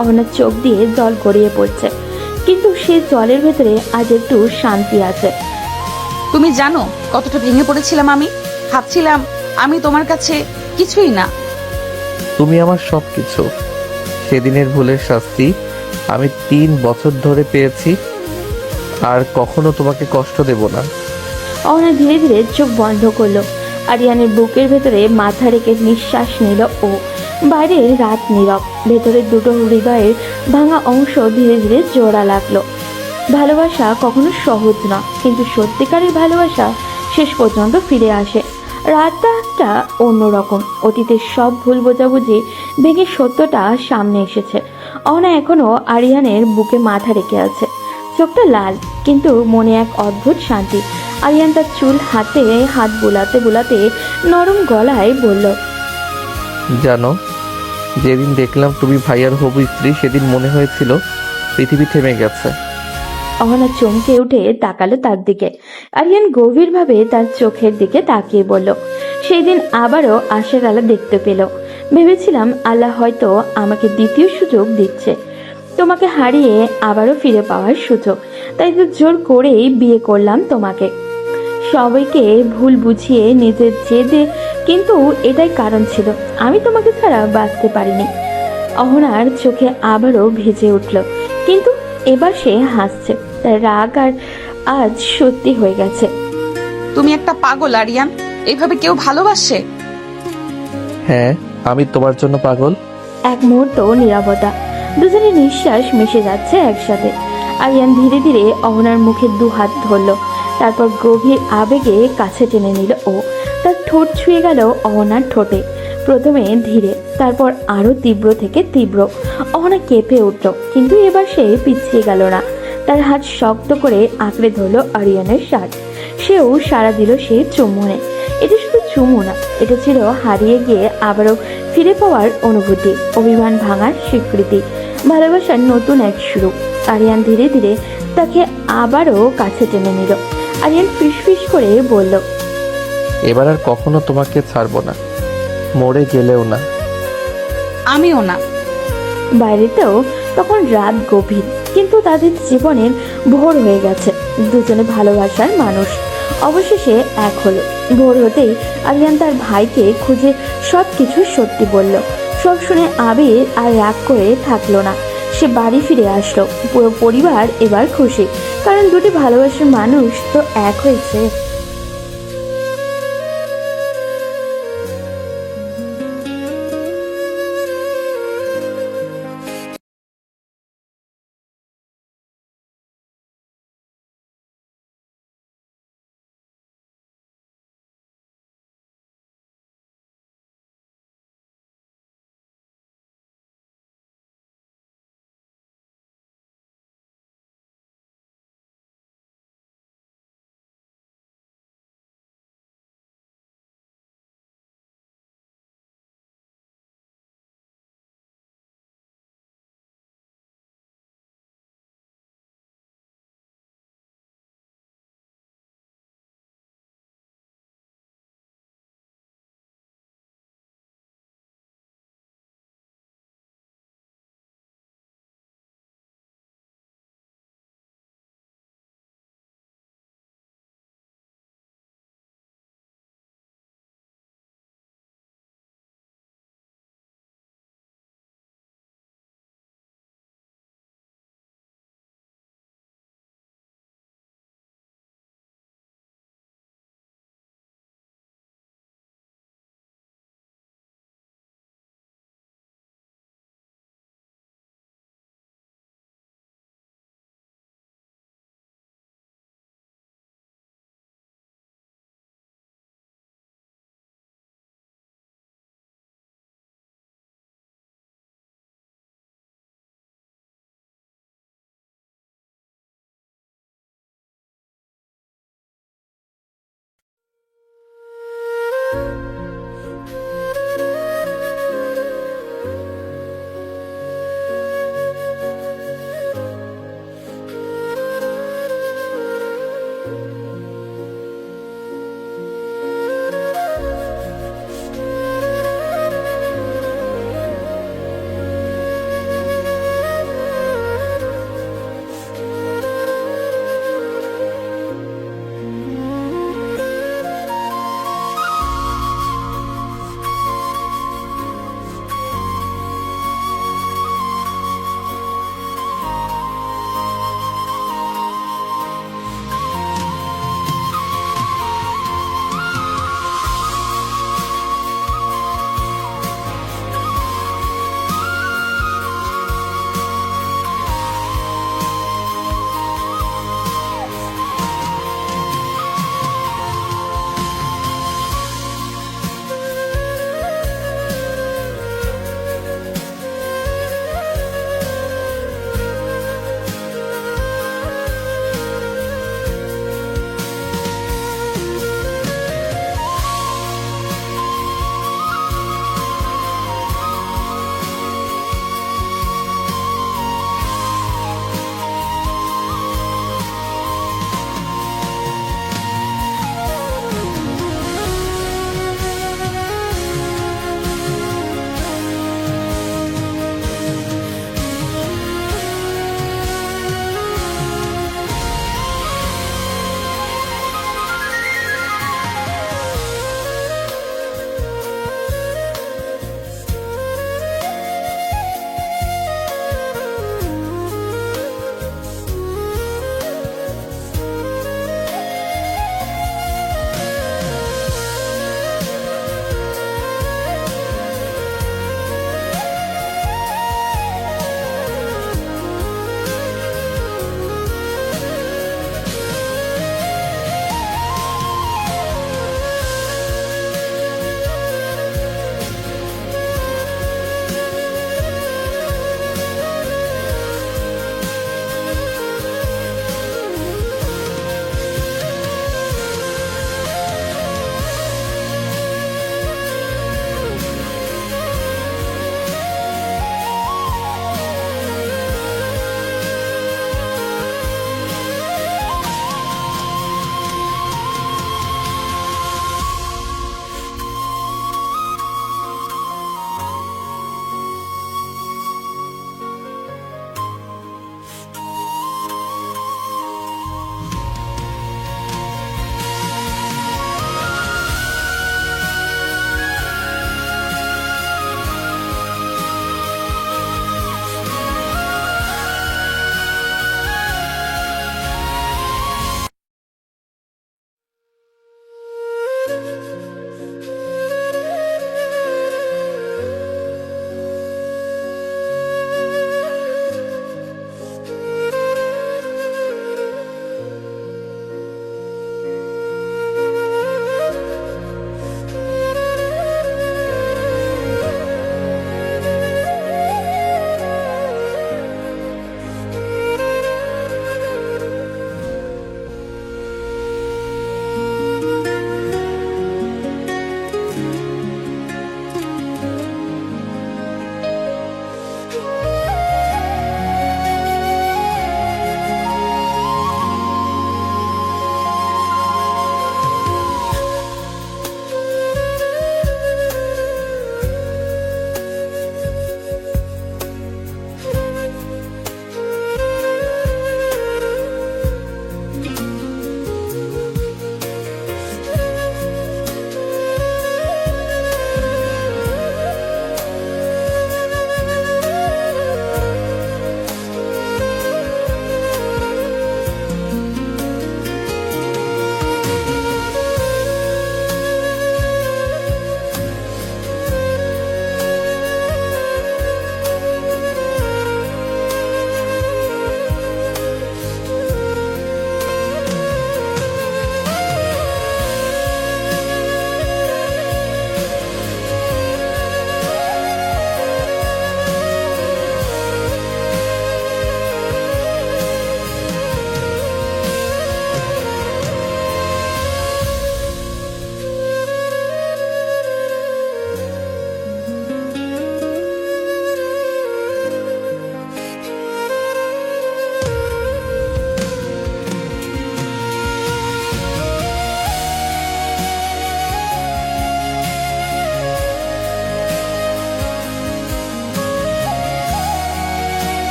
অহনার চোখ দিয়ে জল গড়িয়ে পড়ছে, কিন্তু সে জলের ভেতরে আজ একটু শান্তি আছে। তুমি জানো কতটা ভেঙে পড়েছিলাম আমি? ভাবছিলাম আমি তোমার কাছে কিছুই না। তুমি আমার সবকিছু। সেদিনের ভুলের শাস্তি আমি 3 বছর ধরে পেয়েছি, আর কখনো তোমাকে কষ্ট দেব না। অহনা ধীরে ধীরে চোখ বন্ধ করলো। আরিয়ানের বুকের ভেতরে মাথা রেখে নিঃশ্বাস নিল ও। বাইরে রাত নীরব, ভেতরের দুটো হৃদয়ের ভাঙা অংশ ধীরে ধীরে জোড়া লাগলো। ভালোবাসা কখনো সহজ না, কিন্তু সত্যিকারের ভালোবাসা শেষ পর্যন্ত ফিরে আসে। রাতটা একটা অন্যরকম। অতীতের সব ভুল বোঝাবুঝি ভেঙে সত্যটা সামনে এসেছে। অহনা এখনো আরিয়ানের বুকে মাথা রেখে আছে, চোখটা লাল, কিন্তু মনে এক অদ্ভুত শান্তি। আরিয়ান তার চুল হাতে হাত বুলাতে বুলাতে নরম গলায় বলল, জানো, যেদিন দেখলাম তুমি ভাইয়ার হবু স্ত্রী সেদিন মনে হয়েছিল পৃথিবী থেমে গেছে। অহনা চমকে উঠে তাকালো তার দিকে। আরিয়ান গভীরভাবে তার চোখের দিকে তাকিয়ে বলল, সেই দিন আবারও আশার আলো দেখতে পেল। ভেবেছিলাম আল্লাহ হয়তো আমাকে দ্বিতীয় সুযোগ দিচ্ছে, তোমাকে হারিয়ে আবারও ফিরে পাওয়ার সুযোগ। তাই তো জোর করেই বিয়ে করলাম তোমাকে। সবাইকে ভুল বুঝিয়ে নিজের জেদে কিন্তু এটাই কারণ ছিল, আমি তোমাকে ছাড়া বাঁচতে পারিনি। অহনার চোখে আবারও ভিজে উঠল, কিন্তু এবার সে হাসছে। তার রাগ আর আজ সত্যি হয়ে গেছে। তুমি একটা পাগল আরিয়ান, এইভাবে কেউ ভালোবাসে? হ্যাঁ, আমি তোমার জন্য পাগল। এক মুহূর্ত নীরবতা, দুজনের নিঃশ্বাস মিশে যাচ্ছে একসাথে। আরিয়ান ধীরে ধীরে অহনার মুখে দুহাত ধরল, তারপর গভীর আবেগে কাছে টেনে নিল ও। তার ঠোঁট ছুঁয়ে গেল অহনার ঠোঁটে, প্রথমে ধীরে, তারপর আরো তীব্র থেকে তীব্র। অহনা কেঁপে উঠল, কিন্তু এবার সে পিছিয়ে গেল না। তার হাত শক্ত করে আঁকড়ে ধরল আরিয়ানের শার্ট। সেও সাড়া দিল সেই চুম্বনে। এটা শুধু চুমু না, এটা ছিল হারিয়ে গিয়ে আবারও ফিরে পাওয়ার অনুভূতি, অভিমান ভাঙার স্বীকৃতি, ভালোবাসার নতুন এক শুরু। আরিয়ান ধীরে ধীরে তাকে আবারও কাছে টেনে নিল। আরিয়ান ফিসফিস করে বলল, এবার আর কখনো তোমাকে ছাড়বো না, মরে গেলেও না। আমিও না। বাইরেতেও তখন রাত গভীর, কিন্তু তাদের জীবনের ভোর হয়ে গেছে। দুজনে ভালোবাসার মানুষ অবশেষে এক হলো। ভোর হতেই আরিয়ান তার ভাইকে খুঁজে সবকিছু সত্যি বলল। সব শুনে আবির আর রাগ করে থাকলো না, সে বাড়ি ফিরে আসলো। পুরো পরিবার এবার খুশি, কারণ দুটি ভালোবাসার মানুষ তো এক হয়েছে।